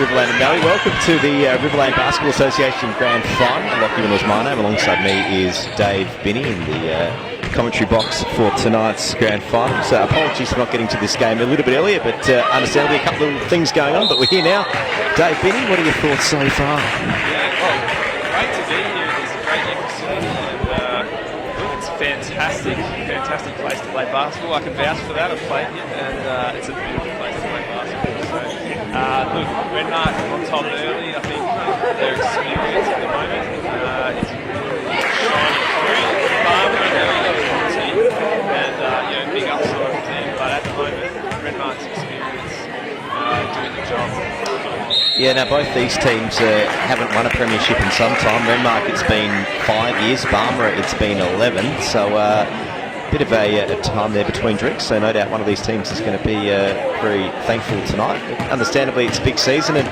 Riverland and Valley. Welcome to the Riverland Basketball Association Grand Final. Lockie Miller's my name. Alongside me is Dave Binney in the commentary box for tonight's Grand Final. So apologies for not getting to this game a little bit earlier, but understandably a couple of things going on. But we're here now. Dave Binney, what are your thoughts so far? Great to be here. It's a great year for Sydney, and it's a fantastic place to play basketball. I can vouch for that. I've played it, and it's a beautiful place to play basketball. So, look, Renmark on top early. I think their experience at the moment is really shining through. Barber and Ellie are a good team, and big upside for them. But at the moment, Renmark's experience doing the job. Yeah, now both these teams haven't won a premiership in some time. Renmark, it's been 5 years. Barmer, it's been 11. So bit of a time there between drinks. So no doubt one of these teams is going to be very thankful tonight. Understandably, it's a big season, and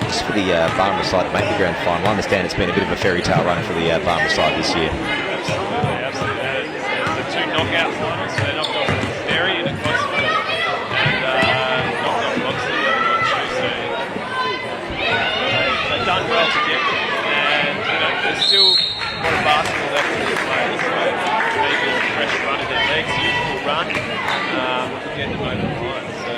just for the Barmer side to make the grand final, I understand it's been a bit of a fairy tale run for the Barmer side this year. Absolutely. The two knockout finals, so they knocked off Derry in a close one, and knocked off Moxley the other night too. So they've done well to get there, and there's still a lot of basketball left in this play. So maybe a fresh run of their legs, youthful run, will get them over the line. So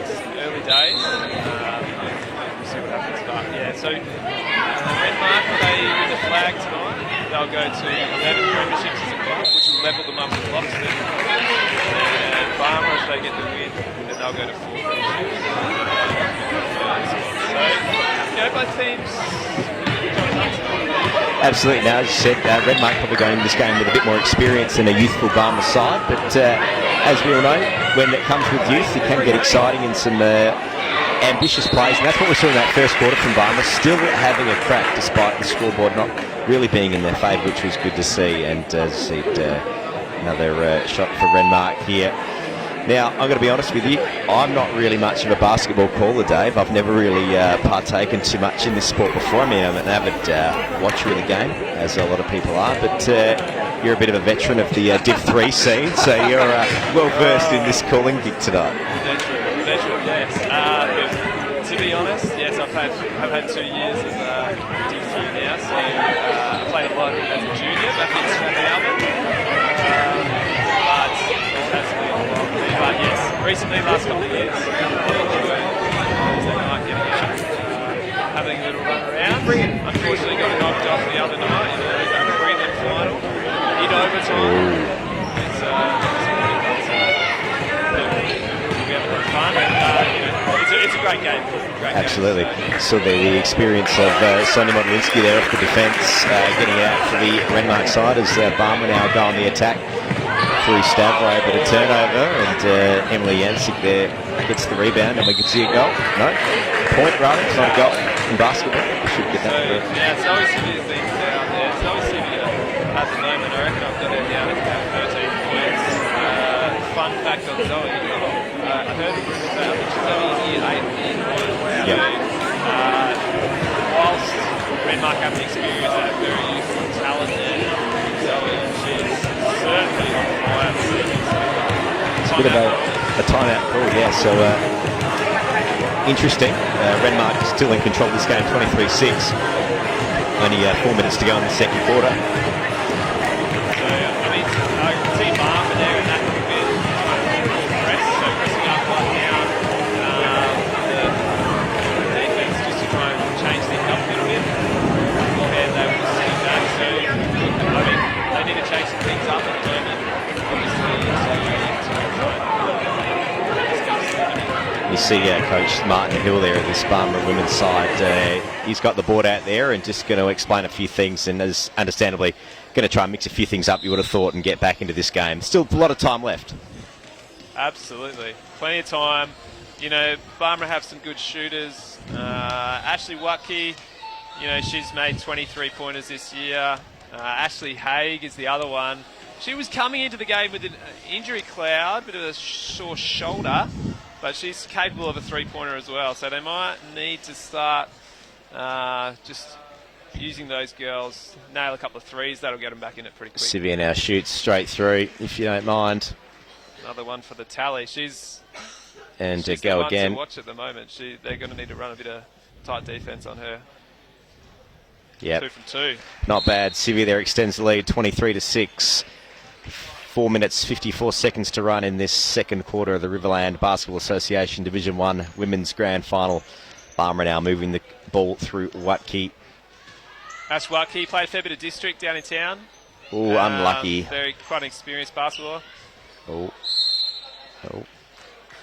it's early days. We'll see what happens. But yeah, so Renmark, they win the flag tonight. They'll go to 11 premierships as a club, which will level them up with Loxton. And Barmer, if they get the win, then they'll go to 4 premierships. So, both teams. Absolutely. Now, as you said, Renmark probably going into this game with a bit more experience than a youthful Barmer side. But as we all know, when it comes with youth, it can get exciting and some ambitious plays. And that's what we saw in that first quarter from Barmer, still having a crack despite the scoreboard not really being in their favour, which was good to see. And as I said, another shot for Renmark here. Now, I'm going to be honest with you, I'm not really much of a basketball caller, Dave. I've never really partaken too much in this sport before. I mean, I'm an avid watcher of the game, as a lot of people are, but you're a bit of a veteran of the Div 3 scene, so you're well-versed in this calling gig tonight. Veteran, yes. To be honest, yes, I've had 2 years of Div 3 now, so I played a lot as a junior back in Australia. But yes, recently, last couple of years, Thursday night getting out, having a little run around. Unfortunately, got knocked off the other night in the prelim final in overtime. We're having fun, and it's a great game. Absolutely. So the experience of Sonia Modelinski there off the defence, getting out for the Renmark side as Barmer now go on the attack. Through Stavro, but a turnover, and Emily Yancic there gets the rebound, and we can see a goal. No, point rather, it's not a goal in basketball. We should get that. Yeah, it's always Sydney things down there. It's always Sydney at the moment. I reckon I've got it down at about 13 points. Fun fact on Zoe, I heard it was I think she's only in year 8. Whilst Renmark have the experience and a very youthful, talented Zoe, she's certainly on fire. It's a bit of a timeout call, yeah. So interesting. Renmark is still in control of this game, 23-6. Only 4 minutes to go in the second quarter. So, I mean, I can see Barber there in that little bit press, so pressing up right now. The defense just to try and change things up a little bit. Beforehand, they were just sitting back. So, I mean, they need to change some things up at the moment. You see Coach Martin Hill there at this Barmer women's side. He's got the board out there and just going to explain a few things, and is understandably going to try and mix a few things up, you would have thought, and get back into this game. Still a lot of time left. Absolutely. Plenty of time. Barmer have some good shooters. Ashley Watke, she's made 23 pointers this year. Ashley Haig is the other one. She was coming into the game with an injury cloud, bit of a sore shoulder, but she's capable of a three-pointer as well. So they might need to start just using those girls, nail a couple of threes. That'll get them back in it pretty quick. Sivia now shoots straight through, if you don't mind. Another one for the tally. She's and she's go the one again. to watch at the moment. They're going to need to run a bit of tight defense on her. Yeah. 2 from 2. Not bad. Sivia there extends the lead 23-6. 4 minutes 54 seconds to run in this second quarter of the Riverland Basketball Association Division 1 Women's Grand Final. Barmera now moving the ball through Watke. Ash Watke played a fair bit of district down in town. Oh, unlucky. Quite an experienced basketballer. Oh.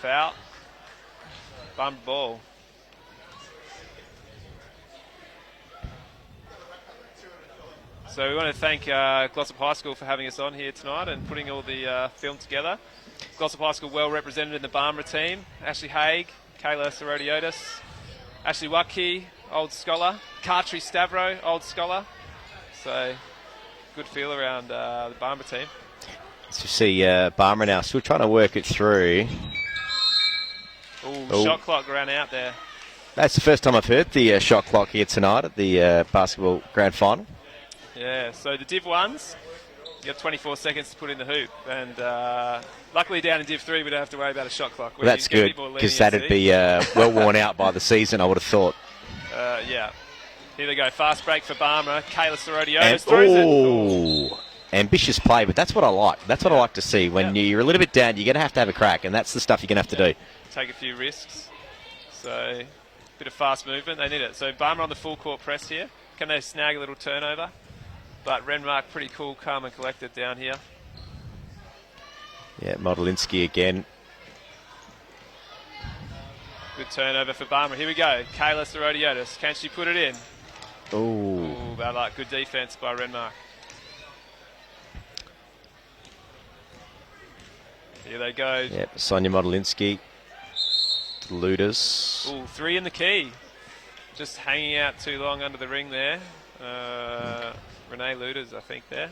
Foul. Bum ball. So we want to thank Glossop High School for having us on here tonight and putting all the film together. Glossop High School well represented in the Barmera team. Ashley Haig, Kayla Serodiotis, Ashley Watke, old scholar. Cartry Stavro, old scholar. So good feel around the Barmera team. As you see, Barmera now still trying to work it through. Ooh, shot clock ran out there. That's the first time I've heard the shot clock here tonight at the Basketball Grand Final. Yeah, so the Div 1s, you have 24 seconds to put in the hoop. And luckily down in Div 3, we don't have to worry about a shot clock. Well, that's good, because that'd be well worn out by the season, I would have thought. Yeah. Here they go. Fast break for Barmera. Kayla Serodiotis throws it. Ooh. Ambitious play, but that's what I like. That's what I like to see. When you're a little bit down, you're going to have a crack, and that's the stuff you're going to have to do. Take a few risks. So, bit of fast movement. They need it. So, Barmera on the full court press here. Can they snag a little turnover? But Renmark pretty cool, calm and collected down here. Yeah, Modelinski again. Good turnover for Barmera. Here we go. Kayla Serodiotis. Can she put it in? Ooh. Bad luck. Good defense by Renmark. Here they go. Yep, Sonia Modelinski. Luders. Ooh, 3 in the key. Just hanging out too long under the ring there. Renee Luders, I think, there.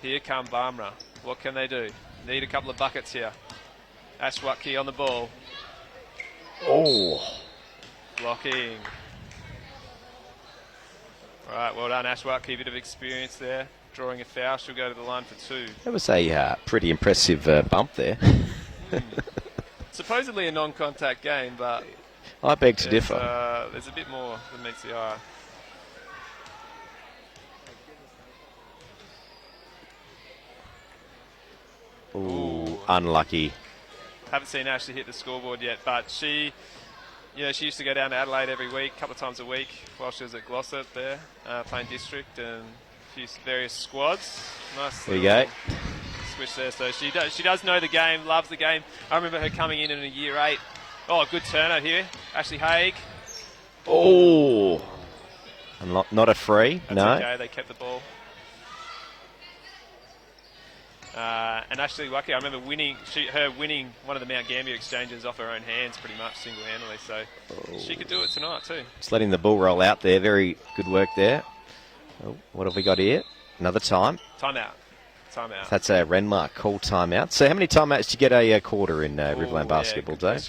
Here come Barmera. What can they do? Need a couple of buckets here. Ash Watke on the ball. Oh. Blocking. All right, well done, Ash Watke. Bit of experience there. Drawing a foul. She'll go to the line for 2. That was a pretty impressive bump there. Supposedly a non-contact game, but I beg to differ. There's a bit more than meets the eye. Ooh, unlucky. Haven't seen Ashley hit the scoreboard yet, but she used to go down to Adelaide every week, a couple of times a week, while she was at Glossop there, playing district and a few various squads. Nice. There you go. Switch there, so she does know the game, loves the game. I remember her coming in a year 8. Oh, good turner here, Ashley Haig. Oh, not a free. That's no. Okay, they kept the ball. And Ashley Watke, I remember winning one of the Mount Gambier exchanges off her own hands pretty much single-handedly, so she could do it tonight too. Just letting the ball roll out there. Very good work there. Oh, what have we got here? Another time. Timeout. That's a Renmark call timeout. So how many timeouts do you get a quarter in Riverland basketball, Dave?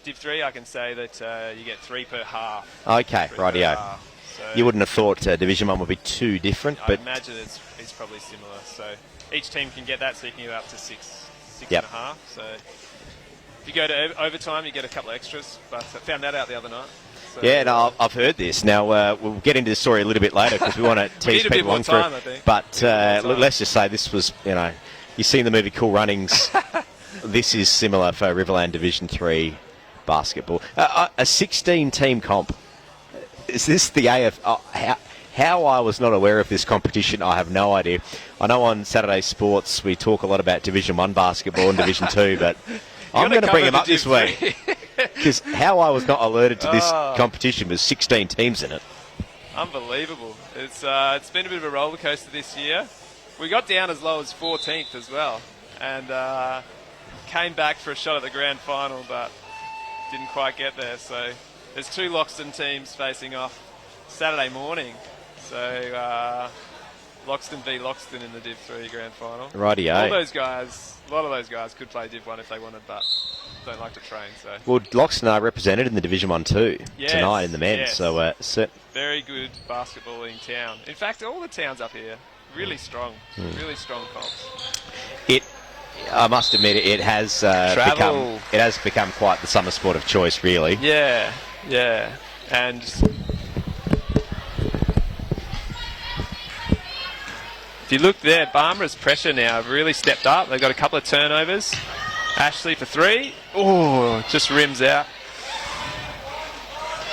Div 3, I can say that you get 3 per half. Okay, rightio. So you wouldn't have thought Division 1 would be too different, I but imagine it's probably similar. So each team can get that, so you can go up to 6 Yep. and a half. So if you go to overtime, you get a couple of extras. But I found that out the other night. So yeah, no, I've heard this. Now, we'll get into the story a little bit later because we want to tease people along through. I think. But let's just say this was, you've seen the movie Cool Runnings. This is similar for Riverland Division 3 basketball. A 16-team comp. Is this the AF? How I was not aware of this competition, I have no idea. I know on Saturday Sports we talk a lot about Division 1 basketball and Division 2, but I'm going to bring them up this week. Because how I was not alerted to this competition was 16 teams in it. Unbelievable. It's been a bit of a roller coaster this year. We got down as low as 14th as well, and came back for a shot at the grand final, but didn't quite get there. So there's 2 Loxton teams facing off Saturday morning. So Loxton v Loxton in the Div 3 grand final. Rightio. A lot of those guys could play Div 1 if they wanted, but don't like to train. So well, Loxton are represented in the Division 1 too tonight in the men's. Yes. So very good basketballing town. In fact, all the towns up here really strong, really strong comps. It I must admit it has become quite the summer sport of choice, really. Yeah, yeah. And if you look there, Barmera's pressure now have really stepped up. They've got a couple of turnovers. Ashley for 3. Oh, just rims out.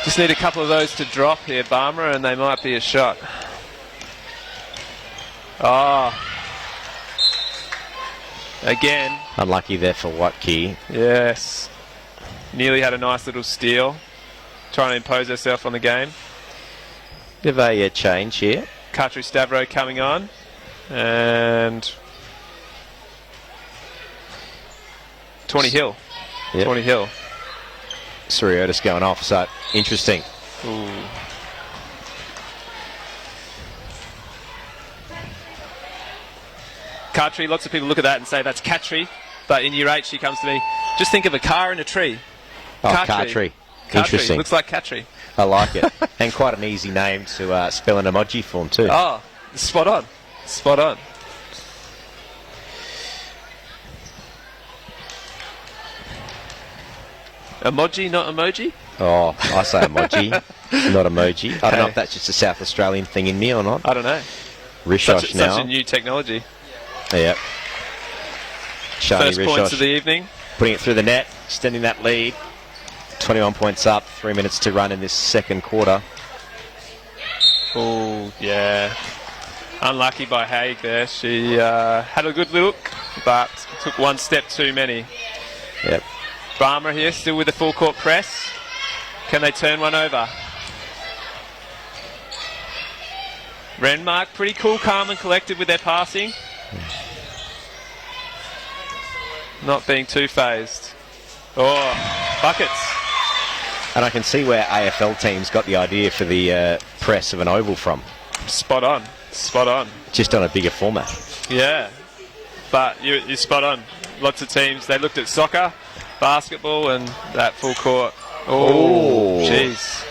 Just need a couple of those to drop here, Barmera, and they might be a shot. Oh. Again. Unlucky there for Watke. Yes. Nearly had a nice little steal. Trying to impose herself on the game. Bit of a change here. Katri Stavro coming on. And 20 Hill. Yep. 20 Hill. Suriotis going off, so interesting. Ooh. Katri, lots of people look at that and say that's Katri, but in year 8 she comes to me, just think of a car in a tree. Oh, Katri. Interesting. Looks like Katri. I like it. And quite an easy name to spell in emoji form too. Oh, spot on. Spot on. Emoji, not emoji? Oh, I say emoji, not emoji. I don't know if that's just a South Australian thing in me or not. I don't know. Rishosh now. Such a new technology. Yep. Shani First Rishosh points of the evening. putting it through the net, extending that lead. 21 points up, 3 minutes to run in this second quarter. Oh, yeah. Unlucky by Haig there. She had a good look, but took one step too many. Yep. Barmera here, still with the full court press. Can they turn one over? Renmark, pretty cool, calm and collected with their passing. Not being too phased. Oh, buckets. And I can see where AFL teams got the idea for the press of an oval from. Spot on. Spot on. Just on a bigger format. Yeah. But you're spot on. Lots of teams, they looked at soccer, basketball, and that full court. Oh, jeez.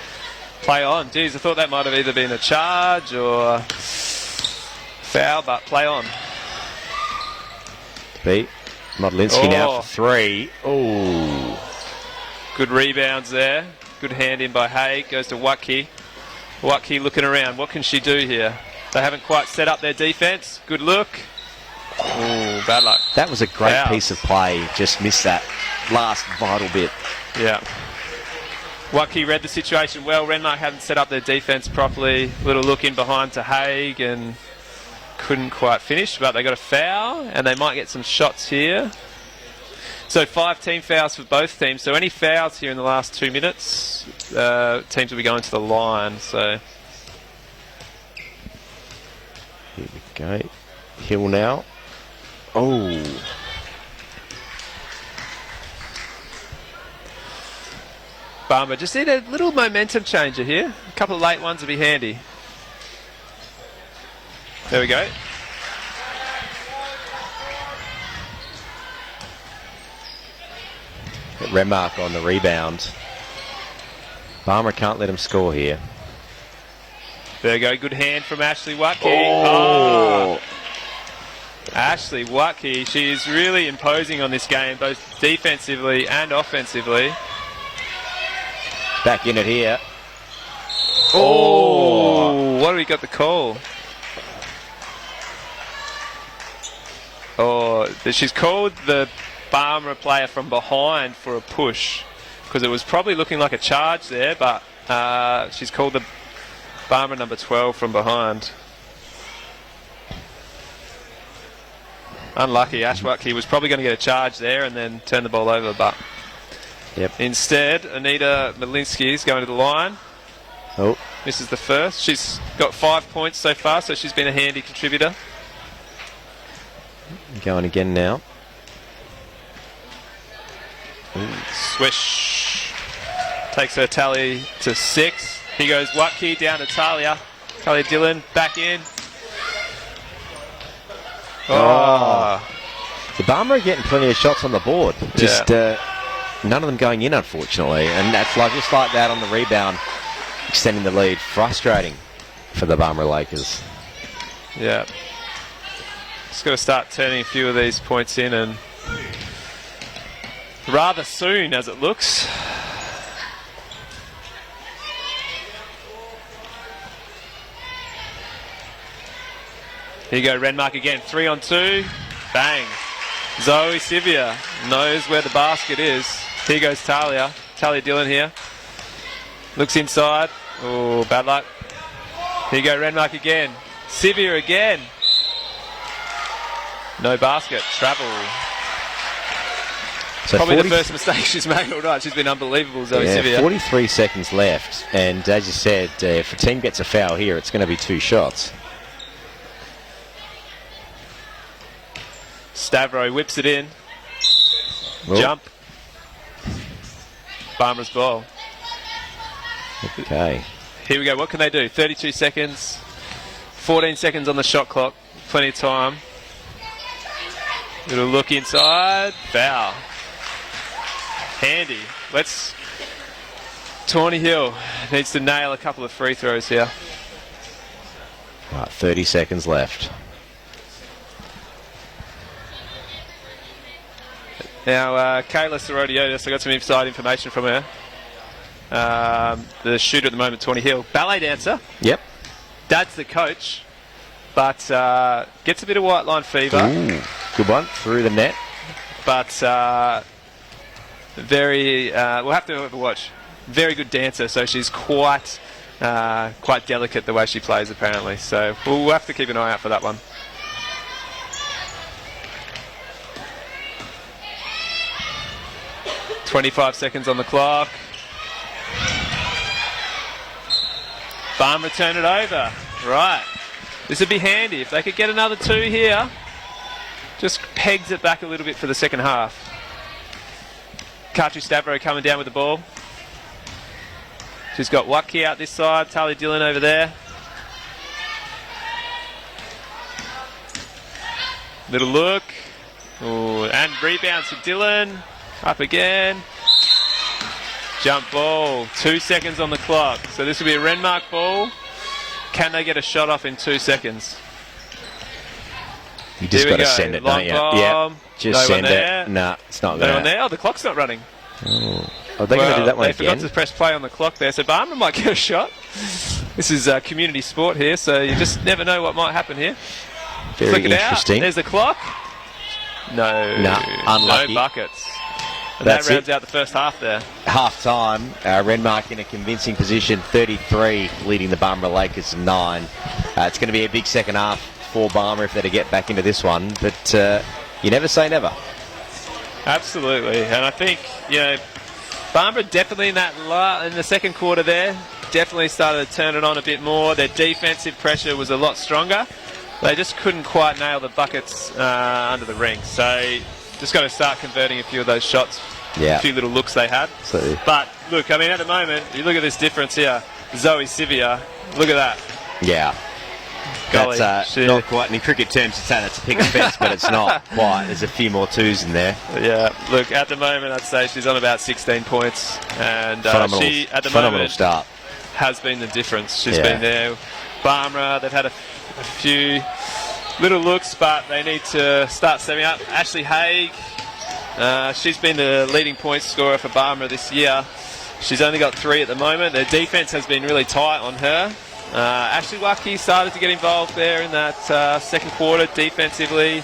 Play on. Jeez, I thought that might have either been a charge or foul, but play on. Beat. Modlinski now for 3. Oh. Good rebounds there. Good hand in by Haig. Goes to Watke. Watke looking around. What can she do here? They haven't quite set up their defence. Good look. Oh, bad luck. That was a great Foul. piece of play. Just missed that last vital bit. Yeah. Watke read the situation well. Renmark hadn't set up their defence properly. Little look in behind to Haig and couldn't quite finish, but they got a foul and they might get some shots here. So 5 team fouls for both teams. So any fouls here in the last 2 minutes, teams will be going to the line. So here we go. Hill now. Oh. Barmera just need a little momentum changer here. A couple of late ones would be handy. There we go. Renmark on the rebound. Barmera can't let him score here. There we go. Good hand from Ashley Watke. Oh. Ashley Watke, she is really imposing on this game, both defensively and offensively. Back in it here. Oh, what do we got the call? Oh, she's called the Barmera player from behind for a push because it was probably looking like a charge there, but she's called the Barmera number 12 from behind. Unlucky. Ash Watke was probably going to get a charge there and then turn the ball over, but instead, Anita Modlinski is going to the line. Oh. Misses the first. She's got 5 points so far, so she's been a handy contributor. Going again now. Swish. Takes her tally to 6. Here goes Watke down to Talia. Talia Dillon back in. Oh. The Barmera are getting plenty of shots on the board. Just none of them going in, unfortunately. And that's just like that on the rebound, extending the lead. Frustrating for the Barmera Lakers. Yeah. Just got to start turning a few of these points in, and rather soon as it looks. Here you go, Renmark again, 3 on 2. Bang. Zoe Sivia knows where the basket is. Here goes Talia. Talia Dillon here. Looks inside. Oh, bad luck. Here you go, Renmark again. Sivia again. No basket. Travel. So probably the first mistake she's made all night. She's been unbelievable, Zoe Sivia. 43 seconds left. And as you said, if a team gets a foul here, it's going to be 2 shots. Stavro whips it in. Well, Jump. Barmera's ball. Okay. Here we go. What can they do? 32 seconds. 14 seconds on the shot clock. Plenty of time. Little look inside. Foul. Handy. Tawny Hill needs to nail a couple of free throws here. Right, 30 seconds left. Now, Kayla Sorotiotis, I got some inside information from her. The shooter at the moment, Tawny Hill. Ballet dancer. Yep. Dad's the coach, but gets a bit of white line fever. Ooh, good one. Through the net. But we'll have to have a watch. Very good dancer, so she's quite delicate the way she plays, apparently. So we'll have to keep an eye out for that one. .25 seconds on the clock. Barmera turn it over. Right. This would be handy if they could get another 2 here. Just pegs it back a little bit for the second half. Katri Stavro coming down with the ball. She's got Wacky out this side. Talia Dillon over there. Little look. Ooh, and rebounds for Dillon. Up again. Jump ball. 2 seconds on the clock. So this will be a Renmark ball. Can they get a shot off in 2 seconds? You just got to send it, don't you? Yeah. Just send it. Nah, it's not there. No one there. Oh, the clock's not running. Oh, are they going to do that one they again? forgot to press play on the clock there, so Barmera might get a shot. This is community sport here, so you just never know what might happen here. Very Flick it interesting. Out. There's the clock. No. Unlucky. No buckets. And That's that rounds it. out the first half there. Half time, Renmark in a convincing position, 33, leading the Barmera Lakers 9. It's going to be a big second half for Barmera if they're to get back into this one, but you never say never. Absolutely, and I think, Barmera definitely in the second quarter there, definitely started to turn it on a bit more. Their defensive pressure was a lot stronger. They just couldn't quite nail the buckets under the ring, so just got to start converting a few of those shots. Yeah. A few little looks they had. So, but look, I mean, at the moment, you look at this difference here. Zoe Sivia, look at that. yeah. Golly, That's not quite, in cricket terms, you'd say that's a pick and fence, but it's not quite. There's a few more 2s in there. Yeah, look, at the moment, I'd say she's on about 16 points. And she, at the phenomenal moment, start. has been the difference. She's been there. Barmera, they've had a few little looks, but they need to start stepping up. Ashley Haig, she's been the leading point scorer for Barmera this year. She's only got 3 at the moment. Their defense has been really tight on her. Ashley Wacky started to get involved there in that second quarter defensively.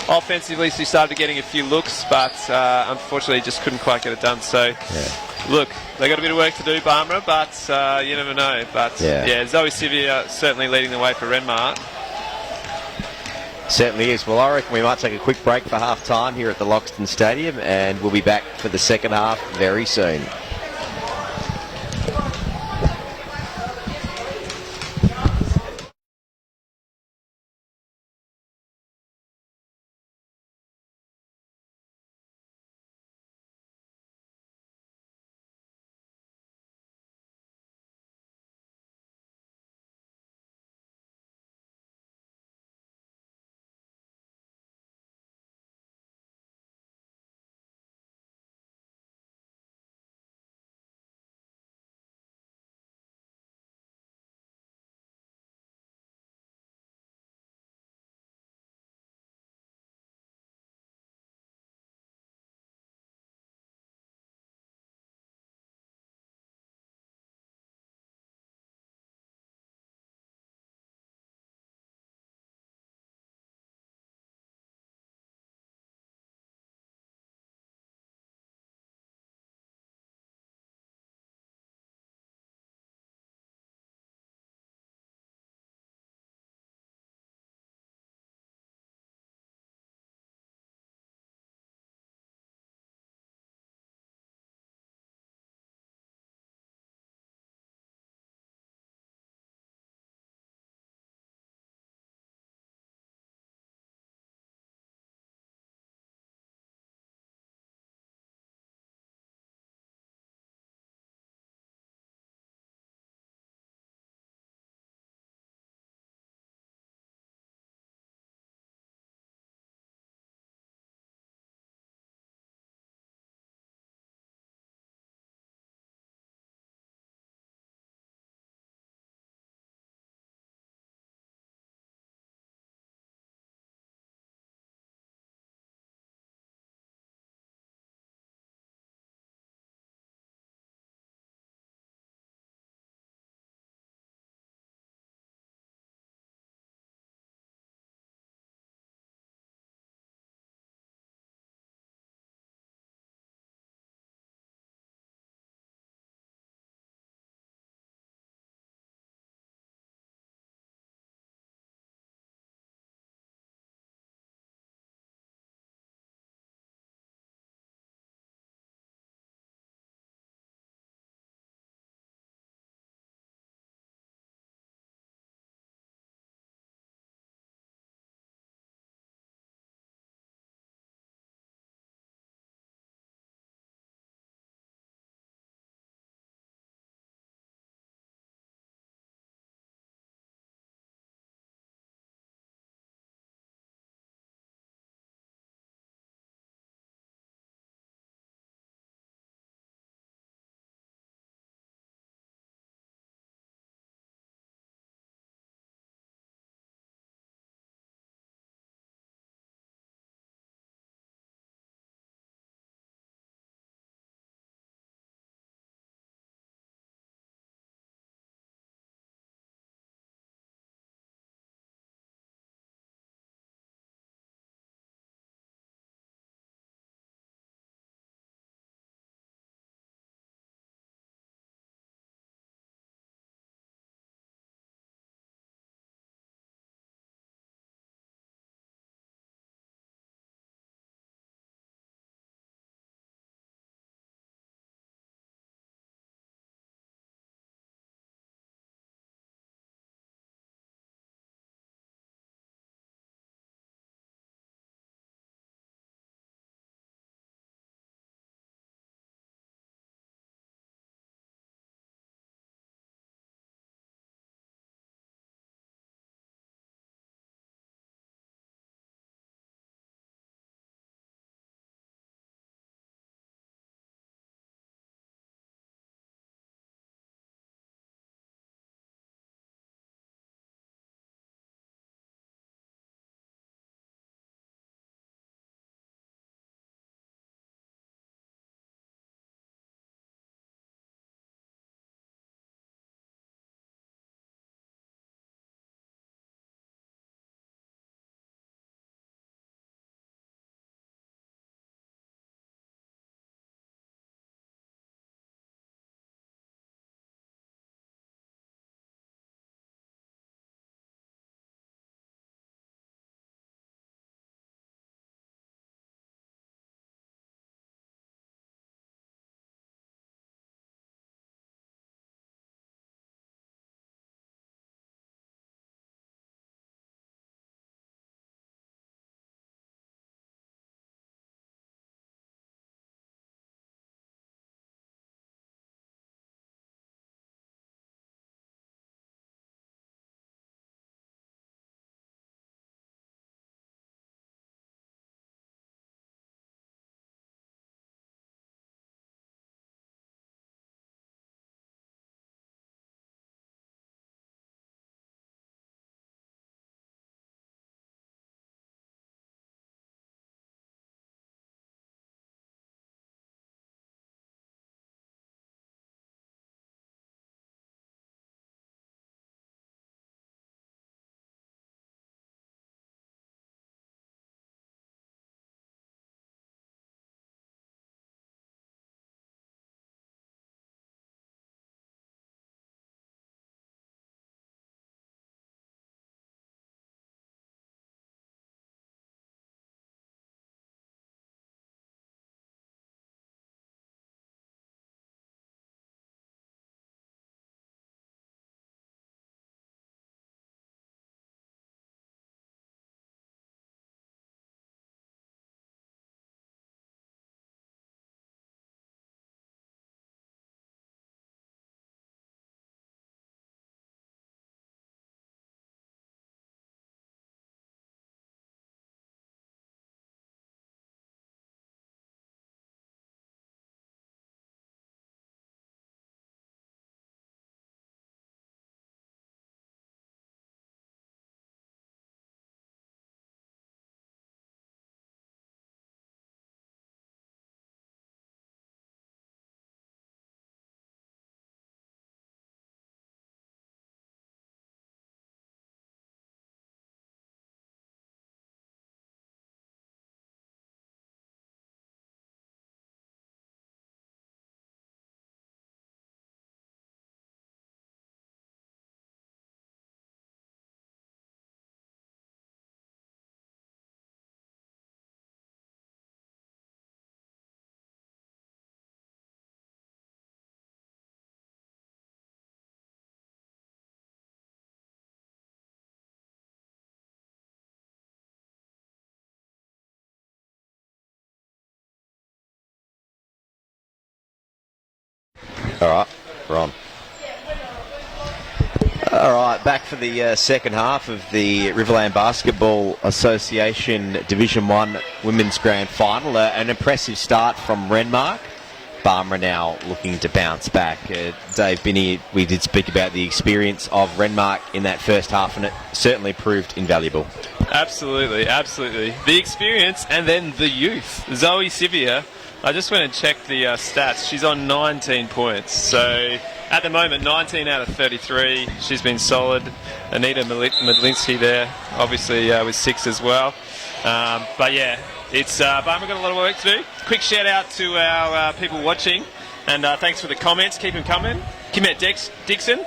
Offensively, she started getting a few looks, but unfortunately just couldn't quite get it done. So, look, they got a bit of work to do, Barmera, but you never know. But Zoe Sivia certainly leading the way for Renmark. Certainly is. Well, I reckon we might take a quick break for half time here at the Loxton Stadium, and we'll be back for the second half very soon. All right, we're on. All right, back for the second half of the Riverland Basketball Association Division 1 Women's Grand Final. An impressive start from Renmark. Barmera now looking to bounce back. Dave Binney, we did speak about the experience of Renmark in that first half, and it certainly proved invaluable. Absolutely, absolutely. The experience and then the youth. Zoe Sivia, I just went and checked the stats. She's on 19 points. So at the moment, 19 out of 33. She's been solid. Anita Medlinski there, obviously with 6 as well. But yeah, it's Barmera got a lot of work to do. Quick shout out to our people watching, and thanks for the comments. Keep them coming. Kimette Dixon,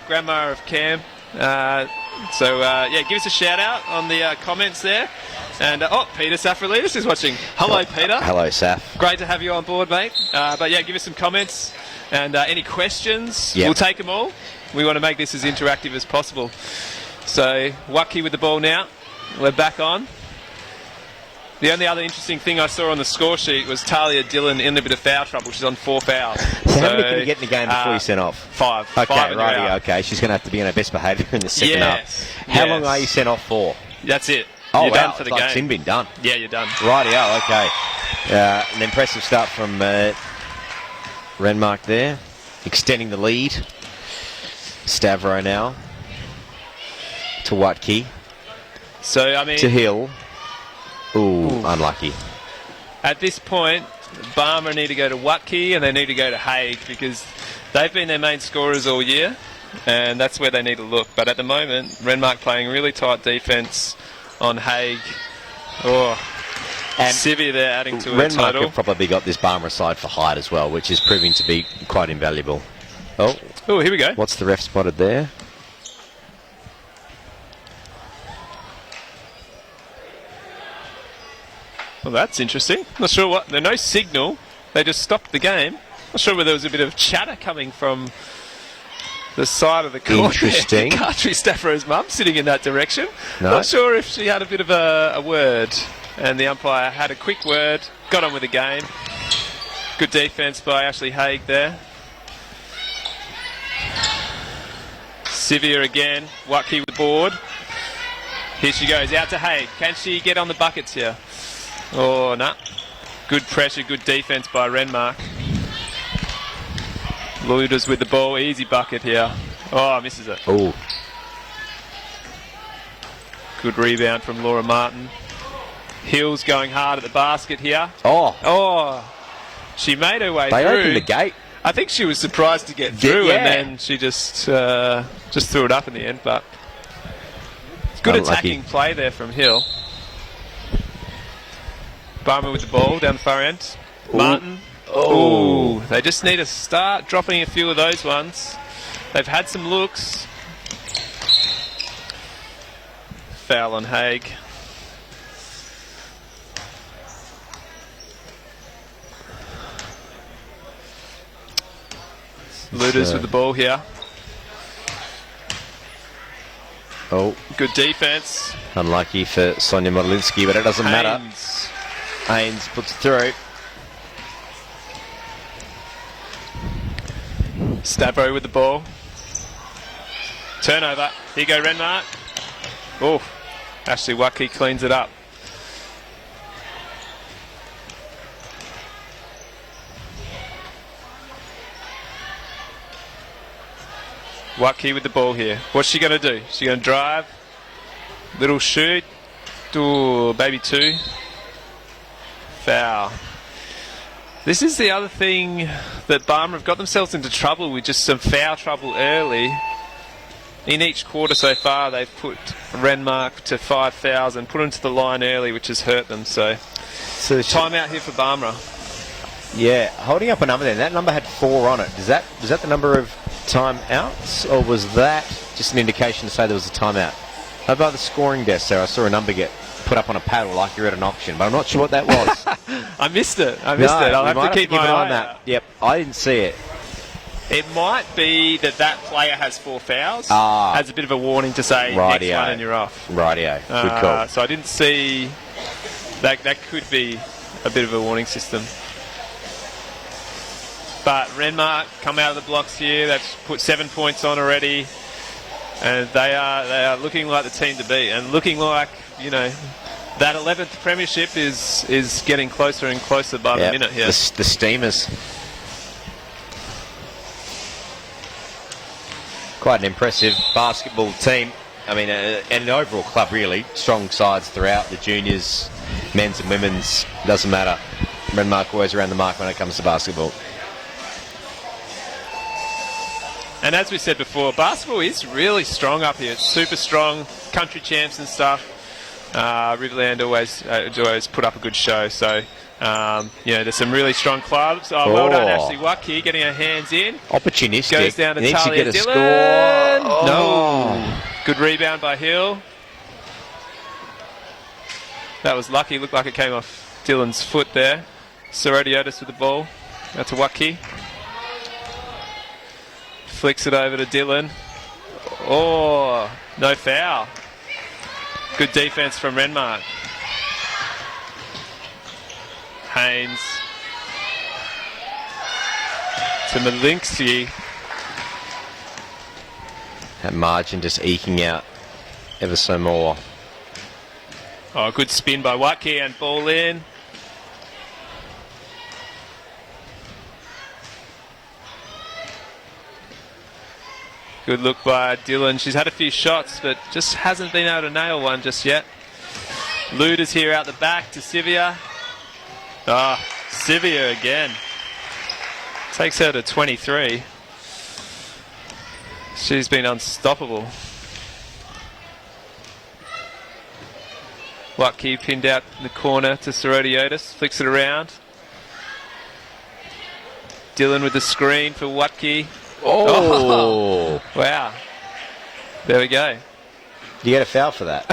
grandma of Cam. Yeah, give us a shout out on the comments there. And Peter Safralidis is watching. Hello, Peter. Hello, Saf. Great to have you on board, mate. But yeah, give us some comments and any questions. Yep. We'll take them all. We want to make this as interactive as possible. So Wacky with the ball now. We're back on. The only other interesting thing I saw on the score sheet was Talia Dillon in a bit of foul trouble. She's on 4 fouls. So how many can you get in the game before you sent off? 5. Okay, 5 right. Okay, she's going to have to be on her best behaviour in the second half. How long are you sent off for? That's it. Oh, You're done for the it's like game. sin bin done. Yeah, you're done. Rightio, okay. An impressive start from Renmark there, extending the lead. Stavro now to Watke. So, I mean, to Hill. Ooh, unlucky. At this point, Barmera need to go to Watke and they need to go to Haig because they've been their main scorers all year, and that's where they need to look. But at the moment, Renmark playing really tight defence on Haig. Oh, and Sivia there adding to her total. total. Have probably got this Barmera side for height as well, which is proving to be quite invaluable. Oh, here we go. What's the ref spotted there? Well, that's interesting. Not sure what. There's no signal. They just stopped the game. Not sure whether there was a bit of chatter coming from the side of the court. Interesting. Katri Staffro's mum sitting in that direction. No. Not sure if she had a bit of a word. And the umpire had a quick word. Got on with the game. Good defence by Ashley Haig there. Sivia again. Watke with the board. Here she goes. Out to Haig. Can she get on the buckets here? Oh, no. Good pressure, good defence by Renmark. Luders with the ball. Easy bucket here. Oh, misses it. Oh. Good rebound from Laura Martin. Hill's going hard at the basket here. Oh. She made her way through. They opened the gate. I think she was surprised to get through, and then she just threw it up in the end. But it's good attacking play there from Hill. Barmera with the ball down the far end. Ooh. Martin. Oh, they just need to start dropping a few of those ones. They've had some looks. Foul on Haig. Luders with the ball here. Oh. Good defence. Unlucky for Sonia Modlinski, but it doesn't matter. Haynes puts it through. Stavro with the ball. Turnover. Here you go, Renmark. Oh, Ashley Watke cleans it up. Watke with the ball here. What's she going to do? She's going to drive. Little shoot. Ooh, baby 2. Foul. This is the other thing that Barmera have got themselves into trouble with, just some foul trouble early. In each quarter so far, they've put Renmark to 5 fouls and put them to the line early, which has hurt them. So timeout here for Barmera. Yeah, holding up a number there. That number had 4 on it. Was that the number of timeouts, or was that just an indication to say there was a timeout? Over by the scoring desk there, I saw a number get put up on a paddle like you're at an auction, but I'm not sure what that was. I missed it. I'll have to keep my eye on that. Yep, I didn't see it. It might be that player has 4 fouls. As a bit of a warning to say, next one and you're off. Rightio. Good call. So I didn't see that. That could be a bit of a warning system. But Renmark come out of the blocks here. They've put 7 points on already. And they are looking like the team to beat. And looking like, you know, that 11th premiership is getting closer and closer by the minute here. The Steamers. Quite an impressive basketball team. I mean, and an overall club, really. Strong sides throughout, the juniors, men's and women's. Doesn't matter. Renmark always around the mark when it comes to basketball. And as we said before, basketball is really strong up here. It's super strong, country champs and stuff. Riverland always put up a good show. So, there's some really strong clubs. Well done, Ashley Watkey, getting her hands in. Opportunistic. Goes down to Needs Talia to get a Dillon. score. No. Good rebound by Hill. That was lucky. Looked like it came off Dillon's foot there. Sorodiotis with the ball. Out to Watkey. Flicks it over to Dillon. Oh, no foul. Good defense from Renmark. Haynes to Malinksy. That margin just eking out ever so more. Oh, good spin by Watkey and ball in. Good look by Dillon. She's had a few shots, but just hasn't been able to nail one just yet. Luders here out the back to Sivia. Sivia again. Takes her to 23. She's been unstoppable. Watkey pinned out in the corner to Sorodiotis. Flicks it around. Dillon with the screen for Watkey. Oh. Wow. There we go. You get a foul for that?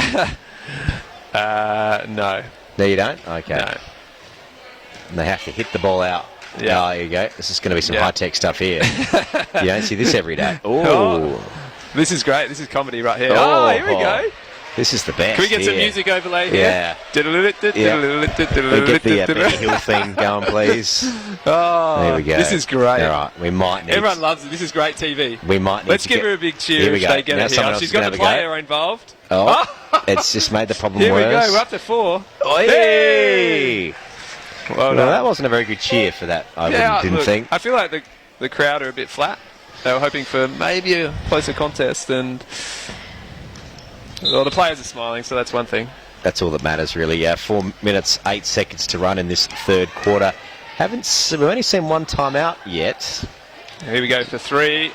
No. No, you don't? Okay. No. And they have to hit the ball out. Yeah. Oh, there you go. This is going to be some high-tech stuff here. You don't see this every day. Oh. This is great. This is comedy right here. Oh, here we go. This is the best. Can we get some music overlay here? Yeah. Get the Benny Hill thing going, please. Oh, there we go. This is great. All right. We might need... Everyone loves it. This is great TV. We might need Let's to give her a big cheer Here we if go. they get Now it someone here. else She's is got gonna the have a go. player involved. Oh, it's just made the problem Here worse. we go. We're up to 4. Hey! Well, that wasn't a very good cheer for that, I didn't think. I feel like the crowd are a bit flat. They were hoping for maybe a closer contest, and well, the players are smiling, so that's one thing. That's all that matters, really. 4 minutes, 8 seconds to run in this third quarter. We've only seen one timeout yet. Here we go for 3.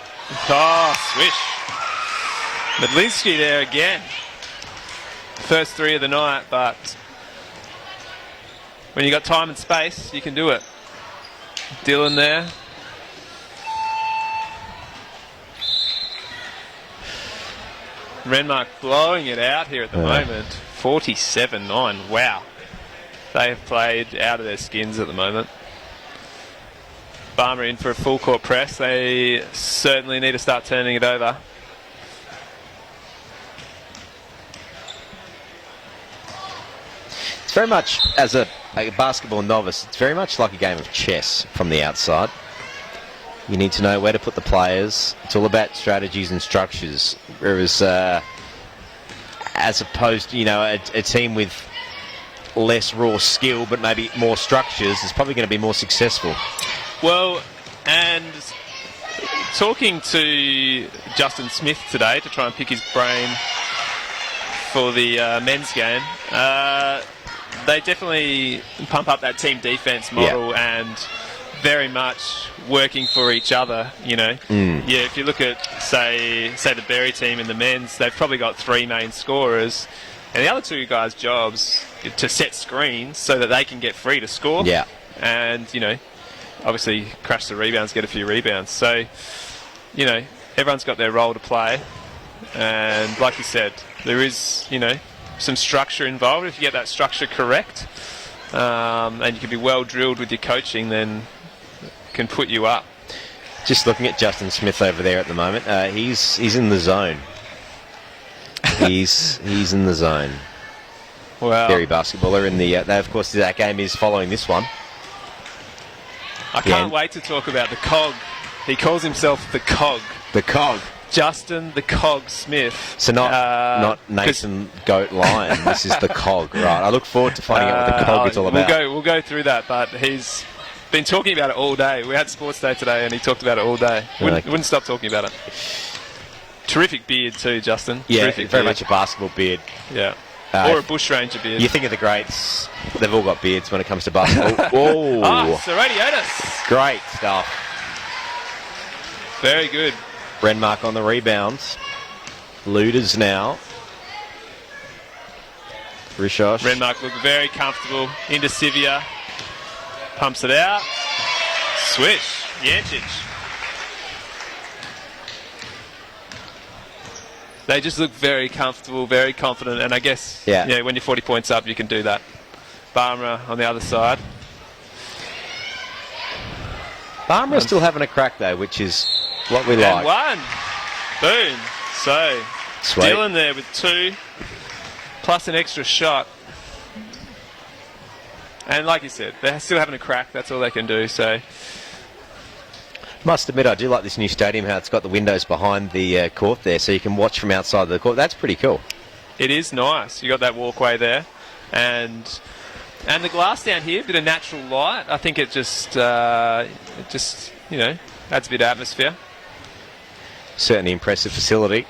Oh, swish. Medlinski there again. First 3 of the night, but when you got time and space, you can do it. Dillon there. Renmark blowing it out here at the moment. 47-9. Wow. They have played out of their skins at the moment. Barmer in for a full court press. They certainly need to start turning it over. It's very much, as a basketball novice, it's very much like a game of chess from the outside. You need to know where to put the players. It's all about strategies and structures. Whereas, as opposed to, a team with less raw skill but maybe more structures is probably going to be more successful. Well, and talking to Justin Smith today to try and pick his brain for the men's game, they definitely pump up that team defense model and very much working for each other, Yeah, if you look at, say the Berry team in the men's, they've probably got 3 main scorers, and the other 2 guys' jobs to set screens so that they can get free to score. Yeah. And, obviously crash the rebounds, get a few rebounds. So, everyone's got their role to play. And like you said, there is, some structure involved. If you get that structure correct, and you can be well drilled with your coaching, then can put you up. Just looking at Justin Smith over there at the moment, he's in the zone. He's in the zone. Well, Berry basketballer in the. Of course, that game is following this one. I can't wait to talk about the cog. He calls himself the cog. The cog. Justin the Cog Smith. So not Nathan Goat Lion. This is the cog, right? I look forward to finding out what the cog is all about. We'll go through that, but he's been talking about it all day. We had Sports Day today, and he talked about it all day. Wouldn't stop talking about it. Terrific beard too, Justin. Yeah, terrific very beard. much a basketball beard. Yeah. Or a bushranger beard. You think of the greats, they've all got beards when it comes to basketball. Oh, Serratiotis. Great stuff. Very good. Renmark on the rebounds. Looters now. Rishosh. Renmark look very comfortable. Into Sivia. Pumps it out. Swish. Yancic. They just look very comfortable, very confident, and I guess when you're 40 points up, you can do that. Barmera on the other side. Barmera still having a crack though, which is what we like. And one. Boom. So, Sweet. Dylan there with 2, plus an extra shot. And like you said, they're still having a crack. That's all they can do. So, must admit, I do like this new stadium, how it's got the windows behind the court there, so you can watch from outside the court. That's pretty cool. It is nice. You got that walkway there, and the glass down here, a bit of natural light. I think it just adds a bit of atmosphere. Certainly impressive facility.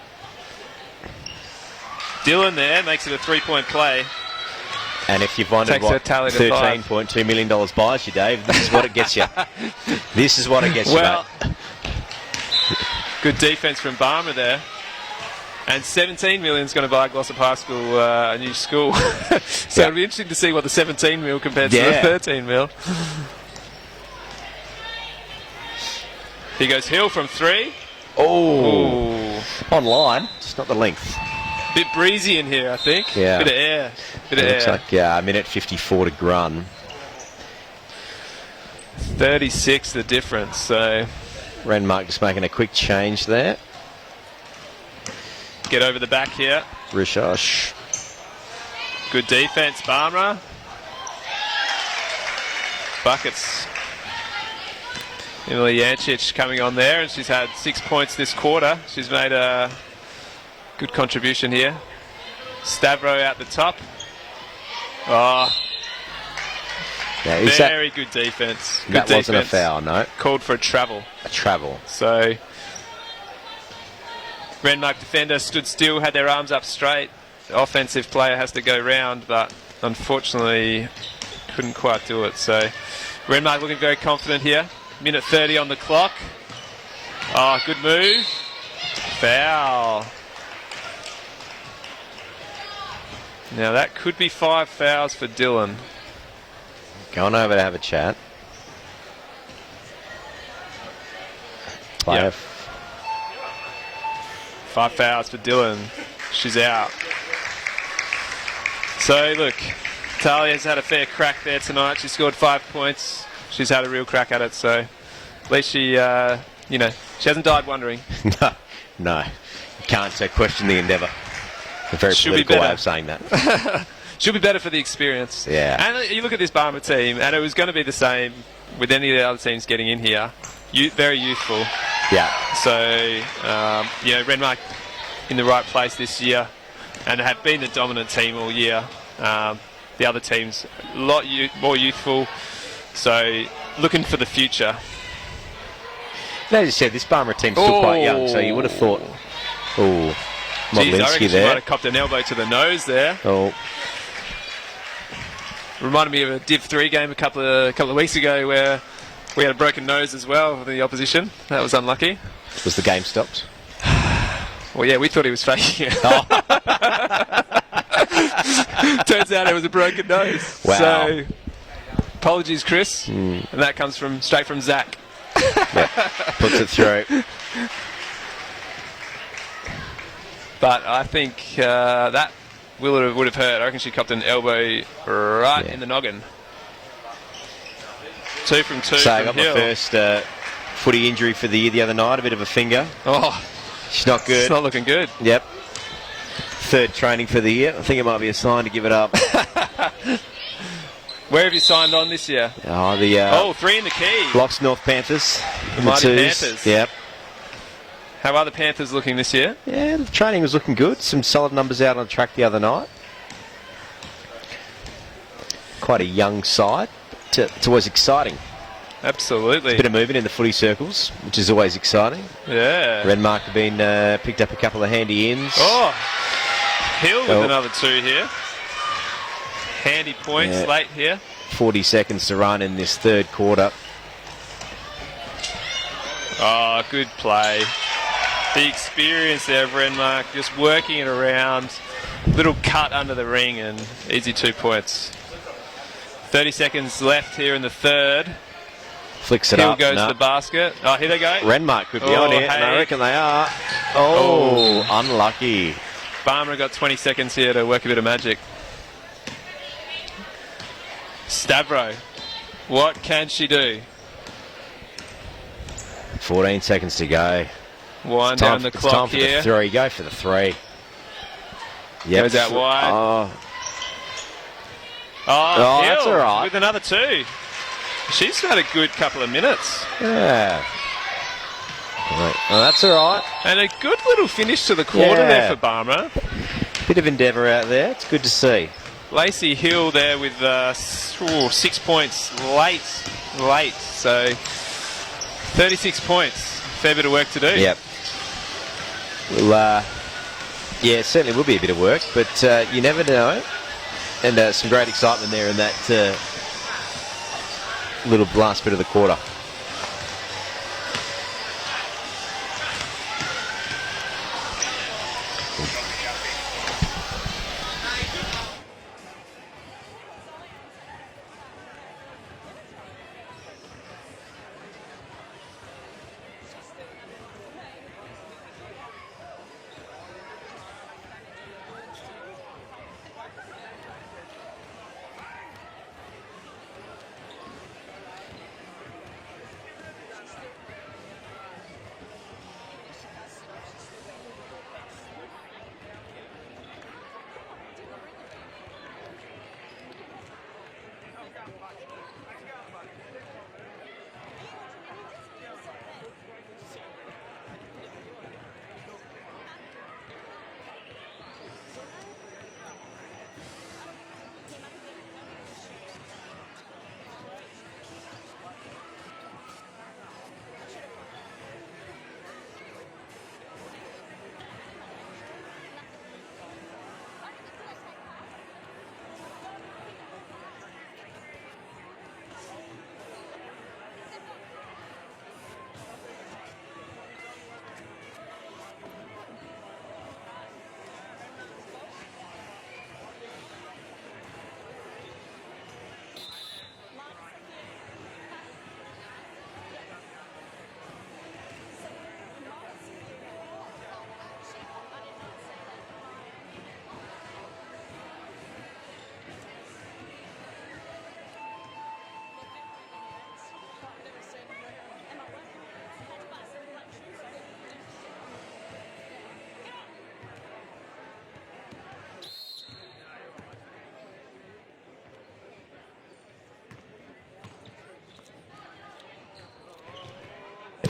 Dylan there makes it a 3-point play. And if you've wondered what $13.2 million buys you, Dave, this is what it gets you. This is what it gets you, mate. Good defence from Barmera there. And $17 million is going to buy Glossop High School a new school. So it'll be interesting to see what the 17 mil compared to the 13 mil. He goes Hill from 3. Oh, online, just not the length. Bit breezy in here, I think. Yeah. Bit of air. Looks like a minute 54 to run. 36 the difference. So Renmark just making a quick change there. Get over the back here. Rishosh. Good defense, Barmera. Buckets. Emily Yancic coming on there, and she's had 6 points this quarter. She's made a good contribution here. Stavro out the top. Oh, very good defense. Good that defense. Wasn't a foul, no. Called for a travel. A travel. So Renmark defender stood still, had their arms up straight. The offensive player has to go round, but unfortunately couldn't quite do it. So Renmark looking very confident here. Minute 30 on the clock. Oh, good move. Foul. Now that could be 5 fouls for Dylan. Going over to have a chat. Yep. 5 fouls for Dylan. She's out. So look, Talia's had a fair crack there tonight. She scored 5 points. She's had a real crack at it, so at least she, she hasn't died wondering. No. You can't question the endeavour. A very political way of saying that. She'll be better for the experience. Yeah. And you look at this Barmera team, and it was going to be the same with any of the other teams getting in here. Very youthful. Yeah. So, Renmark in the right place this year and have been the dominant team all year. The other teams a lot more youthful. So, looking for the future. As you said, this Barmera team's still quite young, so you would have thought, Jeez, I reckon Modlinski she there. might have copped an elbow to the nose there. Oh. Reminded me of a Div 3 game a couple of weeks ago where we had a broken nose as well for the opposition. That was unlucky. Was the game stopped? Well, yeah, we thought he was faking it. Oh. Turns out it was a broken nose. Wow. So, apologies, Chris. And that comes straight from Zach. Yep. Puts it through. But I think that would have hurt. I reckon she copped an elbow right in the noggin. 2 from 2 So I from got Hill. my first footy injury for the year the other night, a bit of a finger. Oh, She's not good. it's not looking good. Yep. Third training for the year. I think it might be a sign to give it up. Where have you signed on this year? Oh, the 3 in the key. Locks North Panthers. The in mighty twos. Panthers. Yep. How are the Panthers looking this year? Yeah, the training was looking good. Some solid numbers out on the track the other night. Quite a young side. It's always exciting. Absolutely. A bit of movement in the footy circles, which is always exciting. Yeah. Renmark have been picked up a couple of handy ins. Oh, Hill with another 2 here. Handy points late here. 40 seconds to run in this third quarter. Oh, good play. The experience there of Renmark, just working it around. Little cut under the ring and easy 2 points. 30 seconds left here in the third. Flicks it Hill up. goes to the basket. Oh, here they go. Renmark could be on it, and I reckon they are. Oh, unlucky. Barmer got 20 seconds here to work a bit of magic. Stavro, what can she do? 14 seconds to go. Wind down the clock for here. The 3. Go for the 3. Yep. Goes out wide. Oh, Hill that's all right. with another 2. She's had a good couple of minutes. Yeah. Right. Oh, that's all right. And a good little finish to the quarter there for Barmer. Bit of endeavour out there. It's good to see. Lacey Hill there with 6 points late. So 36 points. Fair bit of work to do. Yep. Well, yeah, it certainly will be a bit of work, but you never know. And some great excitement there in that little last bit of the quarter.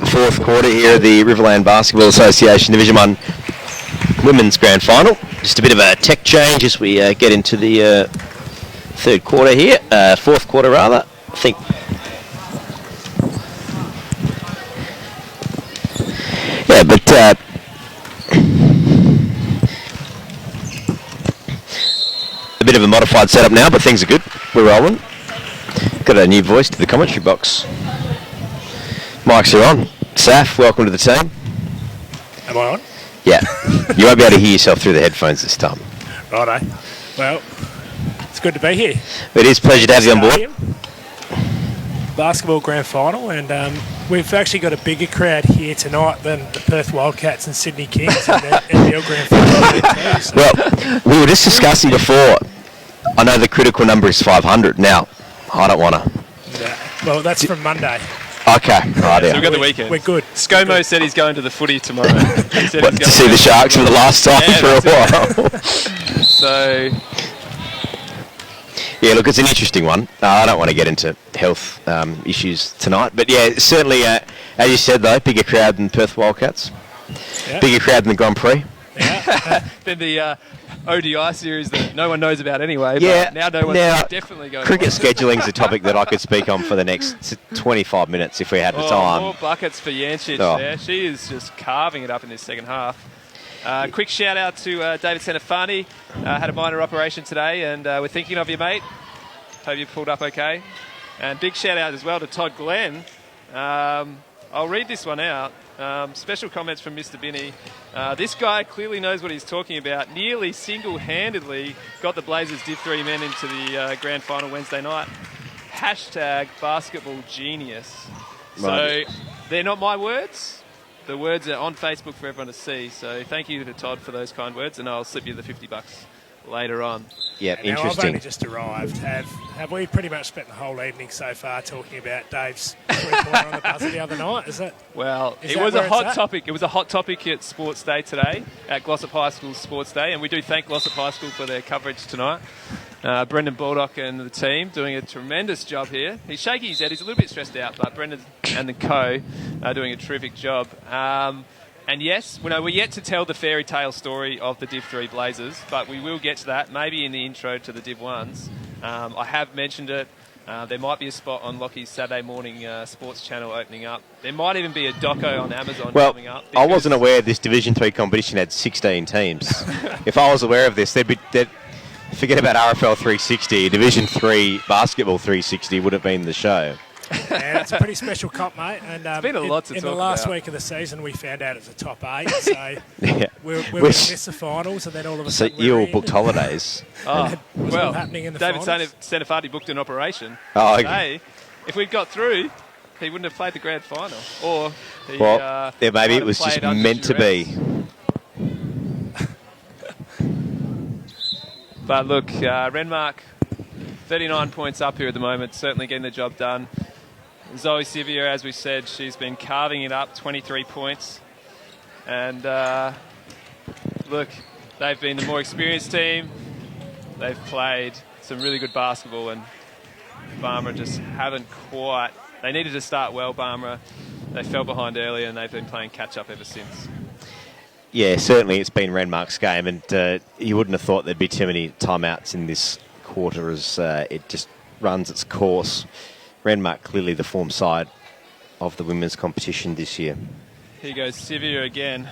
Fourth quarter here at the Riverland Basketball Association Division 1 Women's Grand Final. Just a bit of a tech change as we get into the third quarter here, fourth quarter rather. I think a bit of a modified setup now, but things are good. We're rolling. Got a new voice to the commentary box. Mics are on. Saf, welcome to the team. Am I on? Yeah. You won't be able to hear yourself through the headphones this time. Righto. Well, it's good to be here. It is a pleasure to have you on board. Basketball Grand Final, and we've actually got a bigger crowd here tonight than the Perth Wildcats and Sydney Kings in the NBL Grand Final. So. Well, we were just discussing before, I know the critical number is 500. Now, I don't want to... Well, that's from Monday. Okay, right. So we've got the weekend. We're good. ScoMo said he's going to the footy tomorrow. He said what, to see the Sharks for the last time for a while. So... Yeah, look, it's an interesting one. I don't want to get into health issues tonight, but yeah, certainly, as you said though, bigger crowd than Perth Wildcats, bigger crowd than the Grand Prix. Yeah. Then the ODI series that no one knows about anyway. Yeah, but now no one's definitely going. Cricket scheduling's a topic that I could speak on for the next 25 minutes if we had the time. More buckets for Yancic there. She is just carving it up in this second half. Quick shout out to David Senafani. Had a minor operation today, and we're thinking of you, mate. Hope you pulled up okay. And big shout out as well to Todd Glenn. I'll read this one out. Special comments from Mr. Binney. This guy clearly knows what he's talking about. Nearly single-handedly got the Blazers Div 3 men into the grand final Wednesday night. Hashtag basketball genius. Right. So they're not my words. The words are on Facebook for everyone to see. So thank you to Todd for those kind words, and I'll slip you the $50 later on. Yeah, Now, interesting. I've only just arrived. Have we pretty much spent the whole evening so far talking about Dave's three-pointer on the buzzer the other night? Is that? Well, Is it that was a where it's hot at? topic. It was a hot topic at Sports Day today, at Glossop High School's Sports Day, and we do thank Glossop High School for their coverage tonight. Brendan Baldock and the team doing a tremendous job here. He's shaking his head. He's a little bit stressed out, but Brendan and the co are doing a terrific job. And yes, we're yet to tell the fairy tale story of the Div 3 Blazers, but we will get to that, maybe in the intro to the Div 1s. I have mentioned it. There might be a spot on Lockie's Saturday morning sports channel opening up. There might even be a doco on Amazon coming up. I wasn't aware this Division 3 competition had 16 teams. If I was aware of this, forget about RFL 360. Division 3 basketball 360 would have been the show. Yeah, it's a pretty special comp, mate. And It's been a lot to in talk the last about. week of the season, we found out it's a top 8, so Yeah. we were going to miss the finals, and then all of a So sudden you we're all in. booked holidays. Oh, It was well, all happening in the David finals. Senafati booked an operation. Oh, okay. Hey, if we'd got through, he wouldn't have played the grand final. Or he, Well, yeah, maybe might it have was just played under meant to be. duress. But look, Renmark, 39 points up here at the moment, certainly getting the job done. Zoe Sivia, as we said, she's been carving it up, 23 points. And look, they've been the more experienced team. They've played some really good basketball, and Barmera just haven't quite. They needed to start well, Barmera. They fell behind early, and they've been playing catch-up ever since. Yeah, certainly it's been Renmark's game, and you wouldn't have thought there'd be too many timeouts in this quarter as it just runs its course. Renmark clearly the form side of the women's competition this year. Here goes Sivia again,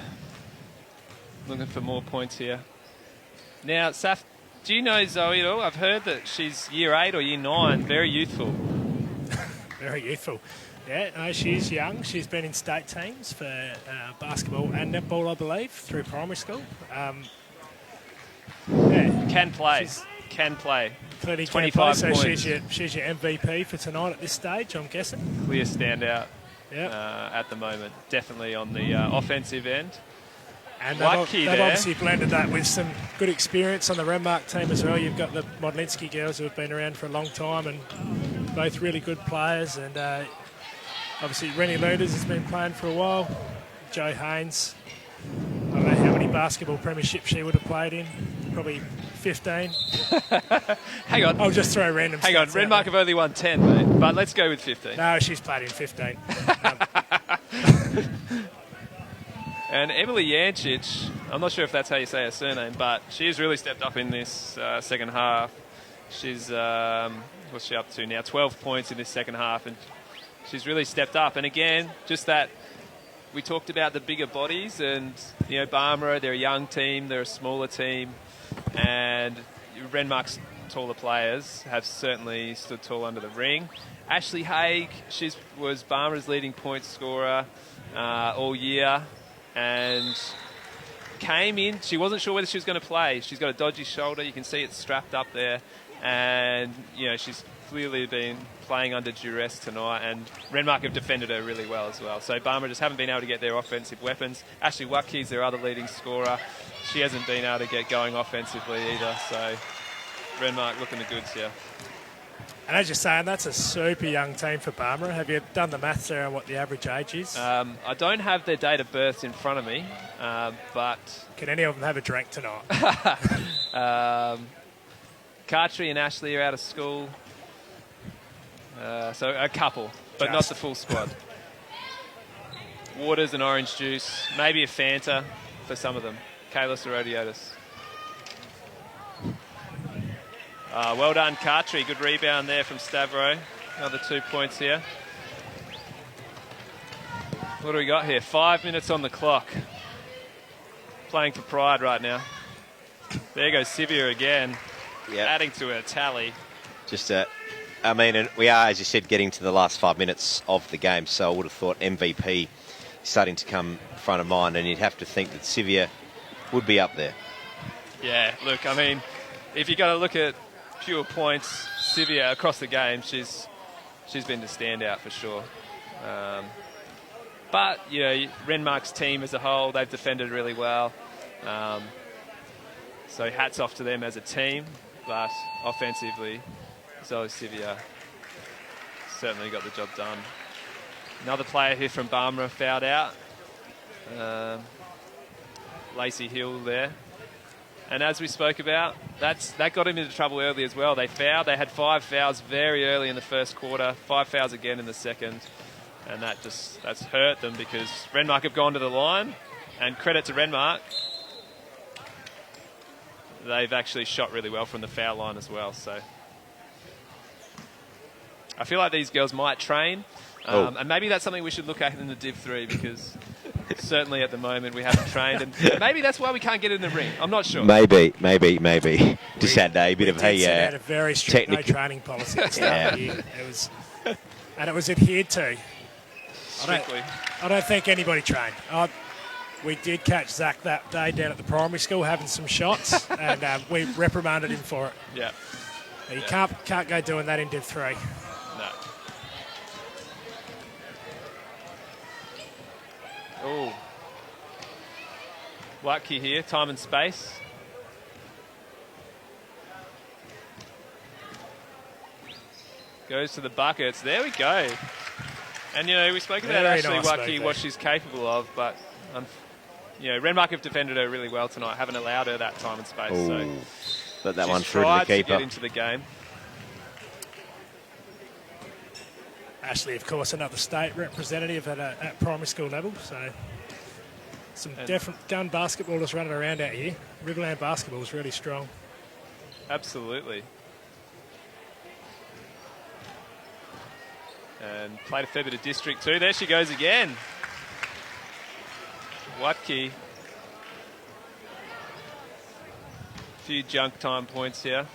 looking for more points here. Now, Saf, do you know Zoe at all? I've heard that she's year 8 or year 9, very youthful. Very youthful. Yeah, no, she's young. She's been in state teams for basketball and netball, I believe, through primary school. Yeah, Can play. She's- Can play. plenty 25 so points. she's your MVP for tonight at this stage, I'm guessing. Clear standout Yeah. at the moment. Definitely on the offensive end. And Lucky they've there. obviously blended that with some good experience on the Renmark team as well. You've got the Modlinski girls who have been around for a long time and both really good players. And obviously Rennie Luders has been playing for a while. Joe Haynes, I don't know how many basketball premierships she would have played in. Probably 15. Hang on. I'll just throw random Hang on. stats out Renmark have only won 10, mate. But let's go with 15. there. No, she's played in 15. And Emily Yancic, I'm not sure if that's how you say her surname, but she's really stepped up in this second half. She's, what's she up to now? 12 points in this second half, and she's really stepped up. And again, just that, we talked about the bigger bodies, and, you know, Barmera, they're a young team, they're a smaller team, and Renmark's taller players have certainly stood tall under the ring. Ashley Haig, she was Barmera's leading point scorer all year, and came in. She wasn't sure whether she was going to play. She's got a dodgy shoulder. You can see it strapped up there. And, you know, she's clearly been playing under duress tonight. And Renmark have defended her really well as well. So Barmera just haven't been able to get their offensive weapons. Ashley Watkey's their other leading scorer. She hasn't been able to get going offensively either. So Renmark looking the goods here. And as you're saying, that's a super young team for Barmera. Have you done the maths there on what the average age is? I don't have their date of birth in front of me, but Can any of them have a drink tonight? Cartry and Ashley are out of school. So a couple, but not the full squad. Waters and orange juice, maybe a Fanta for some of them. Kayla Sorotiotis. Well done, Cartry. Good rebound there from Stavro. Another 2 points here. What do we got here? 5 minutes on the clock. Playing for pride right now. There goes Sivia again, adding to her tally. I mean, and we are, as you said, getting to the last 5 minutes of the game, so I would have thought MVP starting to come front of mind, and you'd have to think that Sivia would be up there. Yeah, look, I mean, if you got to look at pure points, Sivia across the game, she's been the standout for sure. But, you know, Renmark's team as a whole, they've defended really well. So hats off to them as a team, but offensively, Zoe Sivia certainly got the job done. Another player here from Barmera fouled out. Lacey Hill there. And as we spoke about, that got him into trouble early as well. They fouled. They had 5 fouls very early in the first quarter, 5 fouls again in the second. And that's hurt them because Renmark have gone to the line. And credit to Renmark, they've actually shot really well from the foul line as well. So I feel like these girls might train. And maybe that's something we should look at in the Div 3 because certainly at the moment we haven't trained. And maybe that's why we can't get in the ring. I'm not sure. Maybe. Just had a bit of had a very strict no training policy at the start of the year. It was adhered to. Strictly. I don't think anybody trained. We did catch Zach that day down at the primary school having some shots, and we reprimanded him for it. Yeah. You can't go doing that in Div 3. No. Oh. Lucky here, time and space. Goes to the buckets. There we go. And, you know, we spoke about Ashley Watkey, what she's capable of, but, you know, Renmark have defended her really well tonight, haven't allowed her that time and space. So let that one through to the keeper. To get into the game. Ashley, of course, another state representative at primary school level, so some different gun basketballers running around out here. Riverland basketball is really strong. Absolutely. And played a fair bit of district too. There she goes again. Watkey. A few junk time points here.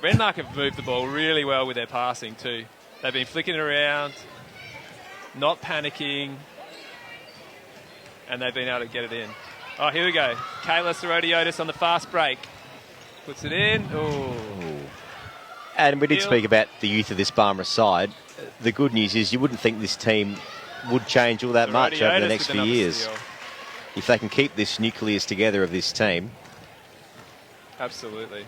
Renmark have moved the ball really well with their passing too. They've been flicking it around, not panicking, and they've been able to get it in. Oh, here we go. Kayla Sorotiotis on the fast break. Puts it in. Oh. And we did speak about the youth of this Barmera side. The good news is you wouldn't think this team would change all that much over the next few years. If they can keep this nucleus together of this team. Absolutely.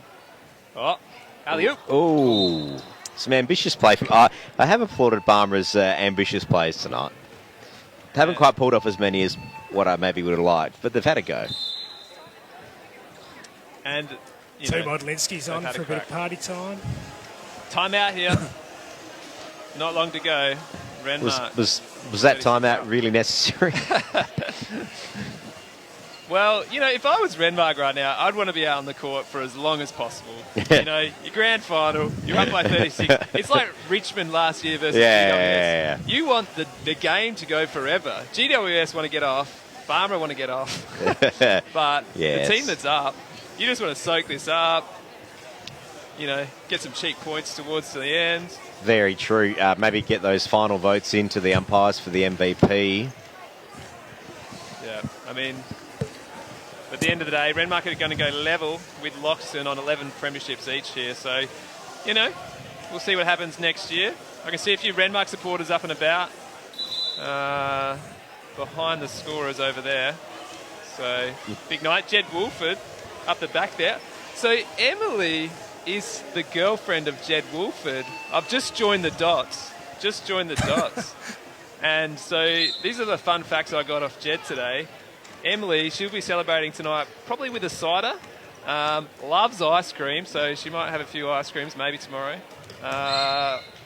Oh, alley-oop. Oh, some ambitious play. I have applauded Barmera's ambitious plays tonight. They haven't quite pulled off as many as what I maybe would have liked, but they've had a go. And Two Modlinski's on for a bit of party time. Timeout here. Not long to go. Renmark. Was that timeout really necessary? Well, you know, if I was Renmark right now, I'd want to be out on the court for as long as possible. You know, your grand final, you're up by 36. It's like Richmond last year versus GWS. Yeah. You want the game to go forever. GWS want to get off. Barmera want to get off. But the team that's up, you just want to soak this up, you know, get some cheap points towards the end. Very true. Maybe get those final votes into the umpires for the MVP. Yeah, I mean, at the end of the day, Renmark are going to go level with Loxton on 11 premierships each here. So, you know, we'll see what happens next year. I can see a few Renmark supporters up and about behind the scorers over there. So, big night. Jed Woolford up the back there. So, Emily is the girlfriend of Jed Woolford. I've just joined the dots. And so, these are the fun facts I got off Jed today. Emily, she'll be celebrating tonight probably with a cider Loves ice cream, so she might have a few ice creams maybe tomorrow.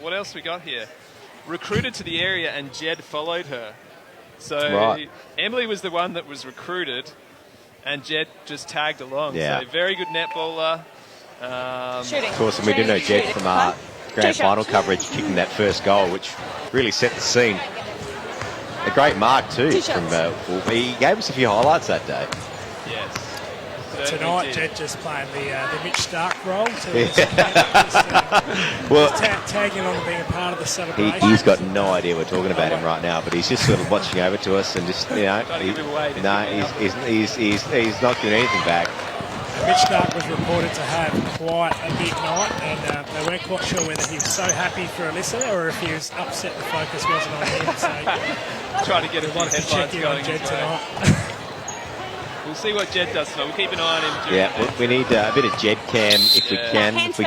What else we got here? Recruited to the area and Jed followed her. So Emily was the one that was recruited and Jed just tagged along. Yeah. So very good netballer. Of course, and we do know Jed from our grand final coverage kicking that first goal, which really set the scene. A great mark too from he gave us a few highlights that day. Yes. Tonight, Jed just playing the Mitch Stark role. Well, tagging on and being a part of the celebration. He's got no idea we're talking about him right now, but he's just sort of watching over to us and just, he's not doing anything back. Mitch Stark was reported to have quite a big night, and they weren't quite sure whether he was so happy for Alyssa or if he was upset the focus wasn't on him. So trying to get a lot of check headlines in going on Jed his way. tonight. We'll see what Jed does tonight. We'll keep an eye on him. Yeah, we need a bit of Jed cam if we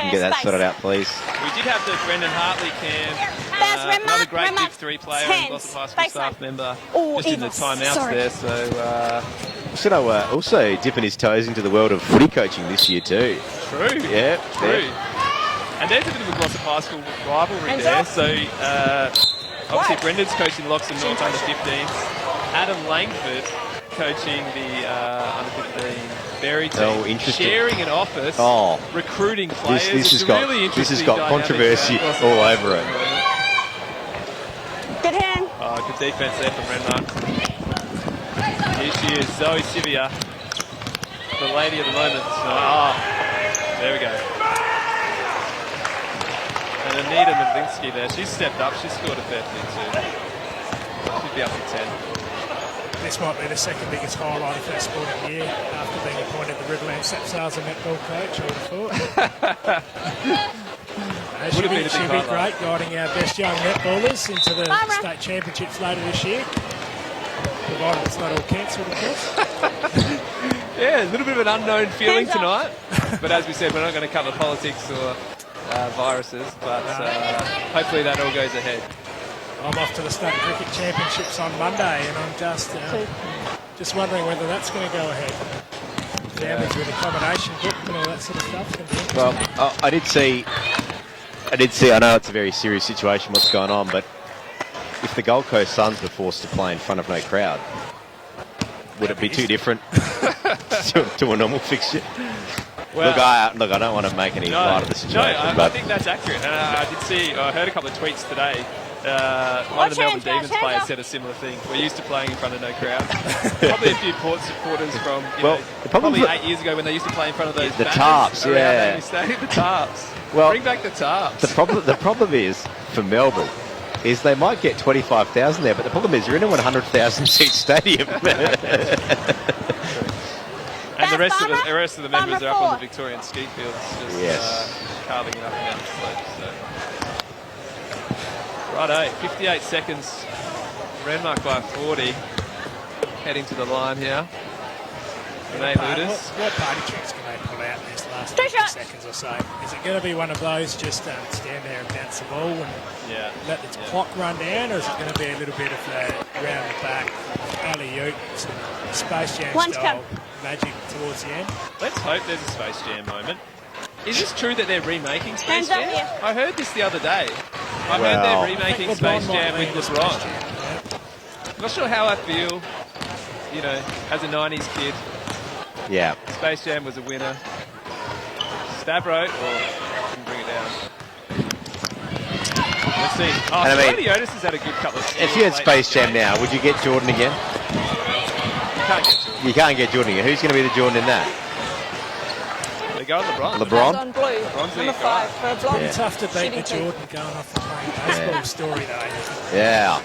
can get that sorted out, please. We did have the Brendan Hartley cam, another great Div 3 player and Glossop High School staff member, just in the timeouts there. So, should I also dipping his toes into the world of footy coaching this year too? True. Yeah, true. And there's a bit of a Glossop High School rivalry there. So, obviously Brendan's coaching Loxton North under 15s. Adam Langford coaching the under 15 Berry team. Oh, interesting. Sharing an office, recruiting players. This has got controversy all over it. Good hand. Oh, good defense there from Renmark. Here she is, Zoe Sivia, the lady of the moment. There we go. And Anita Novinsky there, she's stepped up, she's scored a fair few too. She'd be up to 10. This might be the second biggest highlight of her sporting year after being appointed the Riverland Sapsars and netball coach, I would have thought. She'll be great guiding our best young netballers into the state championships later this year. Provided it's not all cancelled, of course. Yeah, a little bit of an unknown feeling tonight. But as we said, we're not going to cover politics or viruses, but hopefully that all goes ahead. I'm off to the state cricket championships on Monday, and I'm just wondering whether that's going to go ahead. Families with accommodation book and all that sort of stuff. Well, I did see. I know it's a very serious situation what's going on, but if the Gold Coast Suns were forced to play in front of no crowd, would it be too different to a normal fixture? Well, look, I don't want to make any light of the situation. I think that's accurate. And I heard a couple of tweets today. One of the Melbourne Demons players said a similar thing. We're used to playing in front of no crowd. Probably a few Port supporters from probably 8 years ago when they used to play in front of those the tarps, the tarps. Well, bring back the tarps. The problem is for Melbourne is they might get 25,000 there, but the problem is you're in a 100,000 seat stadium. And the rest of the members are up on the Victorian ski fields, just carving it up and down the slope. So. Righto, 58 seconds. Renmark by 40. Heading to the line here. Renee Ludus. What party tricks can they pull out in this last 50 seconds or so? Is it going to be one of those just stand there and bounce the ball and let the clock run down, or is it going to be a little bit of round the back, alley-oop, Space Jam style magic towards the end? Let's hope there's a Space Jam moment. Is this true that they're remaking Space Jam? I heard this the other day. I heard they're remaking Space Jam with LeBron. Not sure how I feel, as a 90s kid. Yeah. Space Jam was a winner. Stavro, can bring it down. Let's see. Scotty Otis has had a good couple of seasons. If you had Space Jam now, would you get Jordan again? You can't get Jordan. You can't get Jordan again. Who's going to be the Jordan in that? They go on LeBron. LeBron? On blue. LeBron's number 5 for a blonde. It's tough to beat the Jordan going off the playing baseball story, though. Yeah.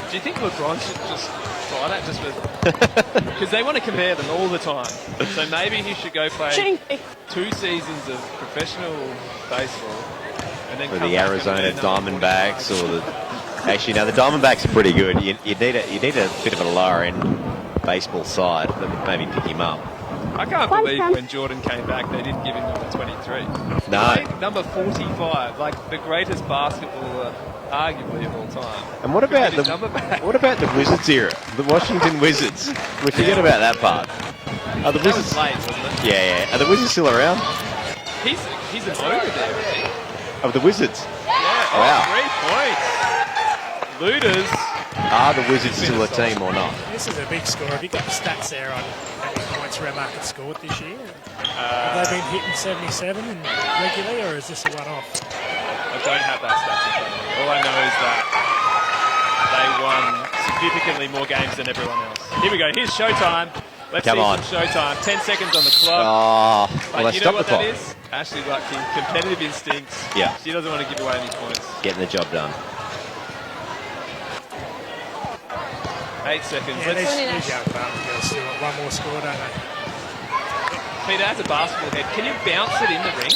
Do you think LeBron should just try that just for... Because they want to compare them all the time. So maybe he should go play 2 seasons of professional baseball and then for come the back Arizona Diamondbacks or the... Actually, no, the Diamondbacks are pretty good. You need a bit of a lower-end baseball side that would maybe pick him up. I can't believe when Jordan came back, they didn't give him number 23. No. Number 45, like the greatest basketballer, arguably, of all time. And what about the Wizards era? The Washington Wizards. We forget about that part. That was late, wasn't it? Yeah. Are the Wizards still around? He's an owner there, I think. Of the Wizards? Yeah. Wow. 3 points. Looters. Are the Wizards still a team or not? This is a big score. Have you got the stats there on how many points Renmark have scored this year? Have they been hitting 77 regularly, or is this a one-off? I don't have that stats in front of me. All I know is that they won significantly more games than everyone else. Here we go. Here's showtime. Let's see some showtime. 10 seconds on the clock. Oh, well, you know what that is? Ashley Lucky, competitive instincts. Yeah. She doesn't want to give away any points. Getting the job done. 8 seconds. Yeah, these young Barnsley girls still want one more score, don't they? Peter, as a basketball head, can you bounce it in the ring?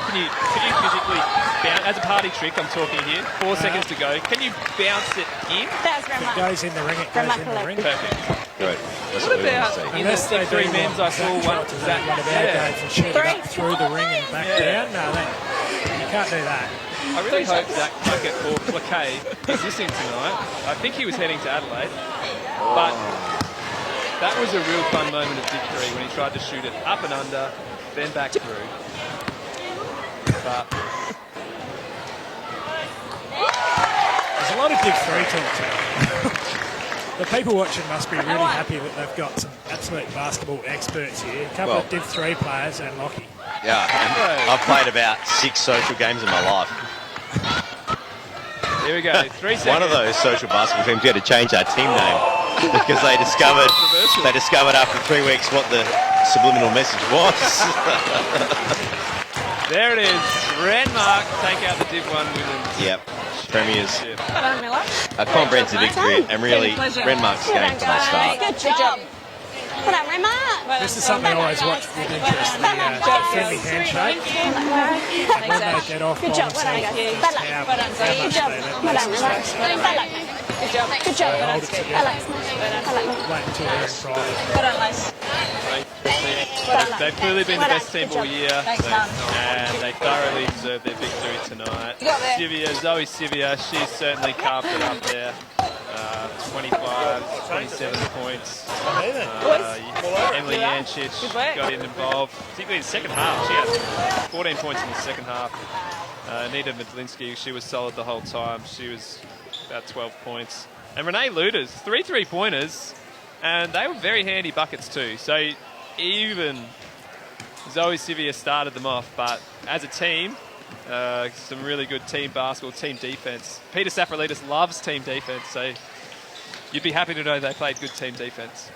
Can you physically bounce, as a party trick I'm talking here, 4 seconds to go, can you bounce it in? If it goes in the ring, it goes in the ring. Perfect. Good. That's What about in the Unless they three do men's I saw one? one of our games and shoot it up through the ring and back down. No, you can't do that. I really hope Zach Puckett or Plaquet is listening tonight. I think he was heading to Adelaide, but that was a real fun moment of victory when he tried to shoot it up and under, then back through. But there's a lot of Div 3 talk tonight. The people watching must be really happy that they've got some absolute basketball experts here. A couple of Div 3 players and Lockie. Yeah, I've played about 6 social games in my life. Here we go, 3 seconds. One of those social basketball teams, we had to change our team name because they discovered after 3 weeks what the subliminal message was. There it is. Renmark take out the Div 1 women's. Yep. Premiers. Hello, Miller. A comprehensive victory, and really Renmark's game from the start. Good job. Well done, Renmark. This is something I always watch with interest, the friendly handshake. When they get off Good job. bottom, Well done, see guys. how Well done. Good job. Well done, Renmark. Well done. Good job. Good job. they hold it together. Wait Until they're in private. Well done, Lace. They've clearly been the best team all year, Thanks, Mum. and they thoroughly deserve their victory tonight. You got there. Zoe Sivia, she's certainly carved it up there. 25, 27 points. Emily Jančić got involved, particularly in the second half. She had 14 points in the second half. Nita Medlinski, she was solid the whole time. She was about 12 points. And Renee Luders, 3 3-pointers, and they were very handy buckets too. So even Zoe Sivia started them off, but as a team, some really good team basketball, team defense. Peter Safralidis loves team defense, so you'd be happy to know they played good team defense.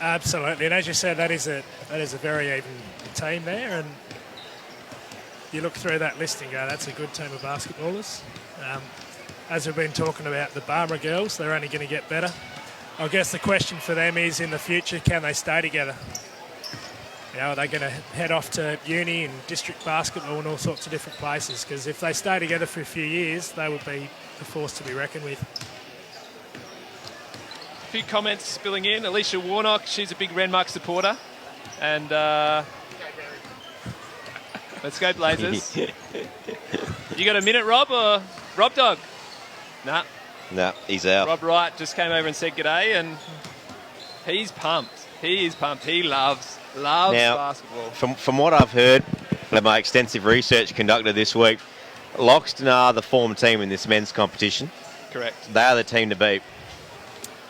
Absolutely, and as you said, that is a very even team there, and you look through that list and go, that's a good team of basketballers. As we've been talking about the Barmera girls, they're only going to get better. I guess the question for them is, in the future, can they stay together? You know, are they going to head off to uni and district basketball and all sorts of different places? Because if they stay together for a few years, they will be a force to be reckoned with. A few comments spilling in. Alicia Warnock, she's a big Renmark supporter. And let's go Blazers. You got a minute, Rob, or Rob Dog? Nah. No, he's out. Rob Wright just came over and said g'day, and he's pumped. He is pumped. He loves basketball. From what I've heard of my extensive research conducted this week, Loxton are the form team in this men's competition. Correct. They are the team to beat.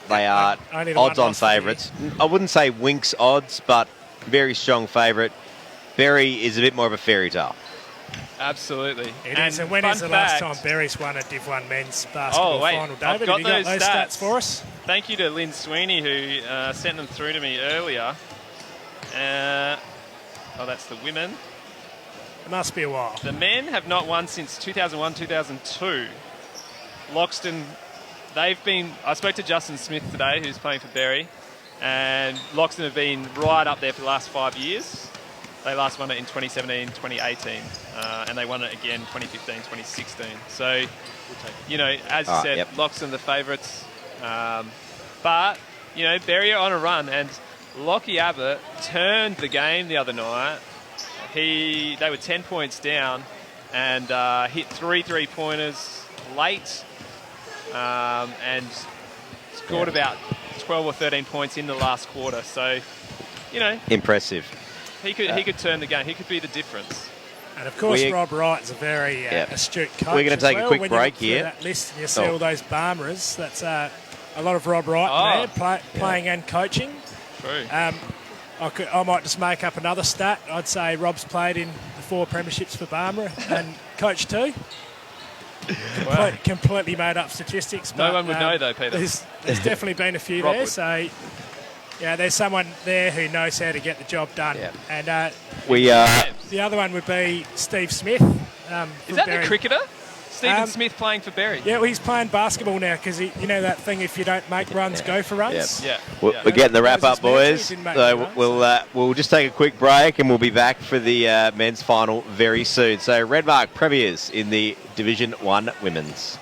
They are odds-on favourites. I wouldn't say Winks odds, but very strong favourite. Berry is a bit more of a fairy tale. Absolutely. It is. And when is the last time Berry's won a Div 1 men's basketball final? David, have you got those stats for us? Thank you to Lynn Sweeney, who sent them through to me earlier. That's the women. It must be a while. The men have not won since 2001-2002. Loxton, they've been... I spoke to Justin Smith today, who's playing for Berry, and Loxton have been right up there for the last 5 years. They last won it in 2017, 2018, and they won it again 2015, 2016. So, you know, as you said, Loxton the favourites. But, you know, Berry are on a run, and Lockie Abbott turned the game the other night. They were 10 points down and hit 3 3-pointers late and scored about 12 or 13 points in the last quarter. So, you know. Impressive. He could turn the game. He could be the difference. And of course, Rob Wright's a very astute coach. We're going to take a quick when break you look here. through that list and you see all those Barmerers. That's a lot of Rob Wright in there, playing and coaching. True. I might just make up another stat. I'd say Rob's played in the 4 premierships for Barmera and coached 2. Completely made up statistics. No one would know though, Peter. There's definitely been a few there. Would. So, yeah, there's someone there who knows how to get the job done. Yeah. And the other one would be Steve Smith. Is that the cricketer? Stephen Smith playing for Berry. Yeah, well, he's playing basketball now because you know that thing, if you don't make runs, go for runs. Yeah. We're getting the wrap up, boys. So we'll just take a quick break and we'll be back for the men's final very soon. So Redmark premiers in the Division 1 Women's.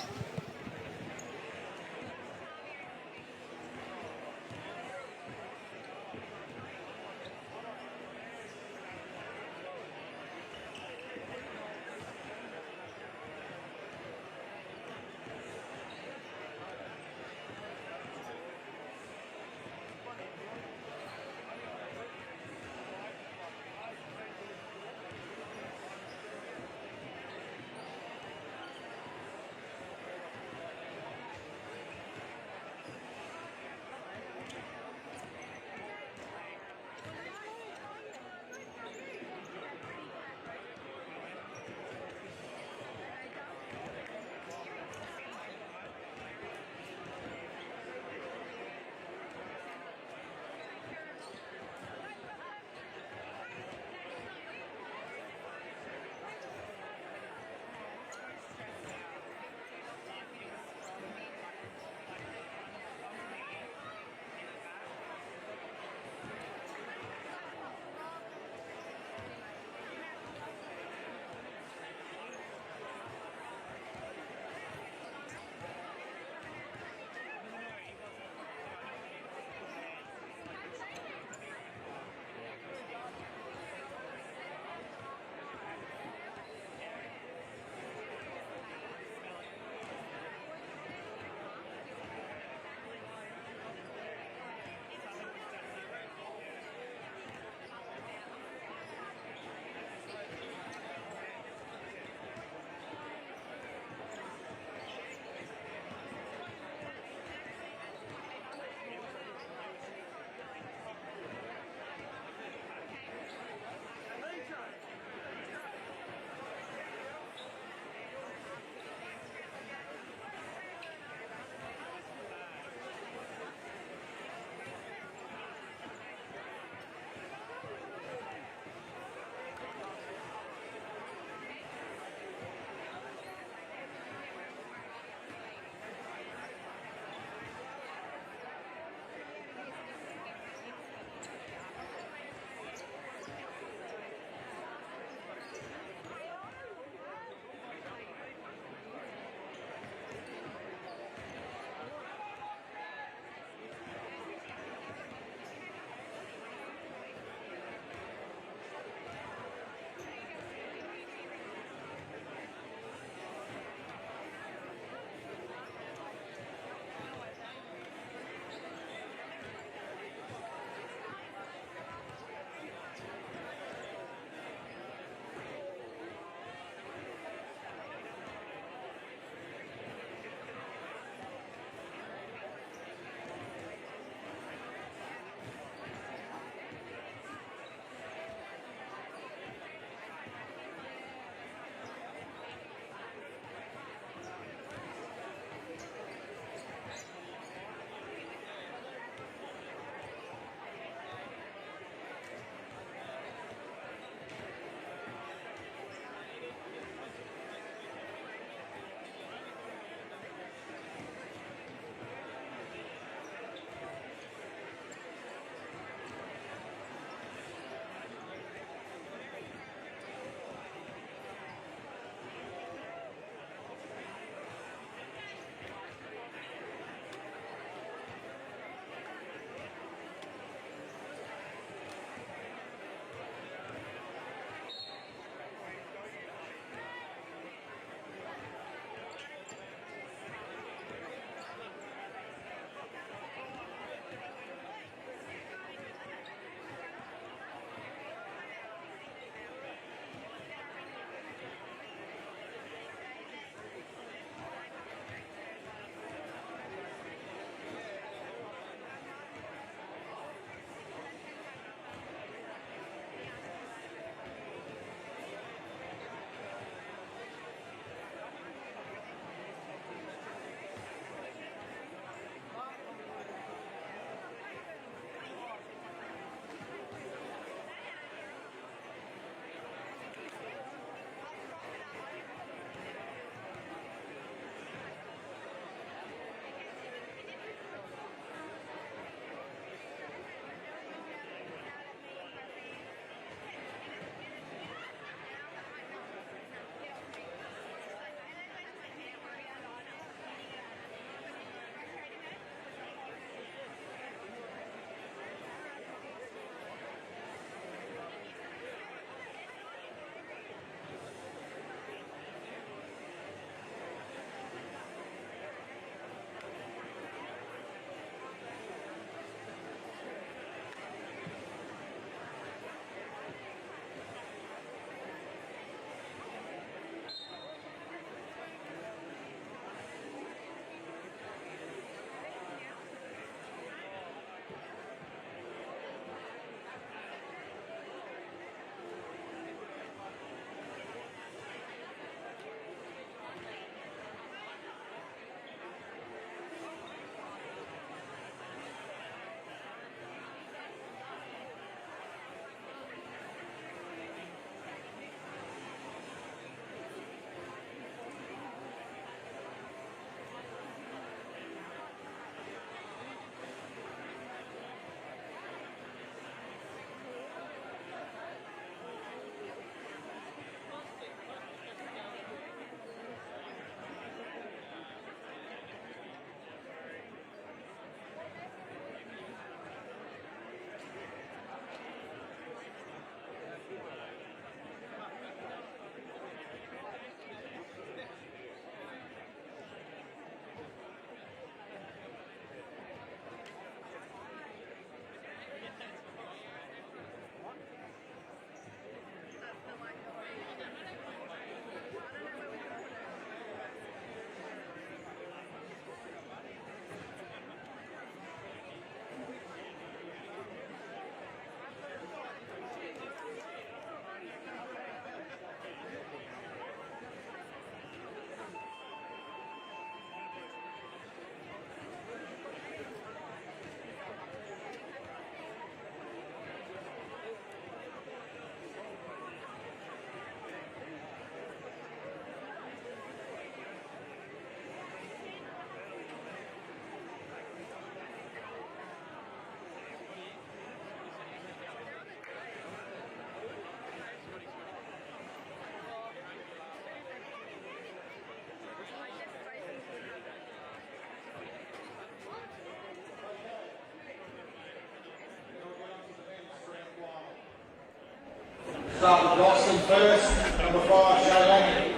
Start with Boston first, number 5, Shane.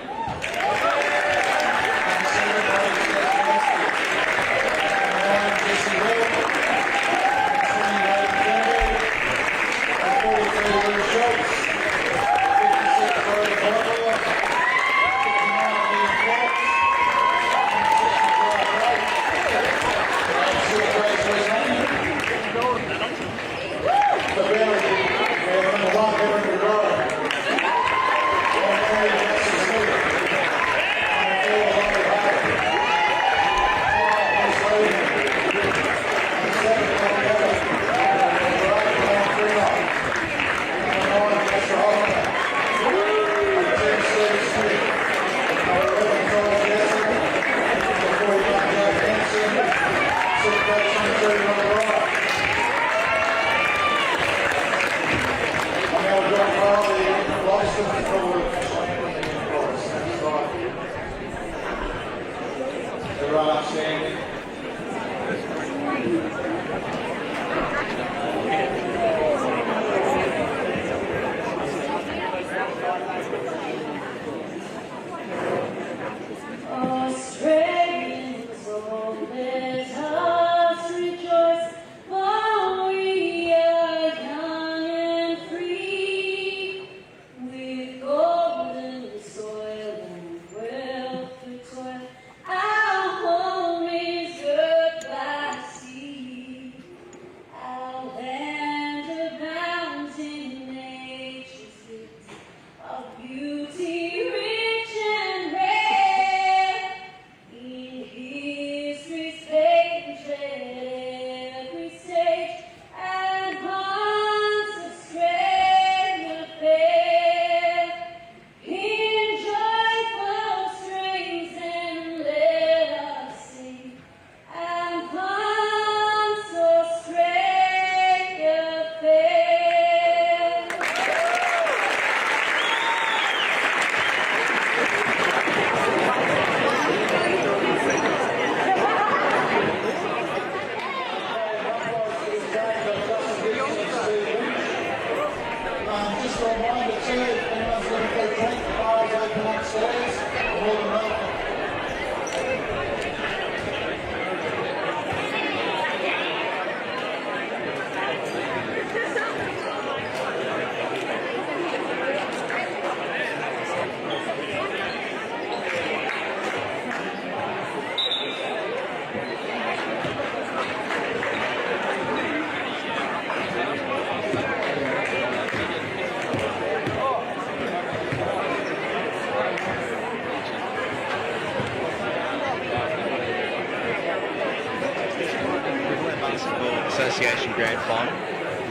Association Grand Final.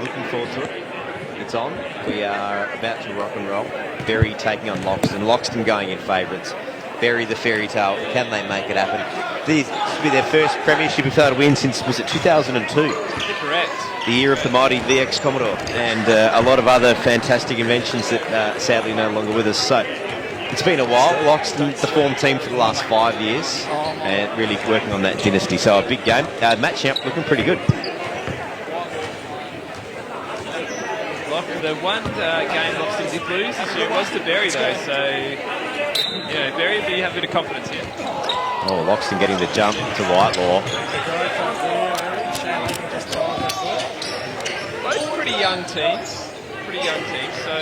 Looking forward to it. It's on. We are about to rock and roll. Berry taking on Loxton. Loxton going in favourites. Berry the fairy tale. Can they make it happen? This will be their first premiership if they were to win since, was it 2002? Correct. The year of the mighty VX Commodore. And a lot of other fantastic inventions that sadly no longer with us. So it's been a while. Loxton, the form team for the last 5 years, and really working on that dynasty. So a big game. Match up looking pretty good. The one game Loxton did lose this year was to Berry, though, so Berry will have a bit of confidence here. Oh, Loxton getting the jump to Whitelaw. Both pretty young teams, so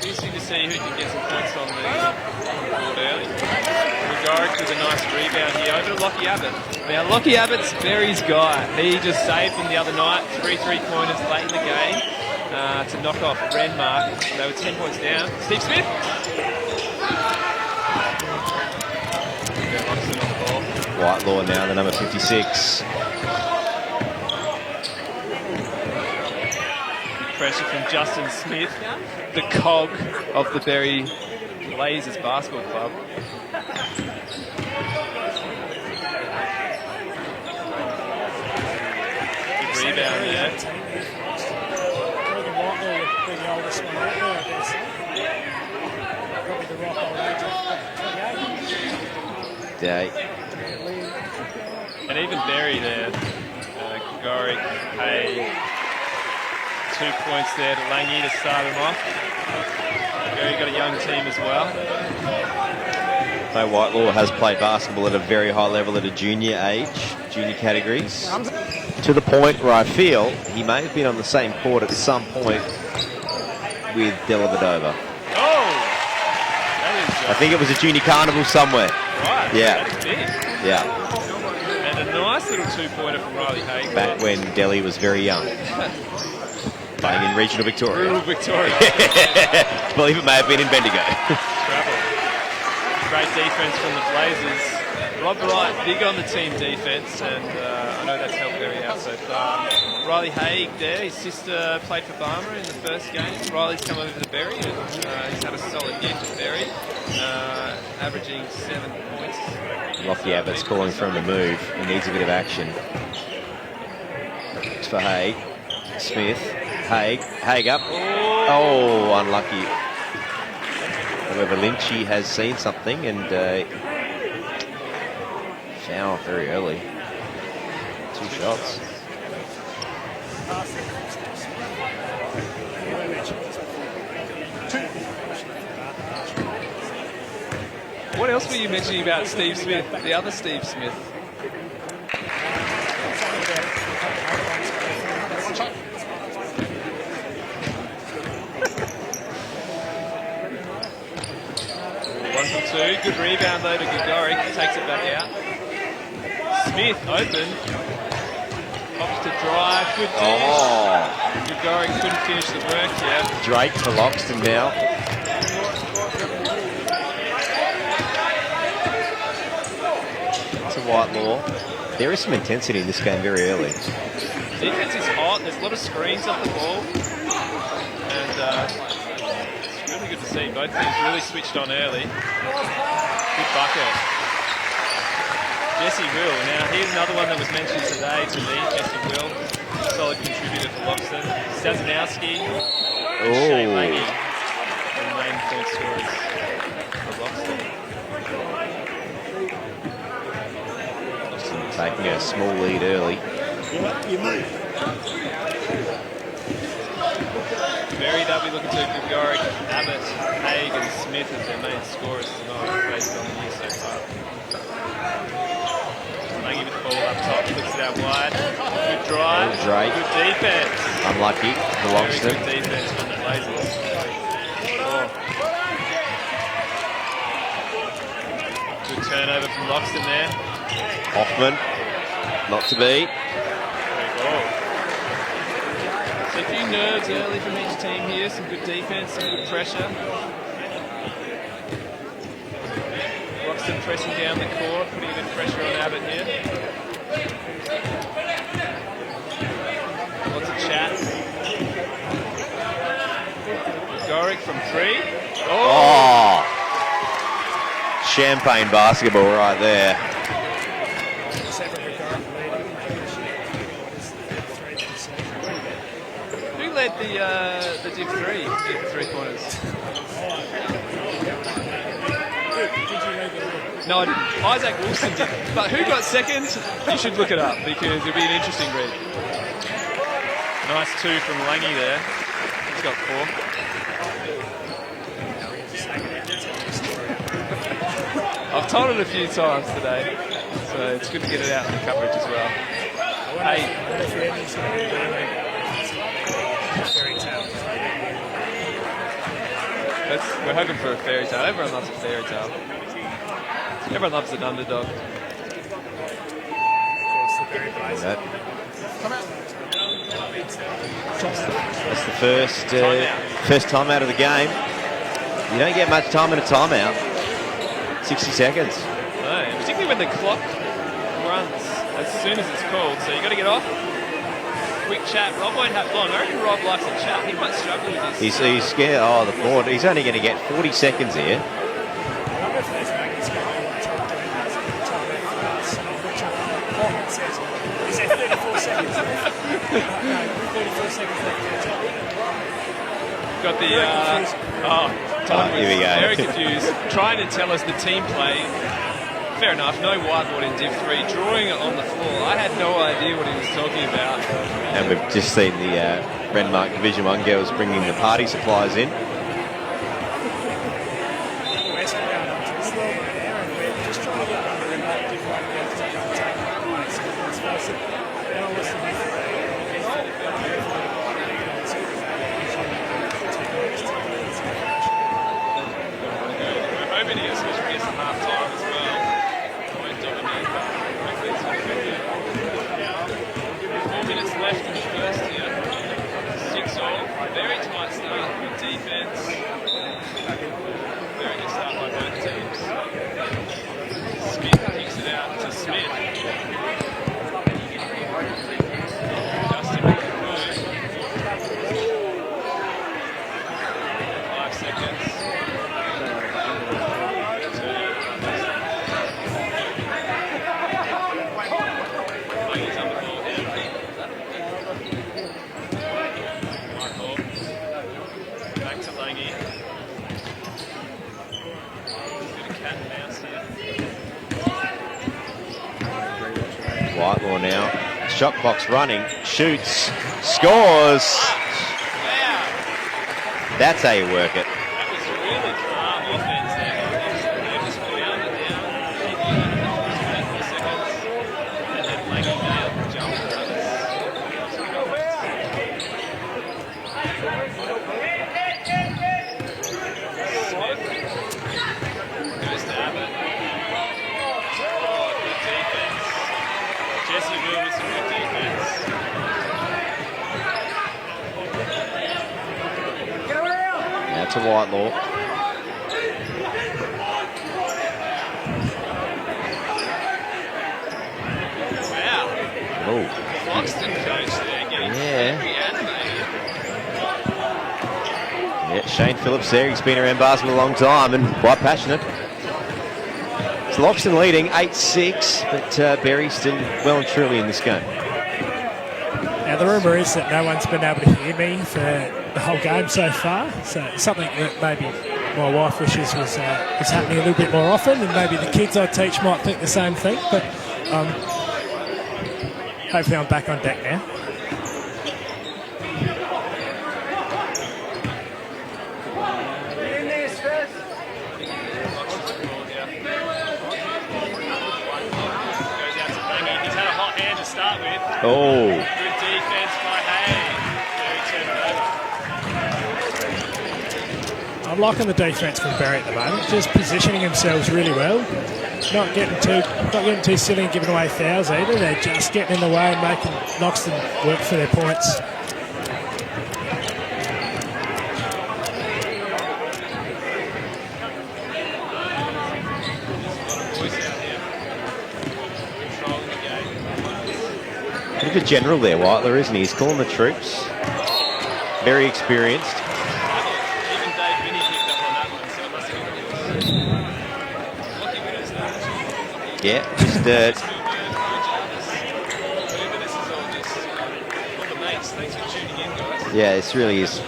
interesting to see who can get some points on the board early. Regard with a nice rebound here over to Lockie Abbott. Now, Lockie Abbott's Berry's guy. He just saved them the other night, 3 3-pointers late in the game. To knock off Renmark. They were 10 points down. Steve Smith. Whitelaw now, the number 56. Pressure from Justin Smith, the cog of the Berry Blazers Basketball Club. Good rebound there. And even Berry there, Gregoric, Hay, 2 points there to Langy to start him off. Very got a young team as well. So Whitelaw has played basketball at a very high level at a junior categories, to the point where I feel he may have been on the same court at some point with Delavadova. Oh! That is... I think it was a junior carnival somewhere. Right. Yeah. That is big. Yeah. And a nice little 2-pointer from Riley Haig. Back when Delhi was very young. Playing in regional Victoria. Rural Victoria. I believe it may have been in Bendigo. Travel. Great defense from the Blazers. Rob Wright, big on the team defense, and I know that's helped Berry out so far. Riley Haig there, his sister played for Barmer in the first game. Riley's come over to Berry, and he's had a solid year for Berry, averaging 7 points. Lockie Abbott's calling for him to move. He needs a bit of action. It's for Haig. Smith. Haig up. Oh, unlucky. However, Lynchy has seen something and foul very early. 2 shots. What else were you mentioning about Steve Smith, the other Steve Smith? One from 2. Good rebound though to Gregoric. Takes it back out. Smith open. Opts to drive. Good dish. Oh. Gregoric couldn't finish the work yet. Drake to Loxton now. To Whitelaw. There is some intensity in this game very early. Defense is hot. There's a lot of screens off the ball. And it's really good to see. Both teams really switched on early. Good bucket. Jesse Will. Now, here's another one that was mentioned today to me. Jesse Will. Solid contributor for Loxton. Sazanowski. Shane Langy. The main point scorers for Loxton. Taking a small lead early. Berry, they'll be looking to Gregoric, Abbott, Haig and Smith as their main scorers tonight based on the year so far. Langy with the ball up top, flicks it out wide. Good drive, good defense. Unlucky for Loxton. Very good defense from the Blazers. Good turnover from Loxton there. Hoffman, not to be. So a few nerves early from each team here, some good defense, some good pressure. Loxton pressing down the court, putting a bit of pressure on Abbott here. Lots of chat. Gregoric from 3. Oh! Champagne basketball right there. Who led the Div 3 in 3-pointers? No, I didn't. Isaac Wilson did. But who got second? You should look it up because it'll be an interesting read. Nice 2 from Langy there. He's got 4. I've told it a few times today, so it's good to get it out in the coverage as well. Hey. We're hoping for a fairy tale. Everyone loves a fairy tale. Everyone loves an underdog. That's the first time out of the game. You don't get much time in a timeout. 60 seconds. No, particularly when the clock runs as soon as it's called. So you got to get off. Quick chat. Rob won't have long. I reckon Rob likes a chat. He might struggle with this. He's scared. Oh, the board. He's only going to get 40 seconds here. Got the Here we go. Very confused. Trying to tell us the team play. Fair enough. No whiteboard in Div 3. Drawing it on the floor. I had no idea what he was talking about. And we've just seen the Renmark Division 1 girls bringing the party supplies in. Whitelaw now, shot clock's running, shoots, scores. Wow. That's how you work it. That was really calm offense there. They just found it down. Seconds. And then Langy nailed the jump. Smith goes to Abbott. Oh, good defense. Jesse Will with some good defense. Now to Whitelaw. Wow. Oh, Foxton coach there getting very animated. yeah, Shane Phillips there. He's been around basketball a long time and quite passionate. It's Loxton leading 8-6, but Berry still well and truly in this game. Now the rumour is that no one's been able to hear me for the whole game so far, so something that maybe my wife wishes was happening a little bit more often, and maybe the kids I teach might think the same thing, but hopefully I'm back on deck now. Oh, Good defense by Hay. I'm liking the defence from Barry at the moment, just positioning themselves really well. Not getting too silly and giving away fouls either. They're just getting in the way and making Loxton work for their points. bit of a general there, Whitelaw, isn't he? He's calling the troops. Very experienced. Even Dave Vinny picked up on that one, so it must have been lucky winners there. Yeah, just Thanks for tuning in, guys. yeah, this really is.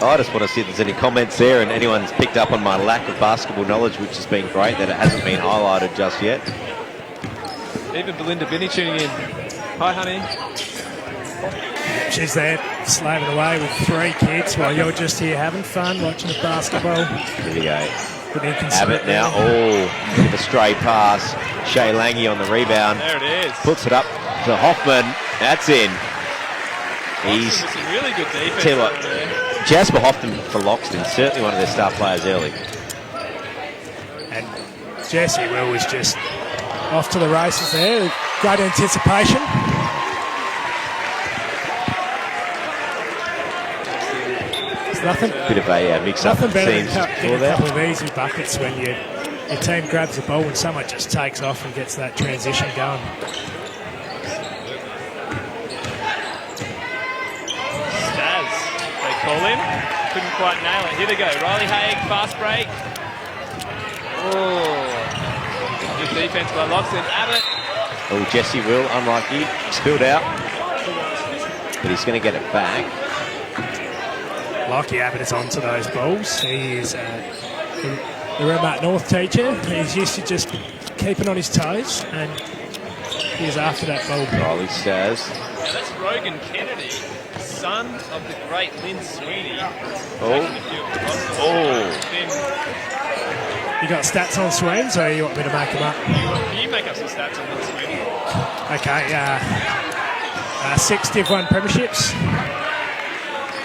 I just want to see if there's any comments there and anyone's picked up on my lack of basketball knowledge, which has been great, that it hasn't been highlighted just yet. Even Belinda Vinny tuning in. Hi, honey. She's there slaving away with 3 kids while you're just here having fun watching the basketball. Here we go. Good Abbott now. Oh, bit of a stray pass. Shay Lange on the rebound. There it is. Puts it up to Hoffman. That's in. He's some really good defense. Tell you what, over there. Jasper Hoffman for Loxton, certainly one of their star players early. And Jesse Will was just off to the races there. Great anticipation. There's nothing, Bit of a mix-up, nothing better seems, than for getting a that. couple of easy buckets when your team grabs the ball and someone just takes off and gets that transition going. Staz, they call him. Couldn't quite nail it. Here they go. Riley Haig, fast break. Oh, good defense by Loxton. Abbott. Oh, Jesse Will, unlucky, spilled out. But he's going to get it back. Lockie Abbott is onto those balls. He is the Renmark North teacher. He's used to just keeping on his toes, and he is after that ball. Riley Staz. Now that's Rogan Kennedy. Son son of the great Lynn Sweeney. Oh. You got stats on Swains, or you want me to make them up? You make up some stats on Lynn Sweeney. Okay, 6 Div 1 premierships,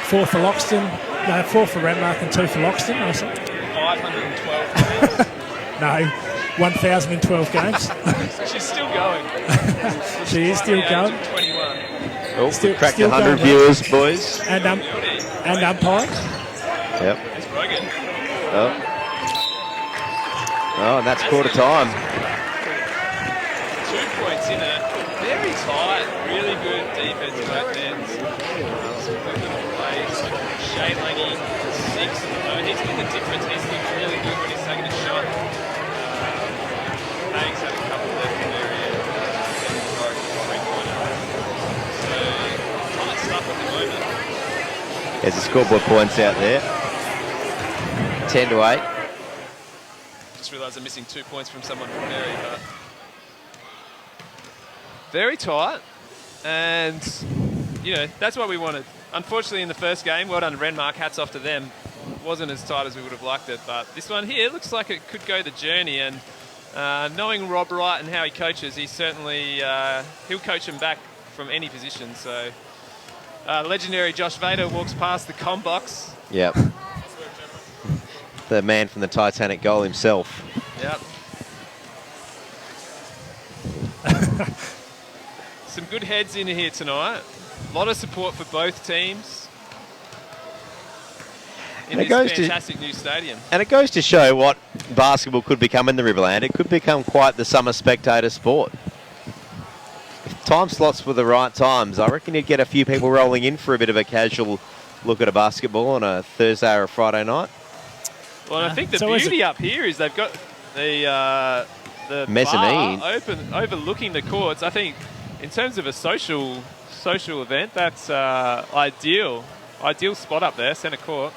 4 for Loxton, no, 4 for Renmark and 2 for Loxton, I see. 512 No, 1,012 games. She's still going. She is still going. 21. Oh, Still- we cracked still 100 going, viewers, boys. And umpire. Yep. It's Rogan. Oh, and that's quarter time. 2 points in it. Very tight. Really good defense both ends. Some good little plays. Shane Lange, 6 at the moment. He's been the difference. He's looked really good when he's taking a shot. Haig's had a couple left in their area. So, tight stuff at the moment. There's the scoreboard points out there. 10-8. Just realised I'm missing 2 points from someone from Mary, but very tight, and you know that's what we wanted. Unfortunately, in the first game, well done Renmark. Hats off to them. Wasn't as tight as we would have liked it, but this one here looks like it could go the journey. And knowing Rob Wright and how he coaches, he certainly he'll coach him back from any position. So legendary Josh Vader walks past the comm box. Yep. The man from the Titanic goal himself. Yep. Some good heads in here tonight. A lot of support for both teams in this fantastic new stadium. And it goes to show what basketball could become in the Riverland. It could become quite the summer spectator sport. If time slots were the right times, I reckon you'd get a few people rolling in for a bit of a casual look at a basketball on a Thursday or a Friday night. Well, and I think the beauty up here is they've got the mezzanine bar open, overlooking the courts. I think in terms of a social event, that's ideal spot up there, centre court.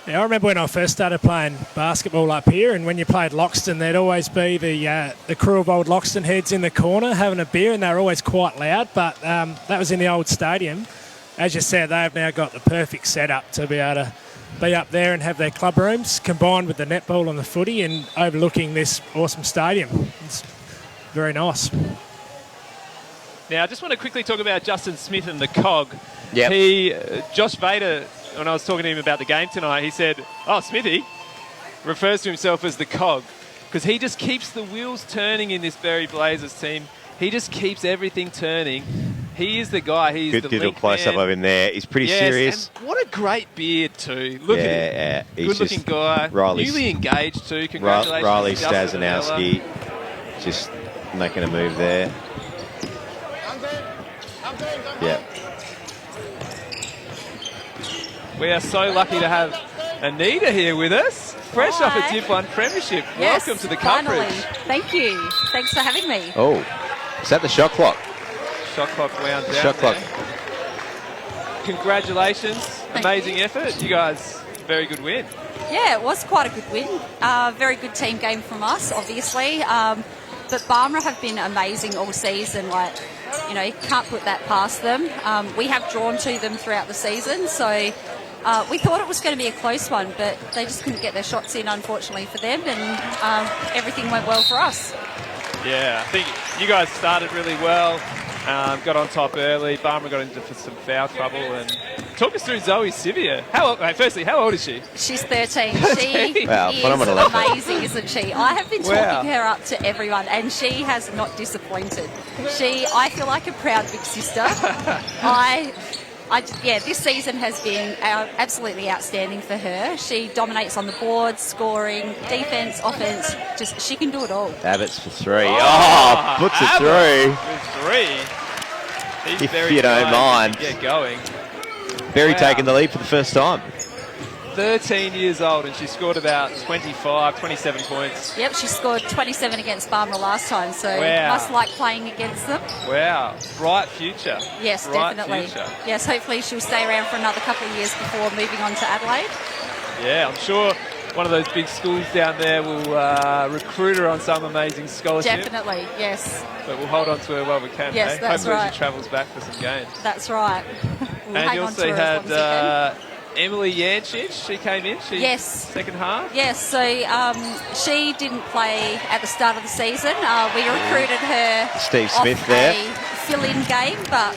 Yeah, I remember when I first started playing basketball up here, and when you played Loxton, there'd always be the crew of old Loxton heads in the corner having a beer, and they were always quite loud, but that was in the old stadium. As you said, they've now got the perfect setup to be able to be up there and have their club rooms combined with the netball and the footy and overlooking this awesome stadium. It's very nice. Now, I just want to quickly talk about Justin Smith and the cog. Yep. Josh Vader, when I was talking to him about the game tonight, he said, oh, Smithy refers to himself as the cog because he just keeps the wheels turning in this Berry Blazers team. He just keeps everything turning. He is the guy. He's good the digital link close-up man. of him there. He's pretty serious. And what a great beard too. Look at him. Good-looking guy. Newly engaged too. Congratulations, Riley to Justin Stasnowski, just making a move there. Yeah. We are so lucky to have Anita here with us, fresh off a Div 1 premiership. Yes, Welcome to the finally. coverage. Thank you. Thanks for having me. Oh, is that the shot clock? Shot clock wound down. Shot clock. Congratulations. Thank Amazing you. effort. You guys, very good win. Yeah, it was quite a good win. Very good team game from us, obviously. But Barmera have been amazing all season. Like, you know, you can't put that past them. We have drawn to them throughout the season, so we thought it was going to be a close one, but they just couldn't get their shots in, unfortunately, for them, and everything went well for us. Yeah, I think you guys started really well. Got on top early. Barmera got into some foul trouble. And talk us through Zoe Sivia. Firstly, how old is she? She's 13. She Wow, is phenomenal. amazing, isn't she? I have been talking her up to everyone, and she has not disappointed. I feel like a proud big sister. This season has been absolutely outstanding for her. She dominates on the board, scoring, defence, offence. Just she can do it all. Abbott's for three. Oh, puts it through. With three. He's If very you don't kind mind. to get going. Berry Wow. taking the lead for the first time. 13 years old, and she scored about 27 points. Yep, she scored 27 against Barmera last time, so Wow. must like playing against them. Wow, bright future. Yes, Bright definitely. future. Yes, hopefully she'll stay around for another couple of years before moving on to Adelaide. Yeah, I'm sure one of those big schools down there will recruit her on some amazing scholarship. Definitely, yes. But we'll hold on to her while we can. Yes, eh? that's Hopefully right. she travels back for some games. That's right. we'll And hang you on to also her as long as we can. had Emily Yancic. She came in. Yes. Second half. Yes, so she didn't play at the start of the season. We recruited her Steve off Smith there. a fill-in game, but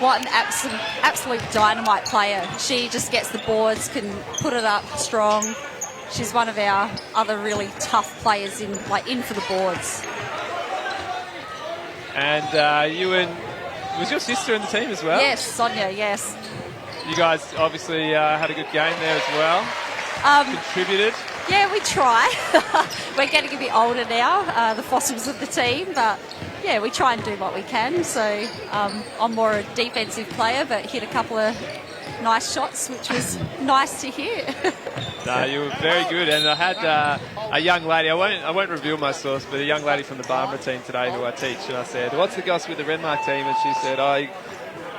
what an absolute dynamite player. She just gets the boards, can put it up strong. She's one of our other really tough players in for the boards. And was your sister in the team as well? Yes, Sonia, yes. You guys obviously had a good game there as well. Contributed. Yeah, we try. We're getting a bit older now, the fossils of the team, but yeah, we try and do what we can. So I'm more a defensive player, but hit a couple of nice shots, which was nice to hear. No, you were very good. And I had a young lady, I won't reveal my source, but a young lady from the Barmera team today who I teach, and I said, what's the goss with the Renmark team? And she said,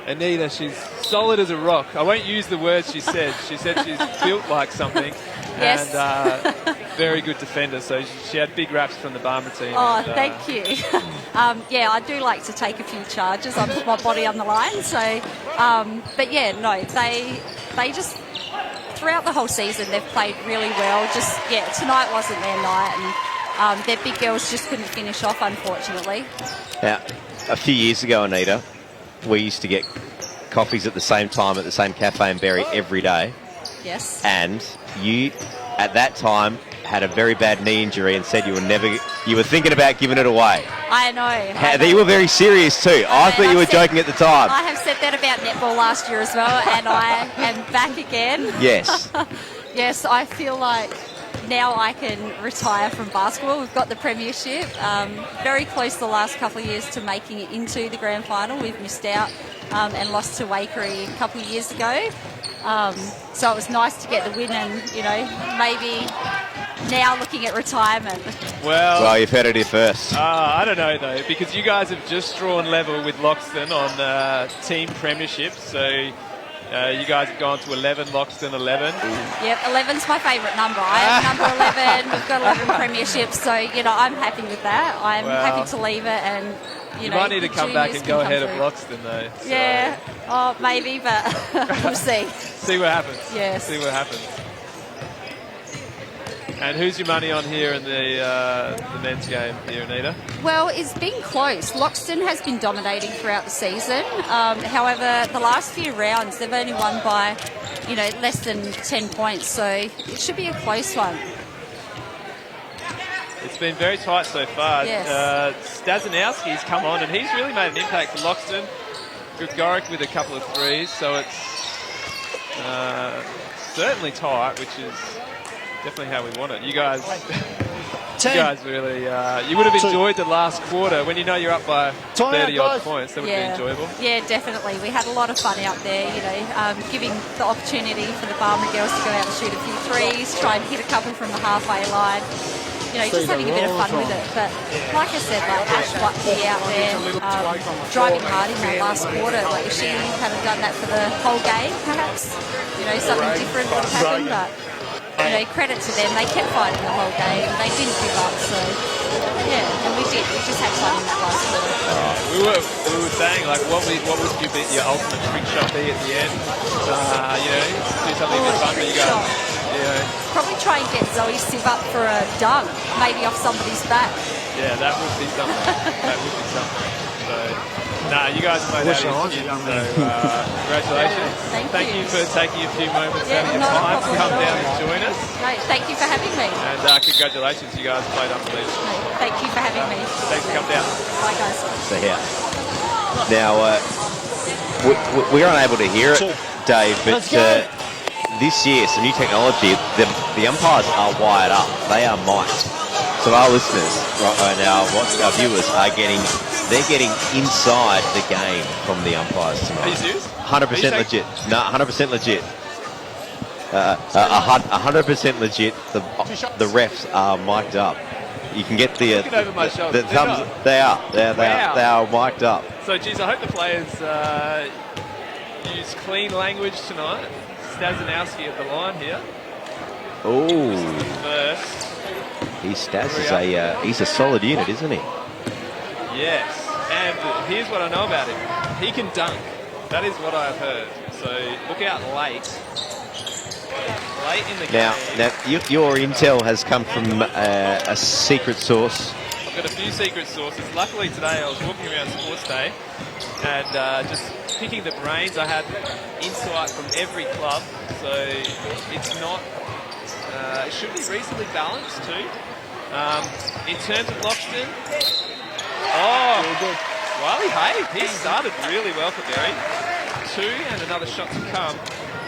Anita, she's solid as a rock. I won't use the words she said. She said she's built like something. Yes. And very good defender. So she had big raps from the Barmera team. Oh, and, thank you. Yeah, I do like to take a few charges. I put my body on the line. So, but yeah, no, they just, throughout the whole season, they've played really well. Just, yeah, tonight wasn't their night. And their big girls just couldn't finish off, unfortunately. Now, a few years ago, Anita, we used to get coffees at the same time at the same cafe in Berry every day. Yes. And you, at that time, had a very bad knee injury and said you were thinking about giving it away. I know. You were very serious too. I thought you were joking at the time. I have said that about netball last year as well, and I am back again. Yes. Yes, I feel like now I can retire from basketball. We've got the premiership. Very close the last couple of years to making it into the grand final. We've missed out and lost to Wakery a couple of years ago. So it was nice to get the win and, maybe now looking at retirement. Well, You've heard it here first. I don't know, though, because you guys have just drawn level with Loxton on team premiership. So you guys have gone to 11, Loxton 11. Yep, 11's my favourite number. I am number 11. We've got 11 premierships, so, I'm happy with that. I'm happy to leave it and, you might need to come back and go ahead of Loxton, though. So. Yeah, maybe, but we'll see. See what happens. Yes. See what happens. And who's your money on here in the men's game here, Anita? Well, it's been close. Loxton has been dominating throughout the season. However, the last few rounds, they've only won by, less than 10 points. So it should be a close one. It's been very tight so far. Yes. Stazanowski's come on, and he's really made an impact for Loxton. Grigoric with a couple of threes, so it's certainly tight, which is definitely how we want it. You guys really, you would have enjoyed the last quarter when you're up by 30-odd points. That would be enjoyable. Yeah, definitely. We had a lot of fun out there, giving the opportunity for the Barmera girls to go out and shoot a few threes, try and hit a couple from the halfway line. Just having a bit of fun with it. But like I said, Ash Watney out there driving hard in that last quarter. If she had done that for the whole game, perhaps, something different would have happened. But, credit to them. They kept fighting the whole game. They didn't give up. So, yeah, and we did. We just had fun in that last quarter. We were saying, what would your ultimate trick shot be at the end? Do something a bit fun for you guys. Probably try and get Zoe Siv up for a dunk, maybe off somebody's back. Yeah, that would be something. So, you guys played out of your skin, so congratulations. Thank you for taking a few moments out of your time to come down and join us. Great, thank you for having me. And congratulations, you guys played unbelievable. Thank you for having me. Thanks for coming down. Bye, guys. So, yeah. Now, we're unable to hear it, Dave, but this year, some new technology, the umpires are wired up. They are mic'd. So our listeners right now, our viewers are getting inside the game from the umpires tonight. Are you serious? 100% legit. No, 100% legit. 100% legit. The refs are mic'd up. You can get the over my shoulder. thumbs. They are. They are mic'd up. So, geez, I hope the players use clean language tonight. Stazanowski at the line here. Oh. First. He's a solid unit, isn't he? Yes. And here's what I know about him. He can dunk. That is what I've heard. So look out late in the Now, game. your intel has come from a secret source. I've got a few secret sources. Luckily today I was walking around Sports Day and just picking the brains. I had insight from every club, so it's not. It should be reasonably balanced too. In terms of Loxton, Riley Hay, he started really well for Derry. 2 and another shot to come.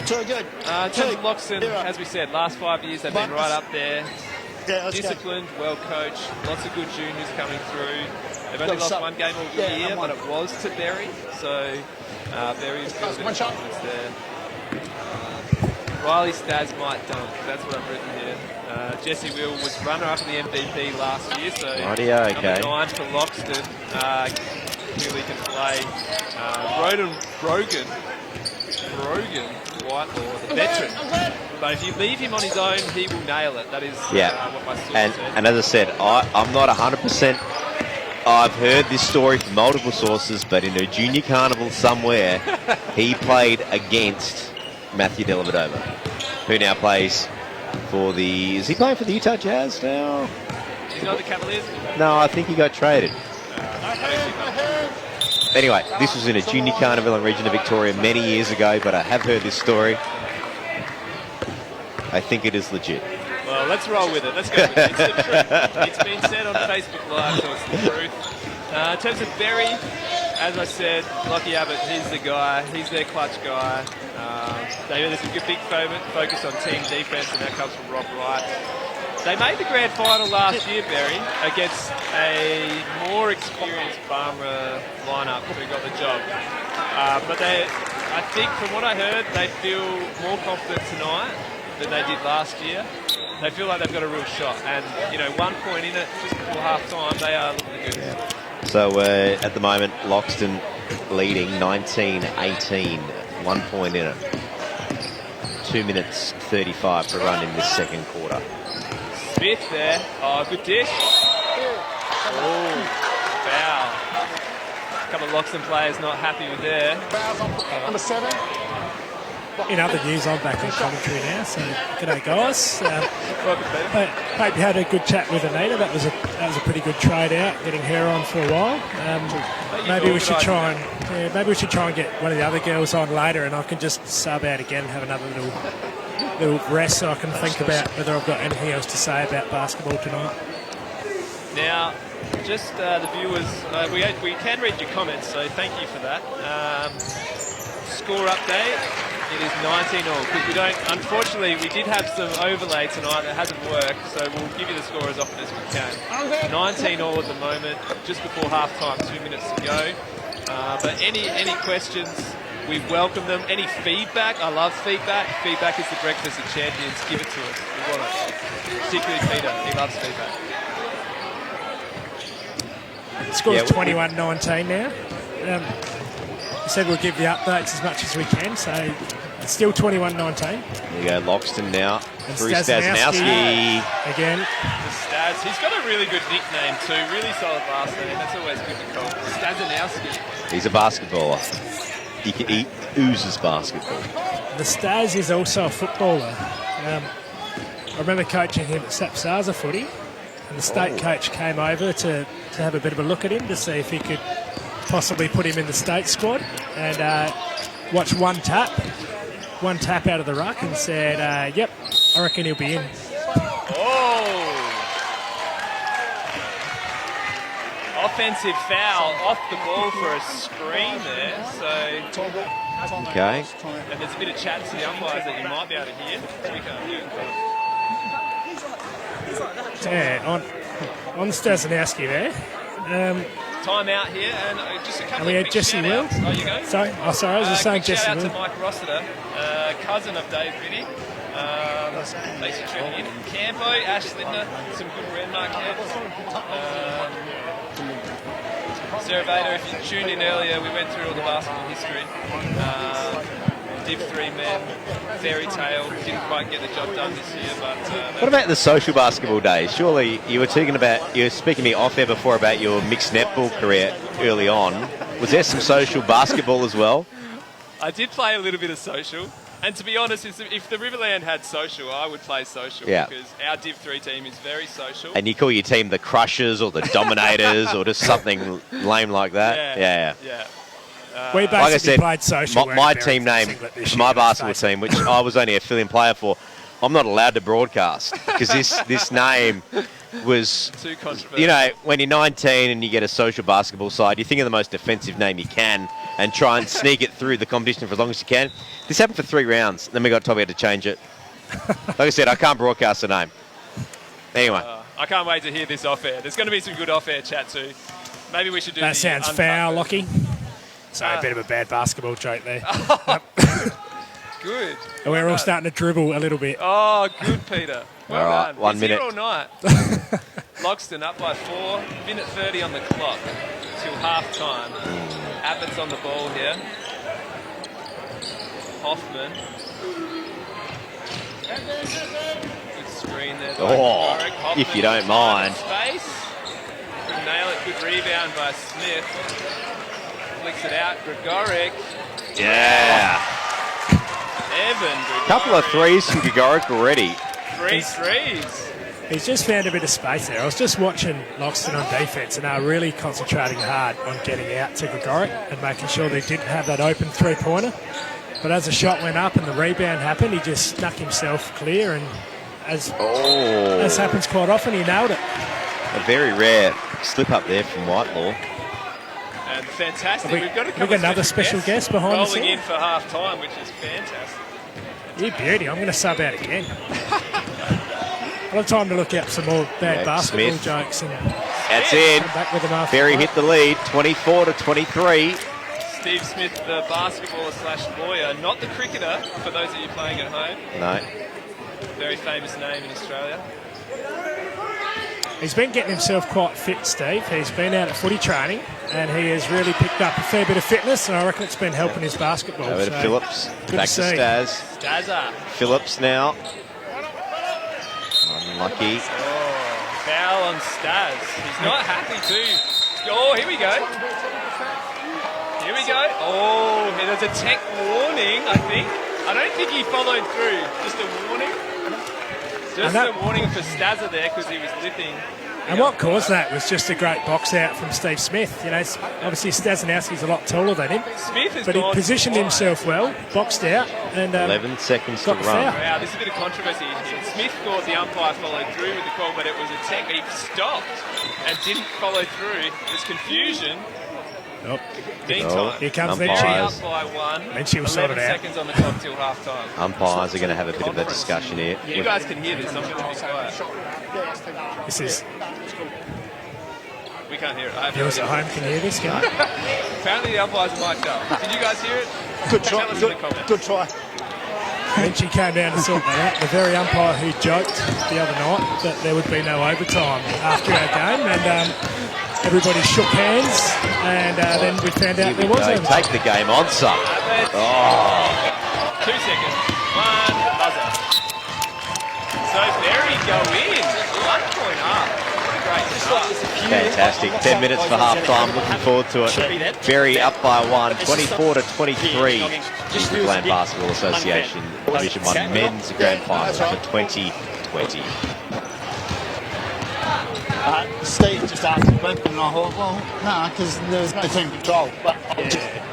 Too good. In terms of Loxton, as we said, last 5 years they've been right up there. Disciplined, well coached, lots of good juniors coming through. They've only lost one game all year, but it was to Berry, so Berry is building confidence there. Riley Stas might dunk, that's what I've written here. Jesse Will was runner-up in the MVP last year, so number 9 for Loxton. Clearly can play. Brogan Whitelaw, the veteran. But if you leave him on his own, he will nail it. That is what my source said. And as I said, I'm not 100%. I've heard this story from multiple sources, but in a junior carnival somewhere, he played against Matthew Dellavedova, who now plays for the... Is he playing for the Utah Jazz now? He's not the Cavaliers? No, I think he got traded. Anyway, this was in a junior carnival in region of Victoria many years ago, but I have heard this story. I think it is legit. Well, let's roll with it. Let's go with it. It's the truth. It's been said on Facebook Live, so it's the truth. In terms of Berry, as I said, Lockie Abbott, he's the guy. He's their clutch guy. There's a big focus on team defence, and that comes from Rob Wright. They made the grand final last year, Berry, against a more experienced Barmera lineup who got the job. But I think from what I heard, they feel more confident tonight than they did last year. They feel like they've got a real shot. And, 1 point in it just before half-time, they are looking good. Yeah. So, at the moment, Loxton leading 19-18, 1 point in it. 2 minutes 35 to run in this second quarter. Smith there. Oh, good dish. Oh, foul. A couple of Loxton players not happy with there. Number 7. In other news, I'm back on commentary now, so g'day guys. Hope you had a good chat with Anita. That was a pretty good trade out, getting her on for a while. Maybe we should try and get one of the other girls on later, and I can just sub out again and have another little rest, so I can think about whether I've got anything else to say about basketball tonight. Now, just the viewers, we can read your comments, so thank you for that. Score update. It is 19-all, because unfortunately, we did have some overlay tonight that hasn't worked, so we'll give you the score as often as we can. 19-all at the moment, just before half-time, 2 minutes to go. But any questions, we welcome them. Any feedback, I love feedback. Feedback is the breakfast of champions. Give it to us. We want it. Particularly Peter, he loves feedback. The score's 21-19 now. We said we'll give the updates as much as we can, so it's still 21-19. There you go, Loxton now. And Through Stasnowski. Again. The Stas, he's got a really good nickname too, really solid last name. That's always good to call. Stasnowski. He's a basketballer. He oozes basketball. The Stas is also a footballer. I remember coaching him at Sapsaza footy, and the state coach came over to have a bit of a look at him to see if he could possibly put him in the state squad, and watched one tap out of the ruck and said, yep, I reckon he'll be in. Oh! Offensive foul off the ball for a screen there, so... Okay. And there's a bit of chat to the umpires that you might be able to hear. We can't hear it. Yeah, on Stasnowski there. Time out here, and just a couple we of had quick Jesse shout-outs. Will. Oh, you go? Sorry, I was just saying quick Jesse shout-out Will. to Mike Rossiter, cousin of Dave Vinnie. Thanks for tuning in. Campo, Ash Linder, some good Renmark camps. Sarah Vader, if you tuned in earlier, we went through all the basketball history. Div 3 men, fairy tale, didn't quite get the job done this year, but... What about the social basketball days? Surely you were speaking to me off air before about your mixed netball career early on. Was there some social basketball as well? I did play a little bit of social. And to be honest, if the Riverland had social, I would play social. Yeah. Because our Div 3 team is very social. And you call your team the Crushers or the Dominators or just something lame like that? Yeah. We basically Like I said, played social. my team name for my basketball team, which I was only a fill-in player for, I'm not allowed to broadcast because this name was too controversial. You know, when you're 19 and you get a social basketball side, you think of the most offensive name you can and try and sneak it through the competition for as long as you can. This happened for 3 rounds. Then we got told we had to change it. Like I said, I can't broadcast the name. Anyway. I can't wait to hear this off-air. There's going to be some good off-air chat too. Maybe we should do that. Sounds foul, Lockie. So a bit of a bad basketball joke there. Good. And we're all starting to dribble a little bit. Oh, good, Peter. Well all right, done. 1 It's minute. Here all night. Loxton up by 4. Minute 30 on the clock till half time. Abbott's on the ball here. Hoffman. Good screen there. Oh, by Hoffman. if you don't mind. Space. Could nail it. Good rebound by Smith. Flicks it out. Gregoric. Yeah. Evan Gregoric. Couple of threes from Gregoric already. 3 threes. He's just found a bit of space there. I was just watching Loxton on defence and they were really concentrating hard on getting out to Gregoric and making sure they didn't have that open three-pointer. But as the shot went up and the rebound happened, he just snuck himself clear, and as happens quite often, he nailed it. A very rare slip up there from Whitelaw. And fantastic. We've got another special guest behind us rolling here. in for half time, which is fantastic. You beauty. I'm going to sub out again. I'll have time to look up some more bad basketball Smith. jokes. And That's in. come back with them after. Berry hit the lead, 24-23. Steve Smith, the basketballer / lawyer, not the cricketer, for those of you playing at home. No. Very famous name in Australia. He's been getting himself quite fit, Steve. He's been out at footy training and he has really picked up a fair bit of fitness, and I reckon it's been helping his basketball. Over to Phillips. Back to see. Staz. Stazza. Phillips now. Unlucky. Oh, foul on Staz. He's not happy too. Oh, here we go. Here we go. Oh, there's a tech warning, I think. I don't think he followed through. Just a warning. Just a warning for Stazza there because he was lipping. And what caused that was just a great box out from Steve Smith. You know, obviously Stazanowski's a lot taller than him, Smith has but he gone positioned wide. himself well, boxed out, and 11 seconds to got run. the foul. Wow, there's a bit of controversy here. Smith thought the umpire followed through with the call, but it was a tech. He stopped and didn't follow through. There's confusion. Nope. Meantime, Here comes Umpires. Menchie. up by 1. Menchie will sort 11 it out. seconds on the clock till half time. Umpires are going to have a bit of a discussion here. You guys can hear this. I'm going to be quiet. This is We can't hear it. I have no viewers at idea. home can hear this, can you? Apparently the umpires are mic'd up. Can you guys hear it? Good Tell try. us in the comments. Good try. Menchie came down to sort that out. The very umpire who joked the other night that there would be no overtime after our game, and everybody shook hands, and then we found out there was Go, overtime. take the game on, son. Abbott. Oh, 2 seconds. 1 buzzer. So Berry go in. 1 point up. What a great start. fantastic. 10 minutes for half time. Looking forward to it. Berry up by 1, 24-23. Riverland Basketball Association Division 1 Men's Grand Final for 2020. Steve just asked me, and I thought, well, no, because there was no team control. But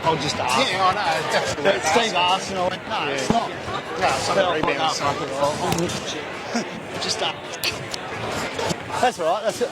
I'll just ask. Yeah, I know, definitely. Steve asked, and I went, no, it's not. No, it's not a rebound. Just That's all right. That's it.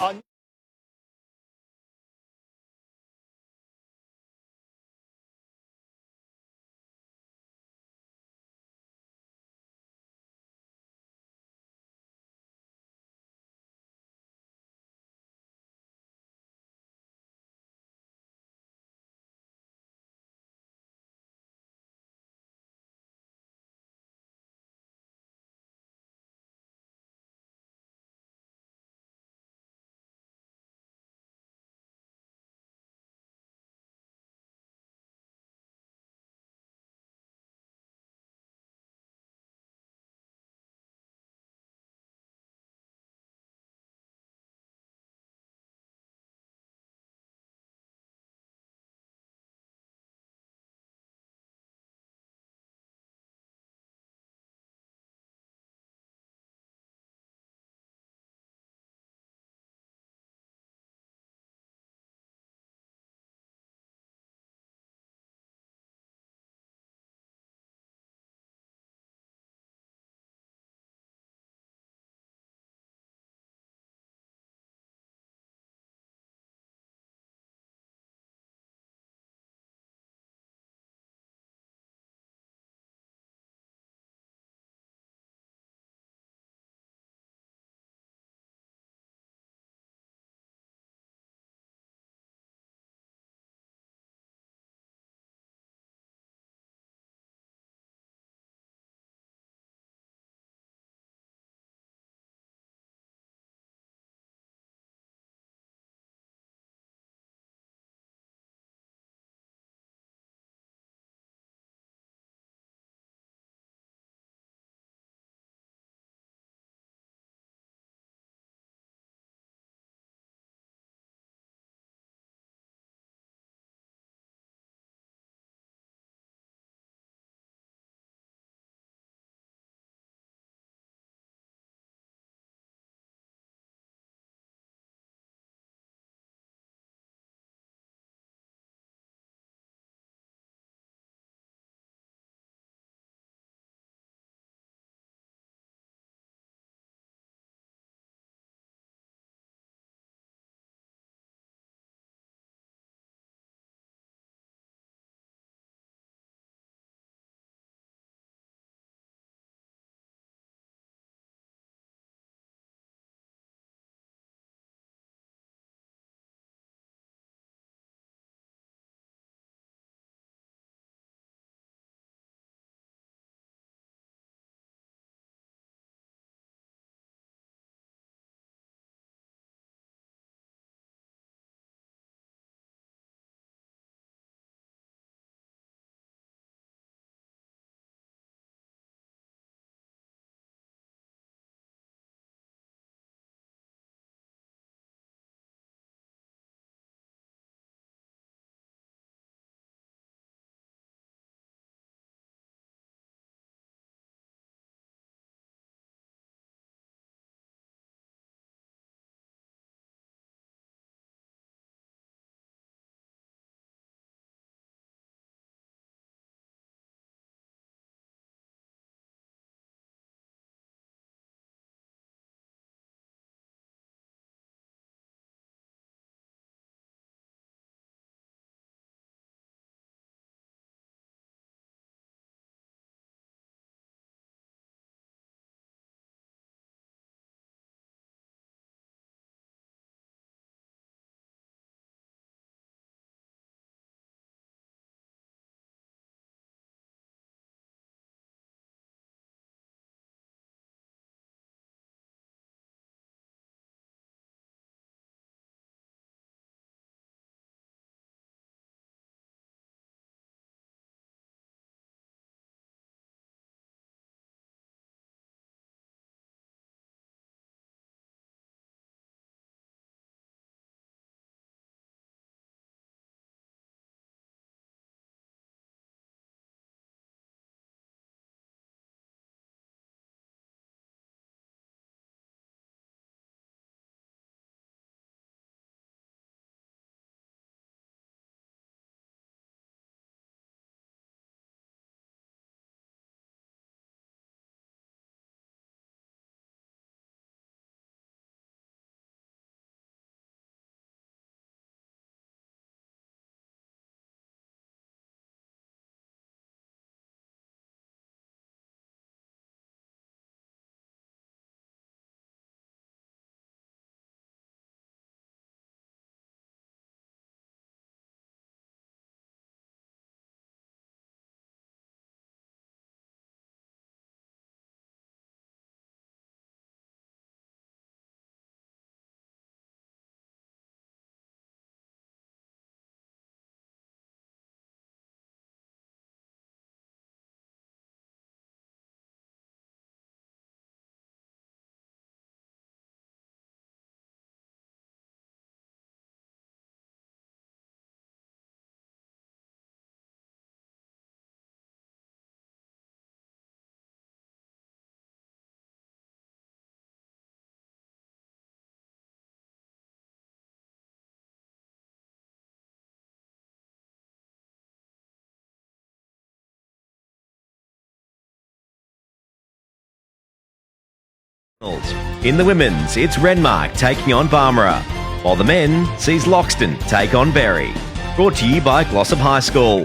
In the women's, it's Renmark taking on Barmera, while the men sees Loxton take on Berry. Brought to you by Glossop High School.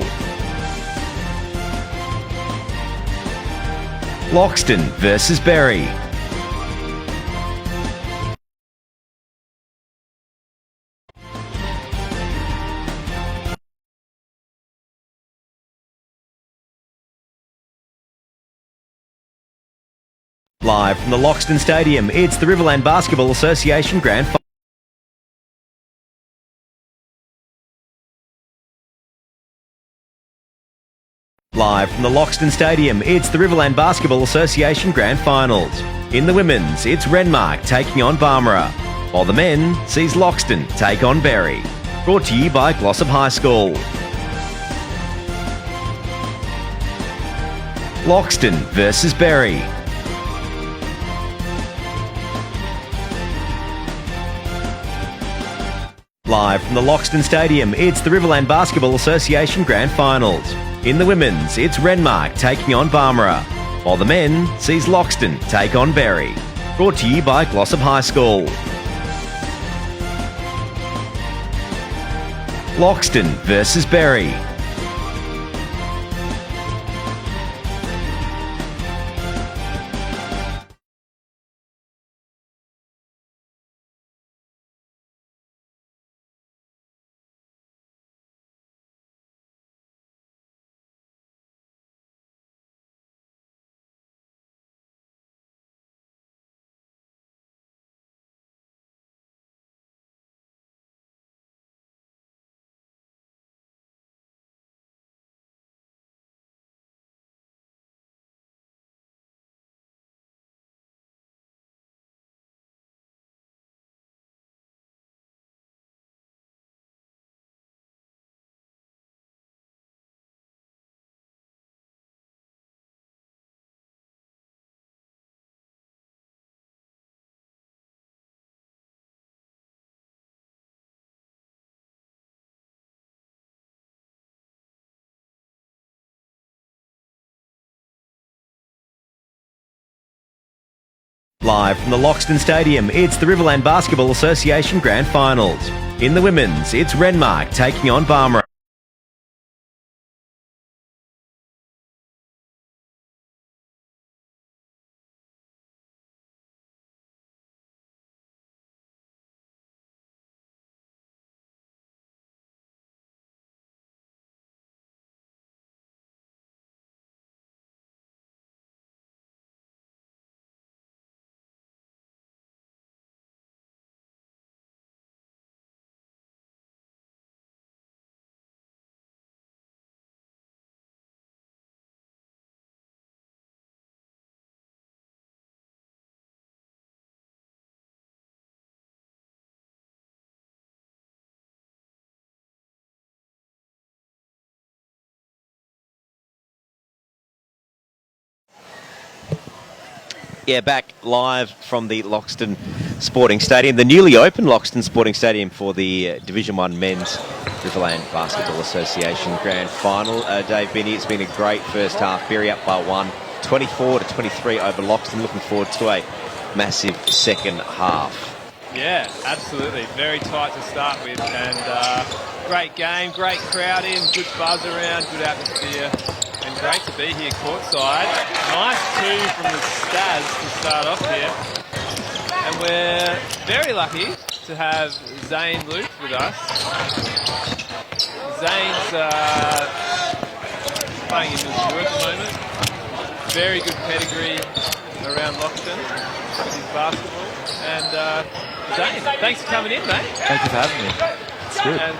Loxton versus Berry. Live from the Loxton Stadium, it's the Riverland Basketball Association Grand Final. Live from the Loxton Stadium, it's the Riverland Basketball Association Grand Finals. In the women's, it's Renmark taking on Barmera, while the men sees Loxton take on Berry. Brought to you by Glossop High School. Loxton versus Berry. Live from the Loxton Stadium, it's the Riverland Basketball Association Grand Finals. In the women's, it's Renmark taking on Barmera, while the men sees Loxton take on Berry. Brought to you by Glossop High School. Loxton versus Berry. Live from the Loxton Stadium, it's the Riverland Basketball Association Grand Finals. In the women's, it's Renmark taking on Barmera. Yeah, back live from the Loxton Sporting Stadium, the newly opened Loxton Sporting Stadium for the Division 1 Men's Riverland Basketball Association Grand Final. Dave Binney, it's been a great first half. Berry up by 1, 24-23 over Loxton. Looking forward to a massive second half. Yeah, absolutely. Very tight to start with, and great game, great crowd in, good buzz around, good atmosphere. And great to be here courtside. Nice two from the Staz to start off here. And we're very lucky to have Zane Luke with us. Zane's playing in Missouri at the moment. Very good pedigree around Loxton with his basketball. And Zane, thanks for coming in, mate. Thank you for having me. It's good. And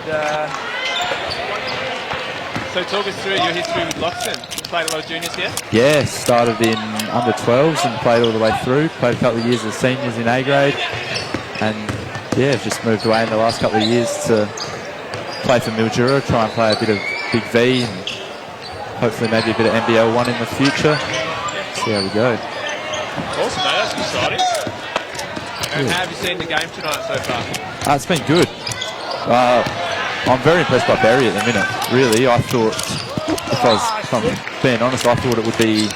so talk us through your history with Loxton. You played a lot of juniors here? Yeah, started in under 12s and played all the way through. Played a couple of years as seniors in A grade. And yeah, just moved away in the last couple of years to play for Mildura, try and play a bit of Big V and hopefully maybe a bit of NBL 1 in the future. See how we go. Awesome, mate. That's exciting. And how have you seen the game tonight so far? It's been good. I'm very impressed by Berry at the minute, really. I thought, if I'm being honest, I thought it would be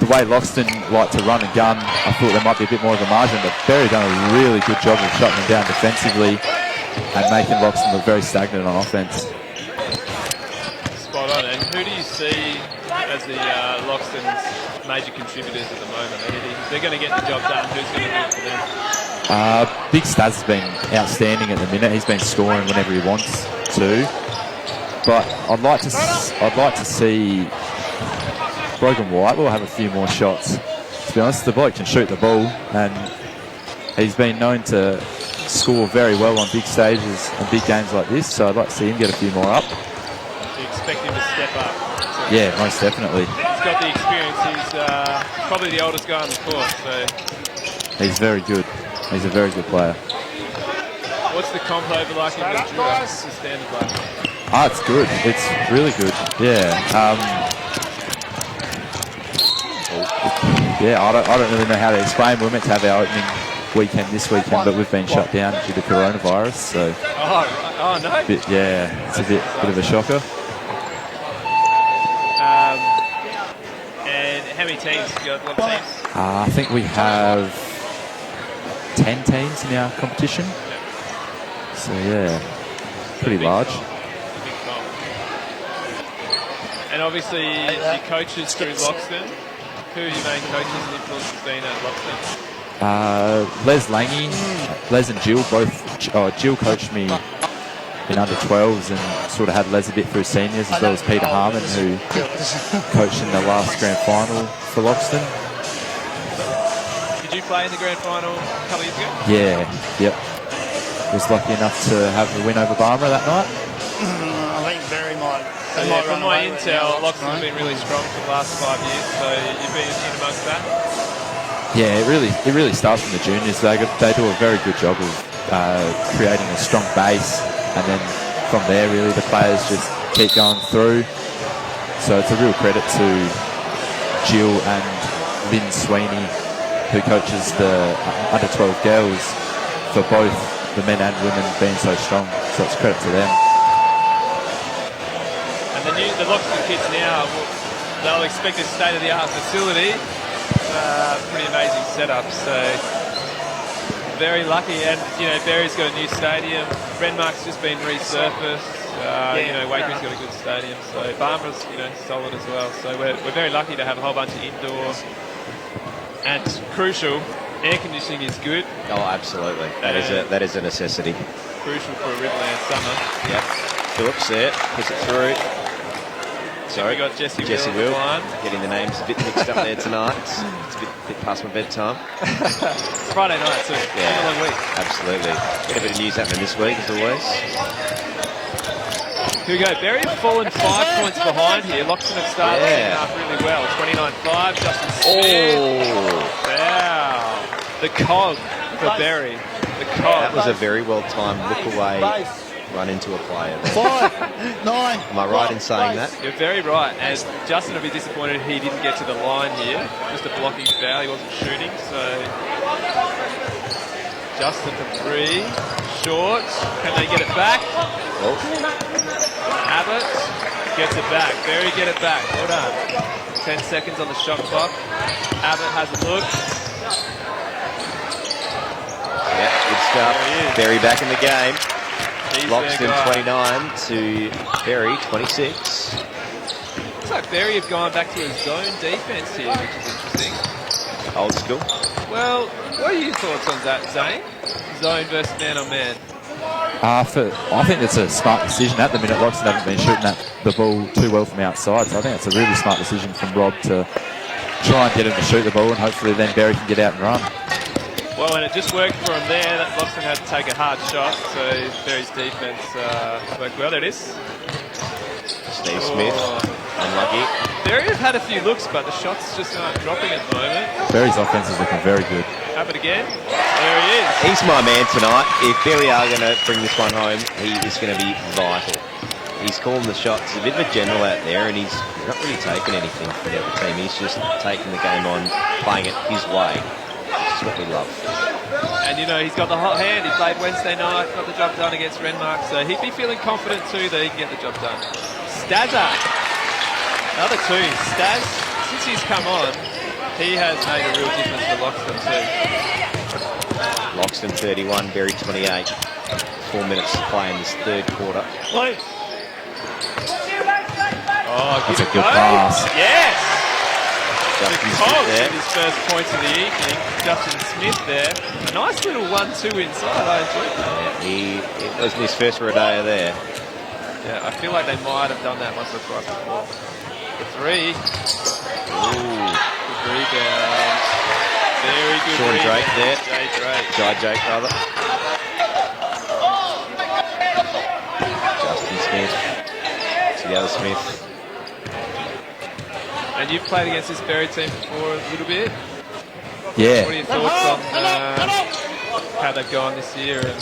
the way Loxton like to run and gun, I thought there might be a bit more of a margin, but Berry done a really good job of shutting them down defensively and making Loxton look very stagnant on offense. Spot on. And who do you see as the Loxton's major contributors at the moment? If they're going to get the job done, who's going to do it for them? Big Staz has been outstanding at the minute. He's been scoring whenever he wants to, but I'd like to see Brogan White will have a few more shots. To be honest, the bloke can shoot the ball, and he's been known to score very well on big stages and big games like this, so I'd like to see him get a few more up. Do you expect him to step up? Yeah, most definitely. He's got the experience. He's probably the oldest guy on the court, so... He's very good. He's a very good player. What's the comp over like in Mildura, the standard play? It's good. It's really good. Yeah. I don't really know how to explain. We were meant to have our opening weekend this weekend, but we've been shut down due to coronavirus. So. Oh no. It's a bit of a shocker. And how many teams? You got a lot of teams? I think we have 10 teams in our competition. So yeah, pretty large. Big comp. And obviously your coaches through Loxton. Who are your main coaches and influences been at Loxton? Les Lange, Les and Jill both. Jill coached me in under 12s and sort of had Les a bit through seniors, as well as Peter Harmon, who coached in the last grand final for Loxton. Did you play in the grand final a couple of years ago? Yeah, yep. Was lucky enough to have the win over Barmera that night. I think Berry might. So yeah, from my intel, Loxton's been really strong for the last 5 years, so you've been in amongst that? Yeah, it really starts from the juniors. They do a very good job of creating a strong base, and then from there, really, the players just keep going through. So it's a real credit to Jill and Lynn Sweeney, who coaches the under 12 girls, for both the men and women being so strong. So it's credit to them. And the Loxton kids now, they'll expect a state-of-the-art facility. Pretty amazing setup. So very lucky, and Berry's got a new stadium. Renmark's just been resurfaced. Wakery's got a good stadium. So Barmera's solid as well. So we're very lucky to have a whole bunch of indoors. And crucial, air conditioning is good. Oh, absolutely. That is a necessity. Crucial for a Riverland summer. Yep. Phillips there, puts it through. Sorry, we got Jesse Will. Getting the names a bit mixed up there tonight. It's a bit past my bedtime. It's Friday night too. Yeah, it's been a long week. Absolutely. Got a bit of news happening this week, as always. Here we go. Berry have fallen 5 points behind here. Loxton have started the second half really well. 29-5. Justin Smith. Wow. The cog for Berry. The cog. That was a very well-timed look away. Run into a player. 5, 9. Am I right in saying that? You're very right. And Justin will be disappointed he didn't get to the line here. Just a blocking foul. He wasn't shooting. So Justin for 3. Short. Can they get it back? Oh. Abbott gets it back. Berry get it back. Well done. 10 seconds on the shot clock. Abbott has a look. Yeah, good stuff. Berry back in the game. Loxton 29 to Berry 26. Looks like Berry have gone back to his zone defense here, which is interesting. Old school. Well, what are your thoughts on that, Zane? Zone versus man on man. I think it's a smart decision. At the minute, Loxton haven't been shooting the ball too well from outside, so I think it's a really smart decision from Rob to try and get him to shoot the ball, and hopefully then Berry can get out and run. Well, and it just worked for him there. That Loxton had to take a hard shot, so Berry's defense worked well. There it is. Steve Smith, unlucky. Berry have had a few looks, but the shots just aren't dropping at the moment. Berry's offense is looking very good. Abbott again. There he is. He's my man tonight. If Berry are going to bring this one home, he is going to be vital. He's calling the shots. He's a bit of a general out there, and he's not really taking anything from the other team. He's just taking the game on, playing it his way. That's what we love. And he's got the hot hand. He played Wednesday night, got the job done against Renmark, so he'd be feeling confident too that he can get the job done. Stazza, another 2. Staz, since he's come on, He has made a real difference for Loxton too. Loxton 31, Berry 28. 4 minutes to play in this third quarter. Oh, That's a good pass. Yes! Justin The Smith Cogs there. with his first points of the evening. Justin Smith there. A nice little 1-2 inside. I enjoyed that. It wasn't his first rodeo there. Yeah, I feel like they might have done that once or twice before. The three. Ooh. Good rebound. Very good Sean rebound. Drake there. Jay Drake. Jai Jake, rather. Justin Smith. To the other Smith. And you've played against this Berry team before a little bit. Yeah. What are your thoughts on how they've gone this year and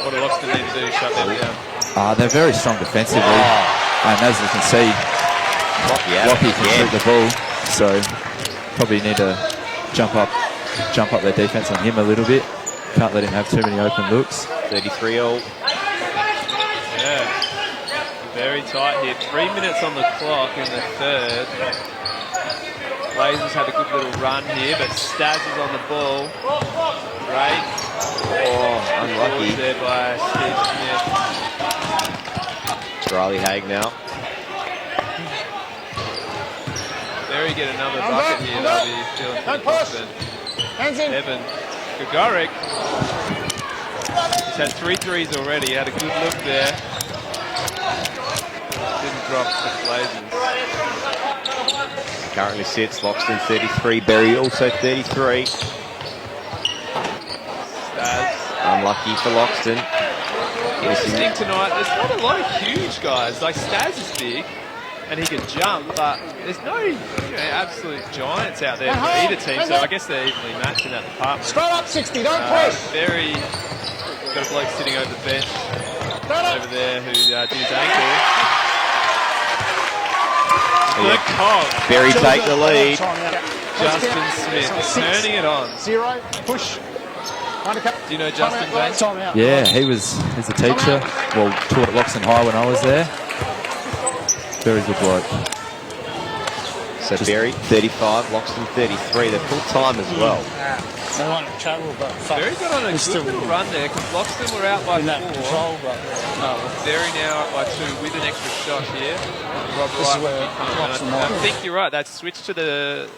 what do Loxton need to do to shut them down? They're very strong defensively. And as you can see, Lockie can shoot the ball. So probably need to jump up their defense on him a little bit. Can't let him have too many open looks. 33-all. Yeah. Very tight here. 3 minutes on the clock in the third. Blazers have a good little run here, but Staz is on the ball. Great. Oh, unlucky. There by Steve Smith. Riley Haig now. Berry get another bucket here. They'll be feeling pretty confident. Evan Gagoric. He's had 3 threes already. Had a good look there. Didn't drop the Blazers. Currently sits Loxton 33, Berry also 33. Staz. Unlucky for Loxton. Interesting tonight, there's not a lot of huge guys. Like Staz is big and he can jump, but there's no absolute giants out there for either team, so I guess they're evenly matched in that department. Scroll up 60, don't push. Berry got a bloke sitting over the bench over there who did his ankle. The Cogs. Berry take the lead. Justin Smith turning it on. 0, push. Do you know Justin, James? Yeah, he's a teacher. Well, taught at Loxton High when I was there. Very good bloke. So Berry 35, Loxton 33. They're full time as well. They want to travel, but Berry got on a good little run there because Loxton were out by 4. Berry now up by 2 with an extra shot here. Rob Wright will be coming. I think you're right. That switch to the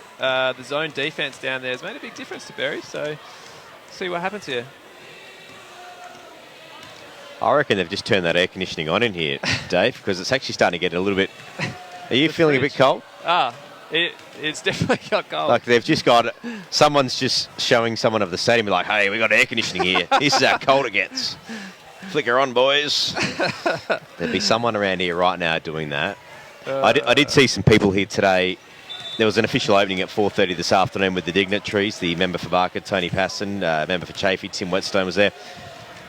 zone defense down there has made a big difference to Berry. So see what happens here. I reckon they've just turned that air conditioning on in here, Dave, because it's actually starting to get a little bit... Are you feeling a bit cold? It's definitely got cold. Like they've just got... Someone's just showing someone of the stadium, like, hey, we got air conditioning here. This is how cold it gets. Flicker on, boys. There'd be someone around here right now doing that. I did see some people here today. There was an official opening at 4:30 this afternoon with the dignitaries, the member for Barker, Tony Passon, member for Chafee, Tim Whetstone was there,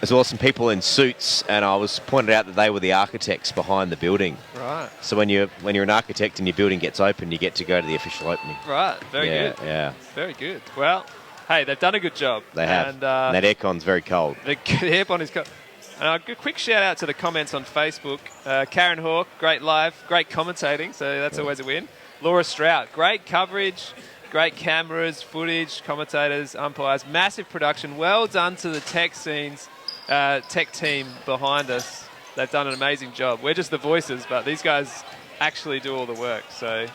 as well as some people in suits, and I was pointed out that they were the architects behind the building. Right. So when you're an architect and your building gets open, you get to go to the official opening. Right. Very good. Yeah. Very good. Well, hey, they've done a good job. They have. And that aircon's very cold. The aircon is cold. A quick shout out to the comments on Facebook. Karen Hawke, great live, great commentating, so that's always a win. Laura Strout, great coverage, great cameras, footage, commentators, umpires, massive production. Well done to the tech team behind us. They've done an amazing job. We're just the voices, but these guys actually do all the work. So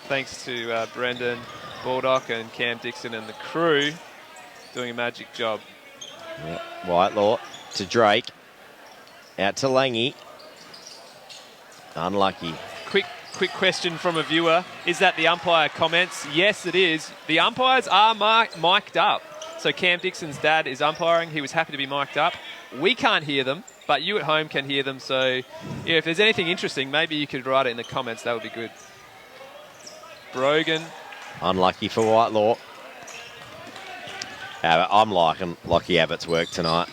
thanks to Brendan, Baldock and Cam Dixon and the crew doing a magic job. Yeah. Whitelaw to Drake. Out to Langy. Unlucky. Quick question from a viewer. Is that the umpire comments? Yes, it is. The umpires are mic'd up. So Cam Dixon's dad is umpiring. He was happy to be mic'd up. We can't hear them, but you at home can hear them. So yeah, if there's anything interesting, maybe you could write it in the comments. That would be good. Brogan. Unlucky for Whitelaw. I'm liking Lockie Abbott's work tonight.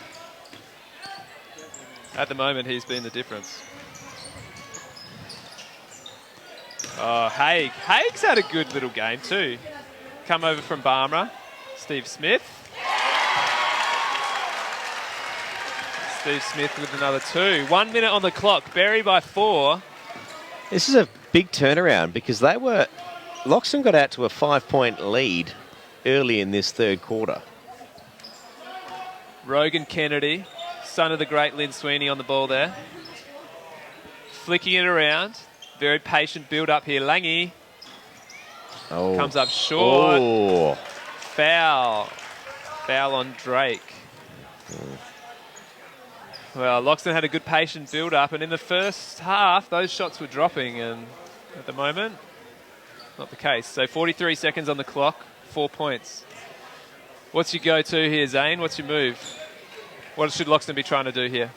At the moment, he's been the difference. Oh, Haig. Haig's had a good little game too. Come over from Barmera. Steve Smith. Steve Smith with another 2. 1 minute on the clock. Berry by 4. This is a big turnaround because they were Loxton got out to a 5-point lead early in this third quarter. Rogan Kennedy, son of the great Lynn Sweeney, on the ball there. Flicking it around. Very patient build up here. Langy comes up short. Oh. Foul. Foul on Drake. Well, Loxton had a good patient build up, and in the first half, those shots were dropping, and at the moment, not the case. So 43 seconds on the clock, 4 points. What's your go-to here, Zane? What's your move? What should Loxton be trying to do here?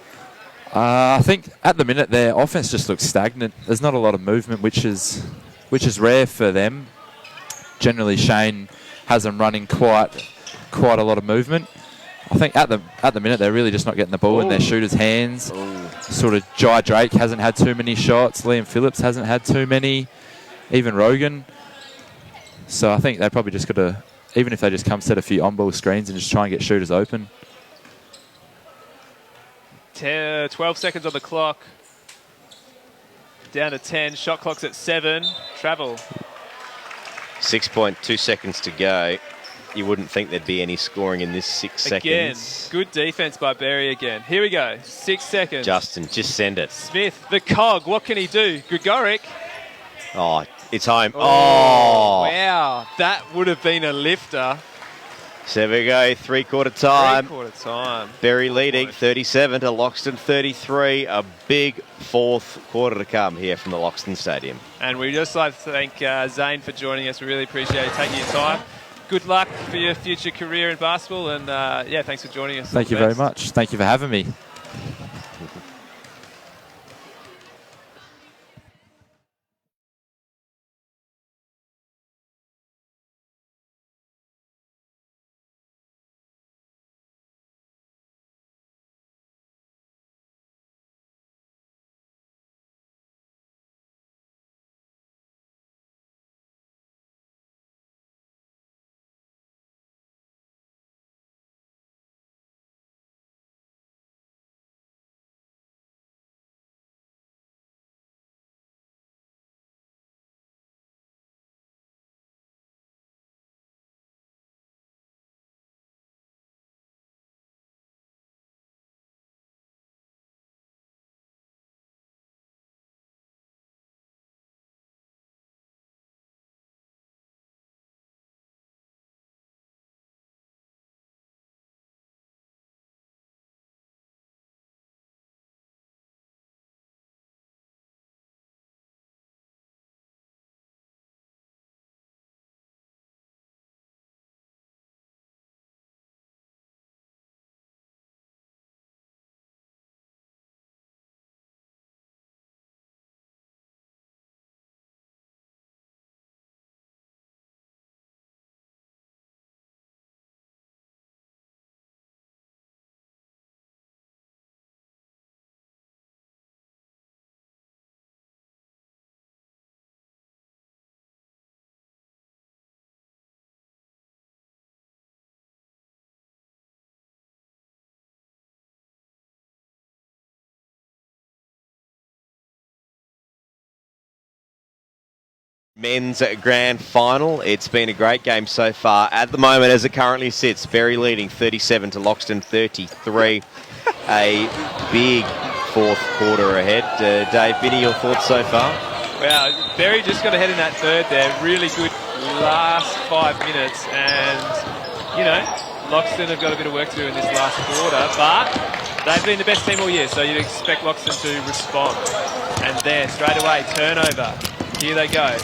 I think at the minute their offense just looks stagnant. There's not a lot of movement, which is rare for them. Generally, Shane has them running quite a lot of movement. I think at the minute they're really just not getting the ball in their shooters' hands. Sort of Jai Drake hasn't had too many shots. Liam Phillips hasn't had too many. Even Rogan. So I think they probably just got to, even if they just come set a few on-ball screens and just try and get shooters open. 12 seconds on the clock. Down to 10. Shot clock's at 7. Travel. 6.2 seconds to go. You wouldn't think there'd be any scoring in this 6 seconds. Good defense by Berry again. Here we go. 6 seconds. Justin, just send it. Smith, the cog. What can he do? Gregoric. Oh, it's home. Oh. Wow. That would have been a lifter. So there we go, three-quarter time. Three-quarter time. Berry leading 37 to Loxton 33. A big fourth quarter to come here from the Loxton Stadium. And we'd just like to thank Zane for joining us. We really appreciate you taking your time. Good luck for your future career in basketball. And, yeah, thanks for joining us. Thank you very much. Thank you for having me. Men's grand final. It's been a great game so far. At the moment, as it currently sits, Berry leading 37 to Loxton 33. A big fourth quarter ahead. Dave, Vinny, your thoughts so far? Wow, Berry just got ahead in that third there. Really good last 5 minutes. And, you know, Loxton have got a bit of work to do in this last quarter. But they've been the best team all year, so you'd expect Loxton to respond. And there, straight away, turnover. Here they go.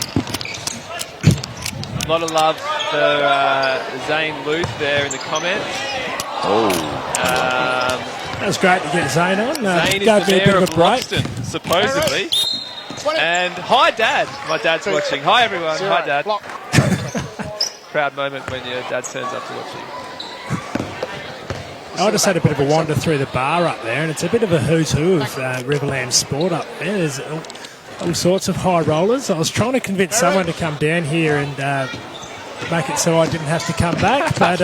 A lot of love for Zane Luth there in the comments. That was great to get Zane on. Zane is gave the me a bit mayor of of a break. Loxton, supposedly. And hi, Dad. My dad's watching. Hi, everyone. Hi, Dad. Proud moment when your dad turns up to watch you. I just had a bit of a wander through the bar up there, and it's a bit of a who's who of Riverland sport up there. There's all sorts of high rollers. I was trying to convince someone to come down here and make it so I didn't have to come back, but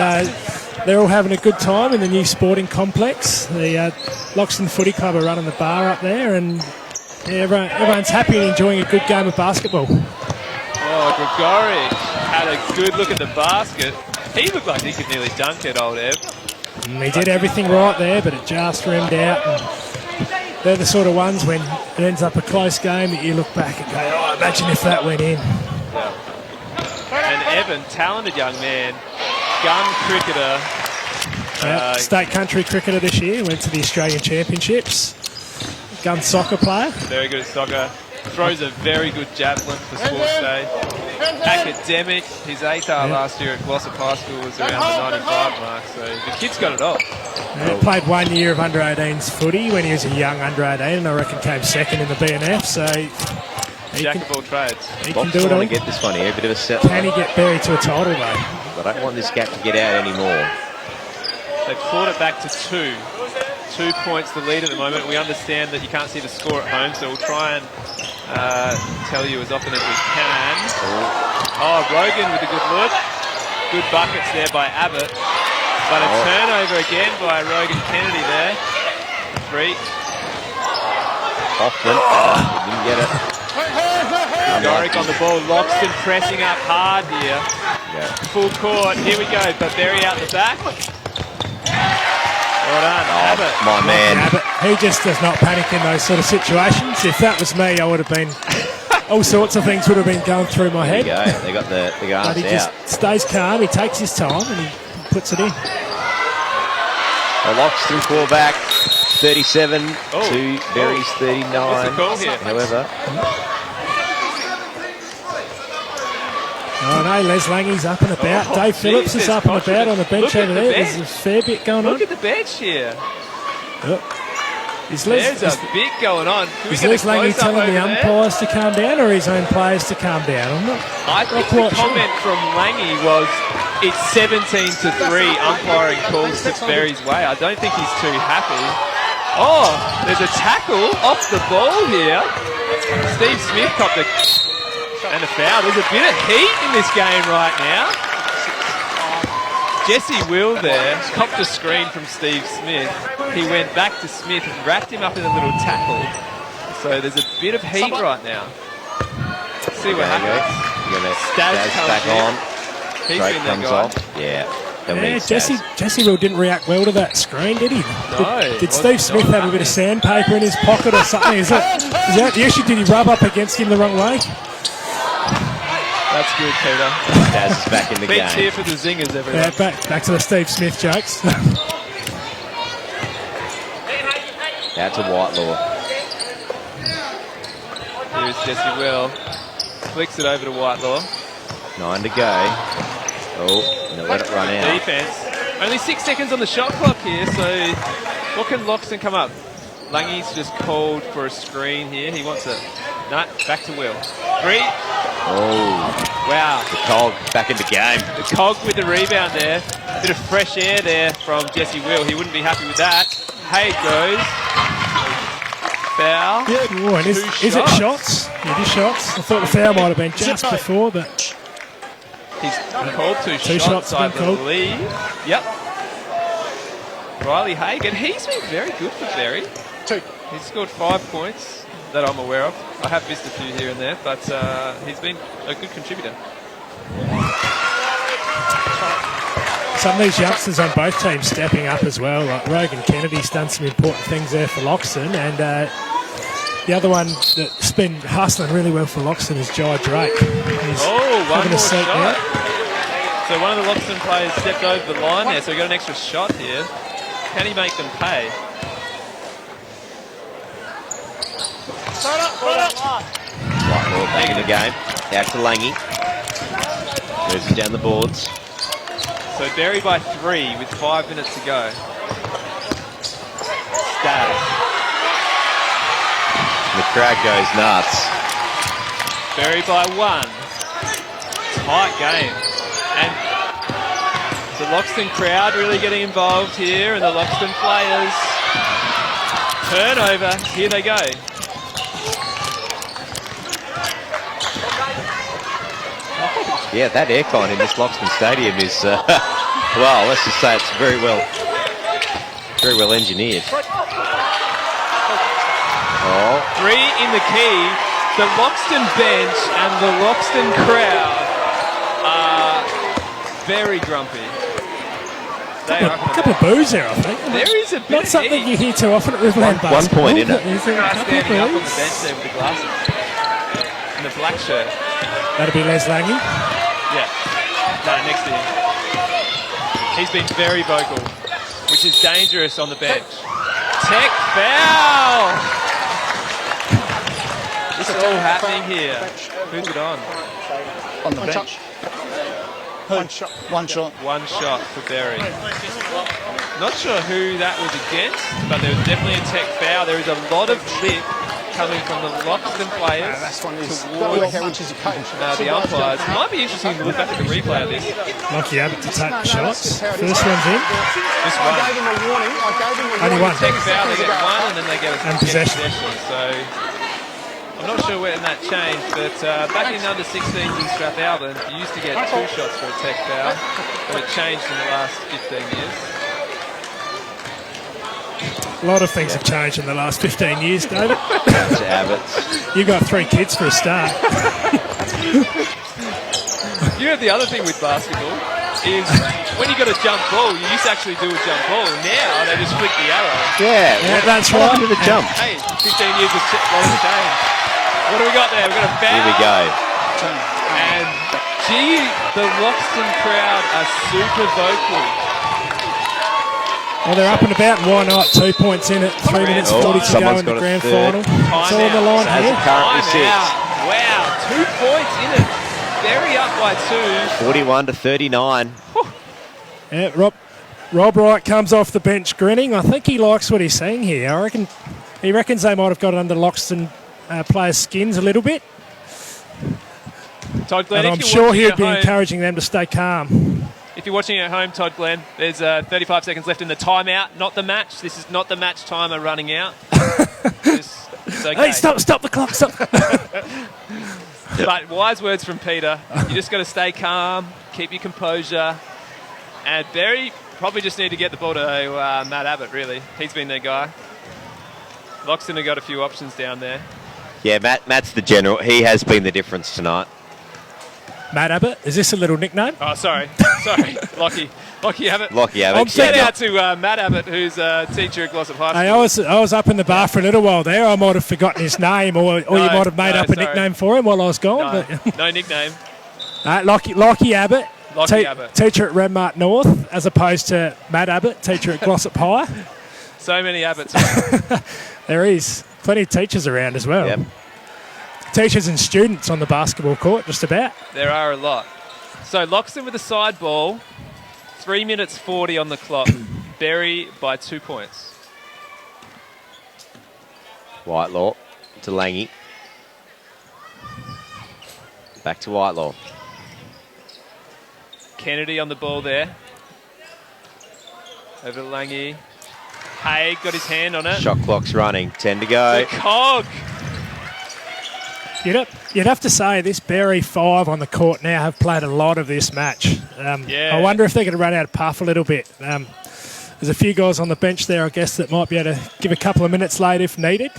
they're all having a good time in the new sporting complex. The Loxton Footy Club are running the bar up there, and yeah, everyone's happy and enjoying a good game of basketball. Oh, Oh, Gregoric had a good look at the basket. He looked like he could nearly dunk it, old Ev. He did everything right there, but it just rimmed out. And they're the sort of ones when it ends up a close game that you look back and go, oh, imagine if that went in. Yeah. And Evan, talented young man, gun cricketer. State country cricketer this year, went to the Australian Championships. Gun soccer player. Very good at soccer. Throws a very good javelin for sports day. Academic. His ATAR last year at Glossop High School was around the 95 mark, so the kid's got it all. Played 1 year of under-18s footy when he was a young under-18, and I reckon came second in the BNF, so... Jack of all trades. He can do it all. To get this one here, a bit of a set. Can he get buried to a title, though? I don't want this gap to get out anymore. They've clawed it back to 2. 2 points the lead at the moment. We understand that you can't see the score at home, so we'll try and tell you as often as we can. Oh, Rogan with a good look. Good buckets there by Abbott. But a turnover again by Rogan Kennedy there. 3. Hoffman didn't get it. Gregoric on the ball. Loxton pressing up hard here. Yeah. Full court. Here we go. But Berry out the back. Well done, Abbott. My man. Abbott, he just does not panic in those sort of situations. If that was me, I would have been... all sorts of things would have been going through my head. There you go. They got the arms But he out. just stays calm, he takes his time, and he puts it in. The Loxton quarterback, 37 to Berry's 39. What's the call here? However, Oh no, Les Langey's up and about. Dave Phillips is up and about on the bench over there. There's a fair bit going on. Look at the bench here. Is There's a bit going on. Can we Is get a Les Langey close-up telling the over there? umpires to calm down, or his own players to calm down? I'm not. I think quite the comment from Langey was it's 17 to 3 umpiring calls to Berry's way. I don't think he's too happy. Oh, there's a tackle off the ball here. Steve Smith copped and a foul. There's a bit of heat in this game right now. Jesse Will there copped a screen from Steve Smith. He went back to Smith and wrapped him up in a little tackle. So there's a bit of heat right now. Let's see what happens. Stabs back on. He's Straight been comes that guy. off. Yeah. Yeah, Jesse Will didn't react well to that screen, did he? No. Did Steve Smith have a bit of sandpaper in his pocket or something? Is that the issue? Did he rub up against him the wrong way? That's good, Peter. Daz is back in the Big game. cheer for the Zingers, everyone. Yeah, back to the Steve Smith jokes. Out to Whitelaw. Here's Jesse Will. Flicks it over to Whitelaw. 9 to go. Oh, and they'll let it run out. Defense. Only 6 seconds on the shot clock here, so what can Loxton come up? Langey's just called for a screen here. He wants it. No, back to Will. 3. Oh, Wow. the Cog back in the game. The Cog with the rebound there. Bit of fresh air there from Jesse Will. He wouldn't be happy with that. Hay goes. Foul. Ooh, and is it shots? It is shots. I thought the foul might have been just before, but He's called two shots I been called. believe. Yep. Riley Hagan, he's been very good for Berry. 2. He's scored 5 points that I'm aware of. I have missed a few here and there, but he's been a good contributor. some of these youngsters on both teams stepping up as well. Like Rogan Kennedy's done some important things there for Loxton, and the other one that's been hustling really well for Loxton is Jai Drake. He's one having more a seat shot. now. So one of the Loxton players stepped over the line there, so we got an extra shot here. Can he make them pay? Whitelaw back in the game. Out to Langy. Moves it down the boards. So Berry by 3 with 5 minutes to go. Stab. The crowd goes nuts. Berry by 1. Tight game. And the Loxton crowd really getting involved here, and the Loxton players. Turnover. Here they go. Yeah, that aircon in this Loxton Stadium is, well, let's just say it's very well engineered. Oh, 3 in the key. The Loxton bench and the Loxton crowd are very grumpy. They are A couple of boos there, I think. There is a bit Not of something heat. you hear too often at Riverland One basketball. point, isn't it? There's a Guy couple of standing up on the boos. bench there with the glasses and the black shirt. That'll be Les Langy. Yeah, no, next to him. He's been very vocal, which is dangerous on the bench. Tech foul! This is all happening here. Who's it on? On the bench. One shot. One shot for Berry. Not sure who that was against, but there was definitely a tech foul. There is a lot of lip coming from the Loxton players towards the umpires. It might be interesting to look back at the replay of this. Lucky Abbott to take the shots. First one's in. This one. Only one. Tech foul, they get one, and then they get And possession. So I'm not sure when that changed, but back in under 16s in Strathalbyn, you used to get 2 shots for a tech foul, but it changed in the last 15 years. A lot of things have changed in the last 15 years, David. That's Abbott's. You've got 3 kids for a start. You know, the other thing with basketball is when you got a jump ball, you used to actually do a jump ball, and now they just flick the arrow. Yeah, That's what right. happened to the jump? Hey, 15 years of change. What do we got there? We've got a foul. Here we go. And gee, the Loxton crowd are super vocal. Well, they're up and about, and why not? 2 points in at 3 minutes 40 to go someone's in the got a grand third. final. It's all on the line As here. it currently sits, Timeout. Wow, 2 points in it. Very up by 2. 41 to 39. Yeah, Rob Wright comes off the bench grinning. I think he likes what he's seeing here. I reckon he reckons they might have got under Loxton players' skins a little bit. Todd Glenn, And I'm sure he'd be encouraging them to stay calm. If you're watching at home, Todd Glenn, there's 35 seconds left in the timeout, not the match. This is not the match timer running out. It's okay. Hey, stop the clock, stop. But wise words from Peter. You just got to stay calm, keep your composure. And Berry probably just need to get the ball to Matt Abbott, really. He's been their guy. Loxton have got a few options down there. Yeah, Matt's the general. He has been the difference tonight. Matt Abbott, is this a little nickname? Oh, sorry. Lockie Abbott. Lockie Abbott. I'm Shout Yeah, out to Matt Abbott, who's a teacher at Glossop High School. Hey, I was up in the bar for a little while there. I might have forgotten his name, or you might have made up a sorry. nickname for him while I was gone. No, But no nickname. Lockie Abbott, Lockie Abbott. teacher at Renmark North, as opposed to Matt Abbott, teacher at Glossop High. So many Abbotts. There is plenty of teachers around as well. Yep. Teachers and students on the basketball court, just about. There are a lot. So Loxton with a side ball. 3 minutes 40 on the clock. Berry by 2 points. Whitelaw to Langy. Back to Whitelaw. Kennedy on the ball there. Over to Langy. Haig got his hand on it. Shot clock's running. 10 to go. The cog. You'd have to say this Berry 5 on the court now have played a lot of this match. Yeah. I wonder if they're going to run out of puff a little bit. There's a few guys on the bench there, I guess, that might be able to give a couple of minutes late if needed.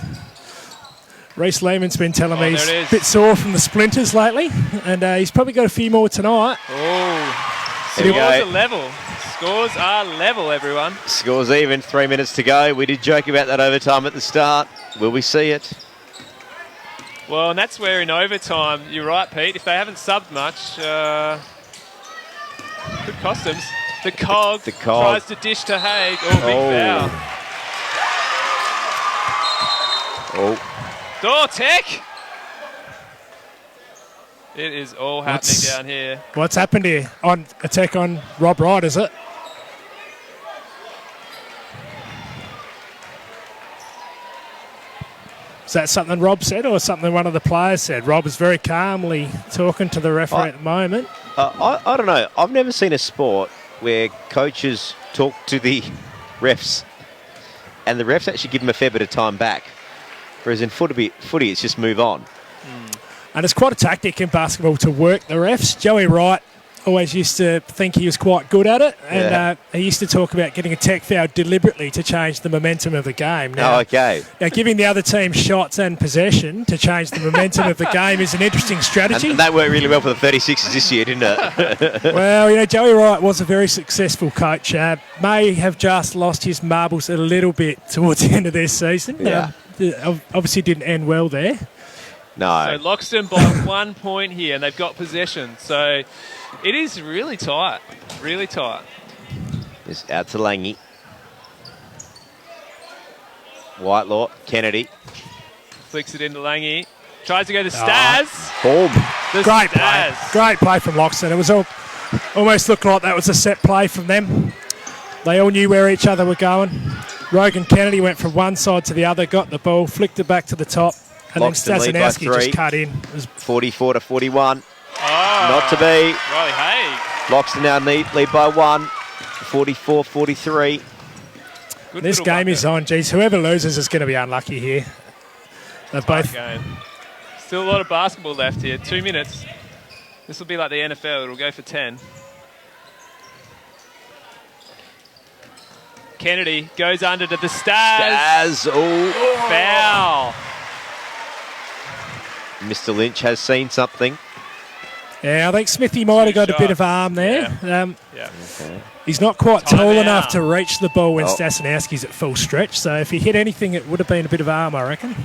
Reece Lehman's been telling me he's a bit sore from the splinters lately, and he's probably got a few more tonight. Oh, Here we scores go. are level. Scores are level, everyone. Scores even. 3 minutes to go. We did joke about that overtime at the start. Will we see it? Well, and that's where in overtime, you're right, Pete, if they haven't subbed much, good costumes. The cog tries to dish to Haig. Oh, big foul. Oh. Tech! It is all happening down here. What's happened here? On attack on Rob Wright, is it? Is that something Rob said or something one of the players said? Rob is very calmly talking to the referee at the moment. I don't know. I've never seen a sport where coaches talk to the refs and the refs actually give them a fair bit of time back. Whereas in footy it's just move on. And it's quite a tactic in basketball to work the refs. Joey Wright always used to think he was quite good at it, and he used to talk about getting a tech foul deliberately to change the momentum of the game. Now, now, giving the other team shots and possession to change the momentum of the game is an interesting strategy. And that worked really well for the 36ers this year, didn't it? Well, Joey Wright was a very successful coach. May have just lost his marbles a little bit towards the end of their season. Yeah. Obviously didn't end well there. No. So Loxton by 1 point here, and they've got possession. So it is really tight, really tight. Just out to Langy. Whitelaw, Kennedy. Flicks it into Langy. Tries to go to Staz. Boom. Great play from Loxton. It was almost looked like that was a set play from them. They all knew where each other were going. Rogan Kennedy went from one side to the other, got the ball, flicked it back to the top, and Loxton then lead by Stasinowski 3. just cut in. It was 44 to 41. Oh, Not to be. Riley Haig. Loxton now lead by 1. 44-43. This game is on. Geez, whoever loses is going to be unlucky here. They're both. Game. Still a lot of basketball left here. 2 minutes. This will be like the NFL. It'll go for 10. Kennedy goes under to the Staz. Foul. Mr. Lynch has seen something. Yeah, I think Smithy might have got a bit of arm there. Okay. He's not quite tall Time enough out. to reach the ball when Stasinowski's at full stretch. So if he hit anything, it would have been a bit of arm, I reckon.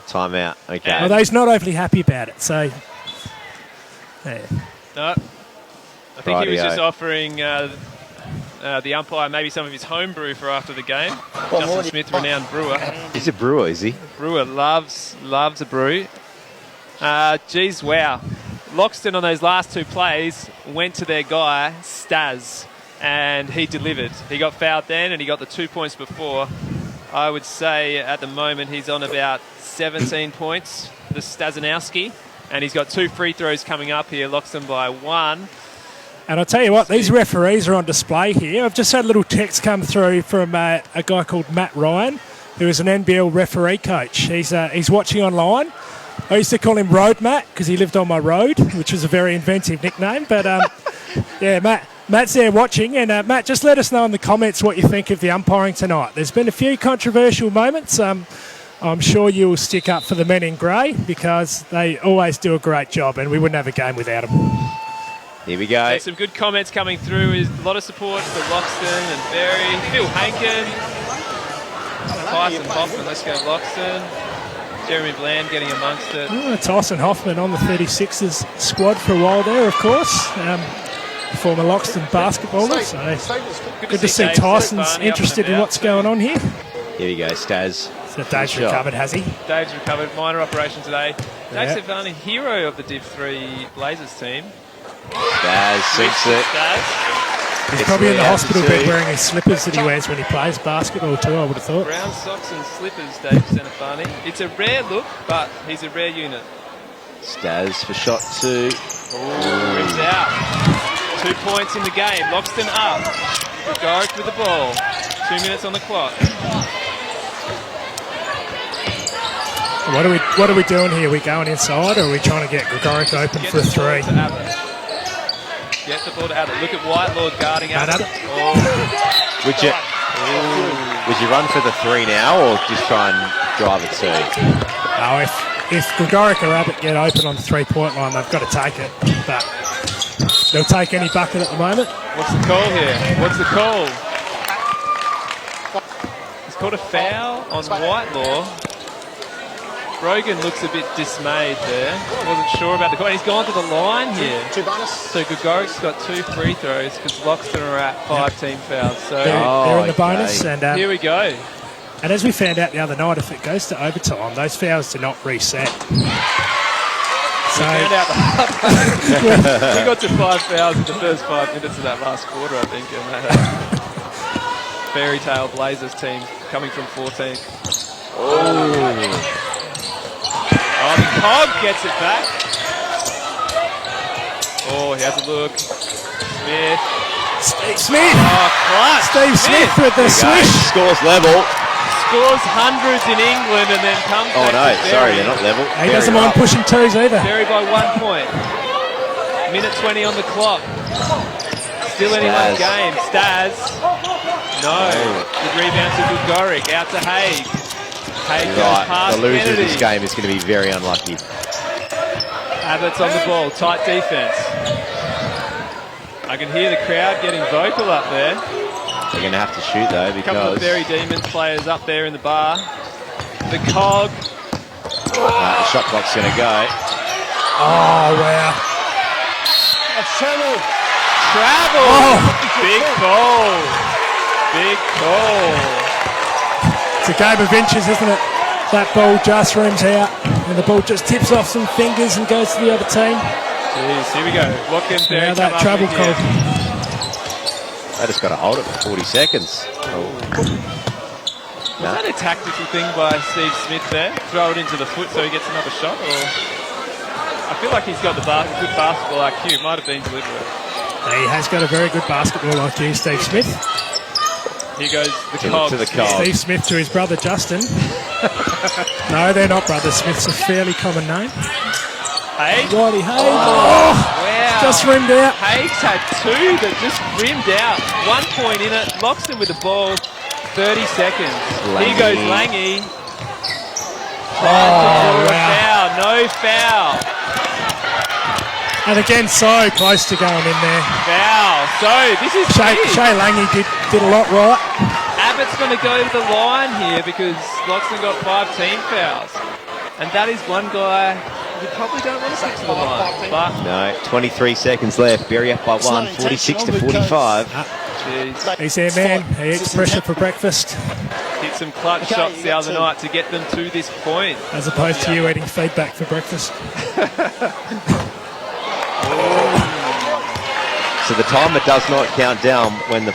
Timeout. Okay. Although he's not overly happy about it. So, yeah. No. I think he was just offering the umpire maybe some of his home brew for after the game. Justin Smith, renowned brewer. He's a brewer, is he? Brewer loves a brew. Geez, wow. Loxton on those last 2 plays went to their guy, Staz, and he delivered. He got fouled then and he got the 2 points before. I would say at the moment he's on about 17 points, the Stasinowski, and he's got 2 free throws coming up here, Loxton by 1. And I'll tell you what, these referees are on display here. I've just had a little text come through from a guy called Matt Ryan, who is an NBL referee coach. He's watching online. I used to call him Road Matt because he lived on my road, which was a very inventive nickname. But, yeah, Matt's there watching. And, Matt, just let us know in the comments what you think of the umpiring tonight. There's been a few controversial moments. I'm sure you'll stick up for the men in grey because they always do a great job and we wouldn't have a game without them. Here we go. Some good comments coming through. A lot of support for Loxton and Berry. Phil Hankin. Tyson Hoffman, let's go Loxton. Jeremy Bland getting amongst it. Tyson Hoffman on the 36ers squad for a while there, of course. Former Loxton basketballer. So good to see Dave Tyson's Stefani interested in what's going on here. Here we go, Staz. So Dave's recovered, has he? Dave's recovered. Minor operation today. Dave Stefani, hero of the Div 3 Blazers team. Staz sinks it. He's probably in the hospital bed wearing his slippers that he wears when he plays basketball too, I would have thought. Brown socks and slippers, Dave Stefani. It's a rare look, but he's a rare unit. Staz for shot 2. Rips out. 2 points in the game. Loxton up. Gregoric with the ball. 2 minutes on the clock. What are we doing here? Are we going inside or are we trying to get Gregoric open for a 3? Get the ball to Abbott. Look at Whitelaw guarding Abbott. Would you run for the 3 now or just try and drive it 2? No, if Gregoric or Abbott get open on the 3-point line, they've got to take it. But they'll take any bucket at the moment. What's the call here? What's the call? It's called a foul on Whitelaw. Brogan looks a bit dismayed there. Wasn't sure about the call. He's gone to the line here. 2 bonus. So Gregoric's got 2 free throws because Loxton are at 5 team fouls. So They're in the bonus. And here we go. And as we found out the other night, if it goes to overtime, those fouls do not reset. So Found out the hard way. We got to 5 fouls in the first 5 minutes of that last quarter, I think. And that fairy tale Blazers team coming from 14. Oh, the Cog gets it back. Oh, he has a look. Smith. Steve Smith. Oh, clutch. Steve Smith with the swish. Scores level. Scores hundreds in England and then comes back to Sorry, Berry. they're not level. He doesn't mind pushing 2s either. Berry by 1 point. Minute 20 on the clock. Still anyone's game. Staz. No. Good rebound to Gugoric. Out to Haig. Haig goes past the loser Kennedy. of this game is going to be very unlucky. Abbott's on the ball. Tight defense. I can hear the crowd getting vocal up there. They're going to have to shoot though, A couple of because Berry Demons players up there in the bar. The Cog. the shot clock's going to go. Oh, wow. Travel. Oh. Big call. Big call. It's a game of inches, isn't it? That ball just rims out, and the ball just tips off some fingers and goes to the other team. Jeez, here we go. What can Derek Now that come up travel with call. here? They just got to hold it for 40 seconds. Was that a tactical thing by Steve Smith there? Throw it into the foot so he gets another shot? Or I feel like he's got the good basketball IQ. It might have been deliberate. He has got a very good basketball IQ, Steve Smith. Here goes the Cog. To the Cog. Steve Smith to his brother Justin. No, they're not brothers. Smith's a fairly common name. Haig. Wiley Haig. Wow. Just rimmed out. Haig's had two that just rimmed out. 1 point in it. Loxton with the ball. 30 seconds. Here goes Langy. Wow. Foul. No foul. And again, so close to going in there. Foul. So this is big. Shay Langy did a lot right. Abbott's going to go to the line here because Loxton got 5 team fouls. And that is one guy you probably don't want to stick to the line. But No, 23 seconds left. Berry up by 1, 46 to 45. jeez, He's their man. He eats pressure for breakfast, hit some clutch shots the other night to get them to this point. as opposed to you eating feedback for breakfast. So the timer does not count down when the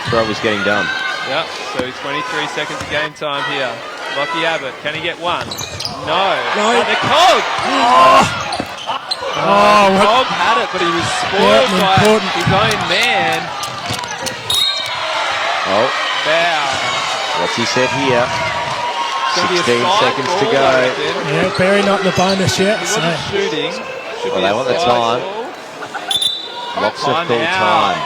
throw is getting done. Yep, so 23 seconds of game time here. Lockie Abbott, can he get one? No. No. The Cog! Cog had it, but he was spoiled by important. his own man. Oh, Foul. what's he said here? Gonna be a 16 side seconds to ball, go. I reckon. Yeah, Barry not in the bonus yet. He So wasn't shooting. Should Well, be they a want the side time. ball. Lots of full Timeout. time.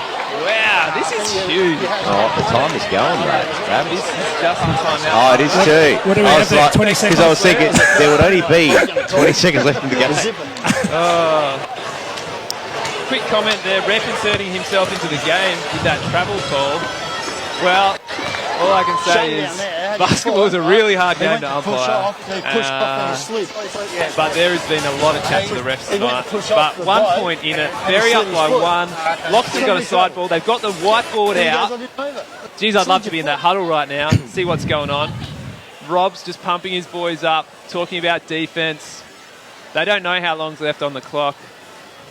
Wow, this is huge. Oh, the time is going, mate. This is just the timeout. Oh, it is too. What do we I have was there, like, 20 seconds? because I was thinking there would only be 20 seconds left in the game. Quick comment there, ref inserting himself into the game with that travel call. Well, all I can say is basketball is a really hard game to umpire. But there has been a lot of chat to the refs tonight. But 1 point in it, very up by 1. Loxton got a side ball. They've got the whiteboard out. Geez, I'd love to be in that huddle right now, see what's going on. Rob's just pumping his boys up, talking about defense. They don't know how long's left on the clock,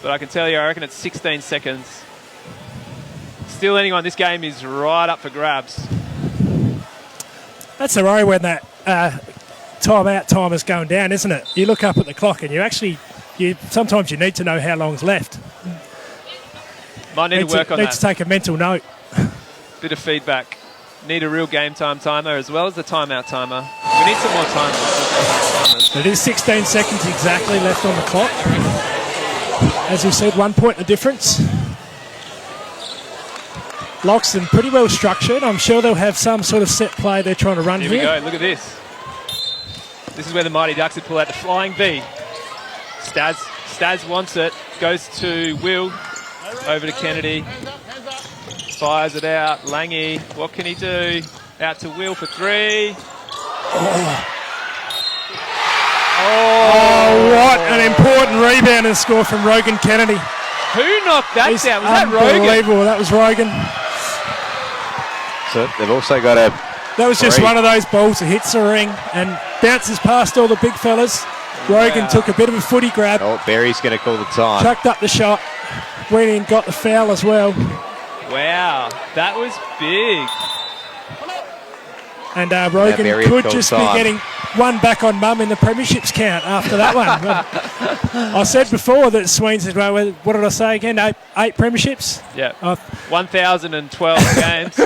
but I can tell you, I reckon it's 16 seconds. Still anyone, this game is right up for grabs. that's the worry when that timeout time is going down, isn't it? You look up at the clock and sometimes you need to know how long's left. Might need to work on Need that. to take a mental note. Bit of feedback. Need a real game time timer as well as the timeout timer. We need some more timers. It is 16 seconds exactly left on the clock. As we said, 1 point the difference. Loxton pretty well structured. I'm sure they'll have some sort of set play they're trying to run Here here. we go, look at this. This is where the Mighty Ducks would pull out the flying V. Staz wants it, goes to Will, over to Kennedy. Fires it out, Langy, what can he do? Out to Will for 3. Oh, what an important rebound and score from Rogan Kennedy. Who knocked that He's down? Was that Rogan? unbelievable. That was Rogan. So they've also got a That was just Great. one of those balls that hits the ring and bounces past all the big fellas. Rogan took a bit of a footy grab, Oh, Barry's going to call the time. chucked up the shot, went in, got the foul as well. Wow, that was big. And Rogan Barry could called just time. be getting one back on mum in the premierships count after that one. I said before that Sweens said, well, what did I say again? Eight premierships? Yeah, I 1,012 games.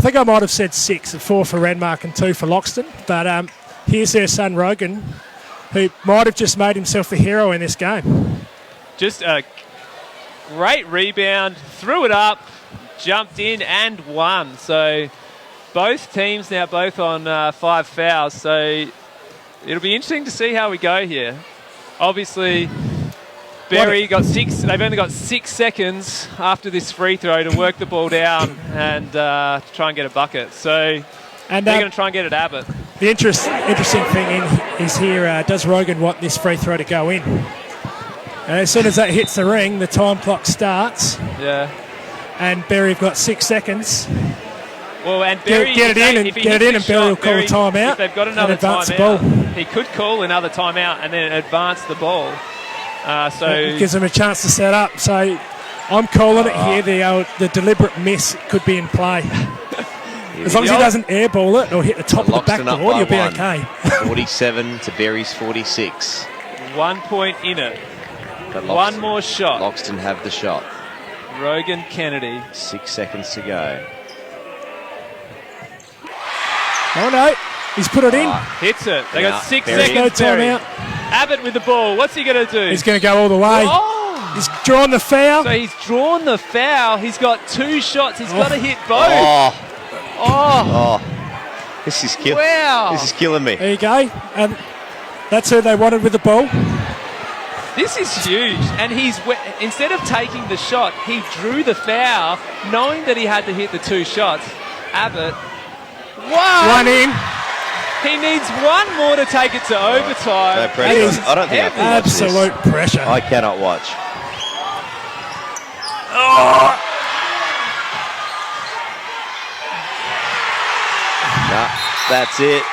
think I might have said 6, 4 for Renmark and 2 for Loxton. But here's their son Rogan, who might have just made himself the hero in this game. just a great rebound, threw it up, jumped in and won. So both teams now both on 5 fouls. So it'll be interesting to see how we go here. Obviously, Berry got 6. They've only got 6 seconds after this free throw to work the ball down and try and get a bucket. So they're going to try and get it Abbott. The interesting thing is here, does Rogan want this free throw to go in? And as soon as that hits the ring, the time clock starts. Yeah. And Berry have got 6 seconds. Well, and Berry, get it in, and Berry will call a timeout. If they've got another timeout, he could call another timeout and then advance the ball. So it gives them a chance to set up. So I'm calling it here. The deliberate miss could be in play. As long as he doesn't airball it or hit the top of the backboard, you'll be okay. 47 to Berry's 46. 1 point in it. One more shot. Loxton have the shot. Rogan Kennedy. 6 seconds to go. Oh no, he's put it in. Hits it. They got 6 Berry. seconds. No timeout. Abbott with the ball. What's he going to do? He's going to go all the way. Oh! He's drawn the foul. So he's drawn the foul. He's got 2 shots. He's got to hit both. This is Wow. This is killing me. There you go. And that's who they wanted with the ball. This is huge. And instead of taking the shot, he drew the foul, knowing that he had to hit the 2 shots. Abbott. One in. He needs one more to take it to overtime. No pressure. I don't think I can watch this. Absolute pressure. I cannot watch. Nah, that's it.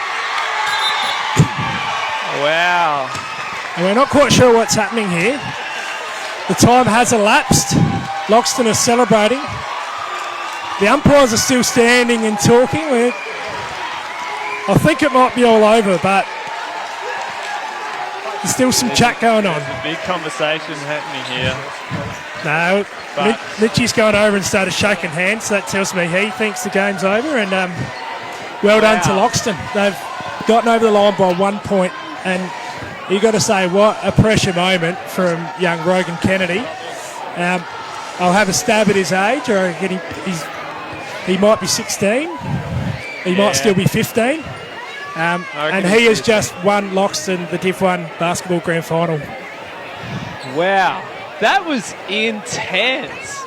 Wow. And we're not quite sure what's happening here. The time has elapsed. Loxton are celebrating. The umpires are still standing and talking. I think it might be all over, but there's still some chat going on. There's a big conversation happening here. No, Mitchie's gone over and started shaking hands, so that tells me he thinks the game's over, and well done to Loxton. They've gotten over the line by 1 point, and you got to say what a pressure moment from young Rogan Kennedy. I'll have a stab at his age, or he might be 16. He might still be 15. And he has just won Loxton the Div 1 basketball grand final. Wow. That was intense.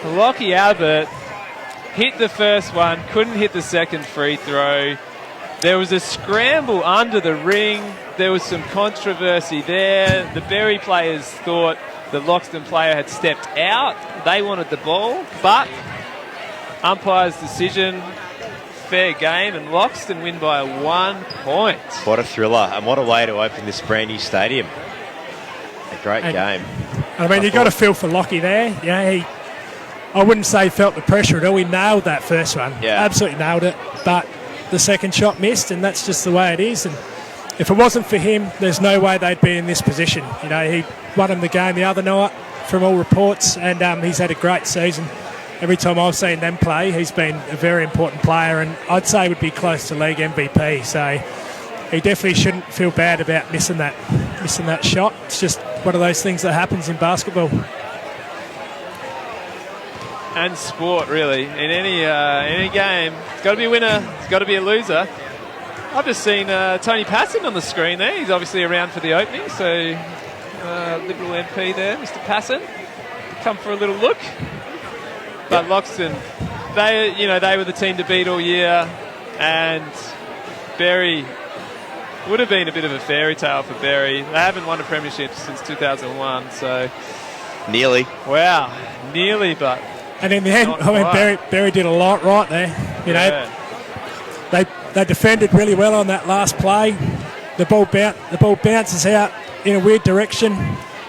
Lockie Abbott hit the first one, couldn't hit the second free throw. There was a scramble under the ring. There was some controversy there. The Berry players thought the Loxton player had stepped out. They wanted the ball, but umpire's decision, fair game, and Loxton win by 1 point. What a thriller, and what a way to open this brand new stadium. A great game. I mean, you got to feel for Lockie there. Yeah, I wouldn't say he felt the pressure at all. He nailed that first one. Yeah. Absolutely nailed it. But the second shot missed, and that's just the way it is. And if it wasn't for him, there's no way they'd be in this position. You know, he won him the game the other night from all reports, and he's had a great season. Every time I've seen them play, he's been a very important player, and I'd say would be close to league MVP. So he definitely shouldn't feel bad about missing that shot. It's just one of those things that happens in basketball. And sport, really. In any game, it's got to be a winner, it's got to be a loser. I've just seen Tony Passon on the screen there. He's obviously around for the opening, so Liberal MP there, Mr. Passon, come for a little look. But Loxton, they were the team to beat all year, and Berry would have been a bit of a fairy tale for Berry. They haven't won a premiership since 2001, so Nearly. wow, nearly, but. And in the end, I mean, Berry did a lot right there. You know, they defended really well on that last play. The ball bounces out in a weird direction,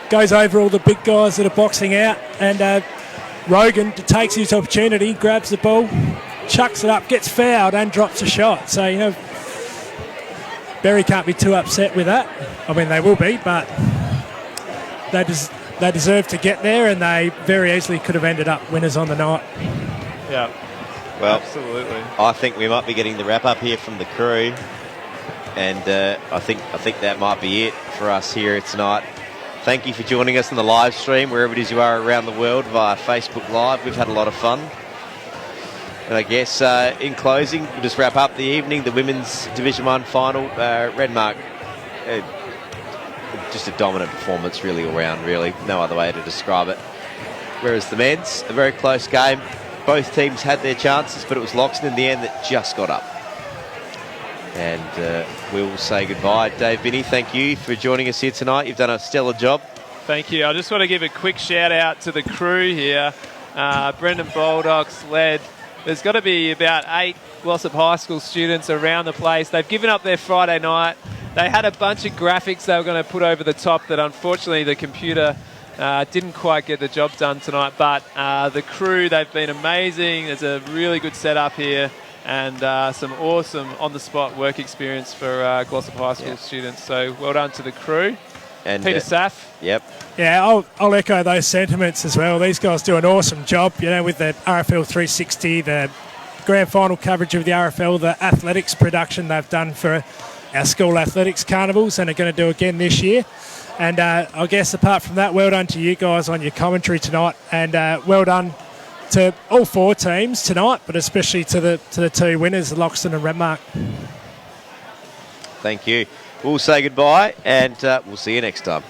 goes over all the big guys that are boxing out, and Rogan takes his opportunity, grabs the ball, chucks it up, gets fouled, and drops a shot. So, you know, Berry can't be too upset with that. I mean, they will be, but they deserve to get there, and they very easily could have ended up winners on the night. Yeah. Well, absolutely. I think we might be getting the wrap up here from the crew, and I think that might be it for us here tonight Thank you for joining us on the live stream, wherever it is you are around the world via Facebook Live. We've had a lot of fun. And I guess in closing, we'll just wrap up the evening. The Women's Division 1 final, Renmark, just a dominant performance really all round, really. No other way to describe it. Whereas the men's, a very close game. Both teams had their chances, but it was Loxton in the end that just got up. And we'll say goodbye. Dave Binney, thank you for joining us here tonight. You've done a stellar job. Thank you. I just want to give a quick shout out to the crew here. Brendan Baldock's led. There's got to be about 8 Glossop High School students around the place. They've given up their Friday night. They had a bunch of graphics they were going to put over the top that unfortunately the computer didn't quite get the job done tonight. But the crew, they've been amazing. There's a really good setup here. And some awesome on-the-spot work experience for Glossop High School students. So well done to the crew. And Peter Saff. Yep. Yeah, I'll echo those sentiments as well. These guys do an awesome job, you know, with the RFL 360, the grand final coverage of the RFL, the athletics production they've done for our school athletics carnivals and are going to do again this year. And I guess apart from that, well done to you guys on your commentary tonight, and well done to all 4 teams tonight, but especially to the 2 winners, Loxton and Renmark. Thank you. We'll say goodbye, and we'll see you next time.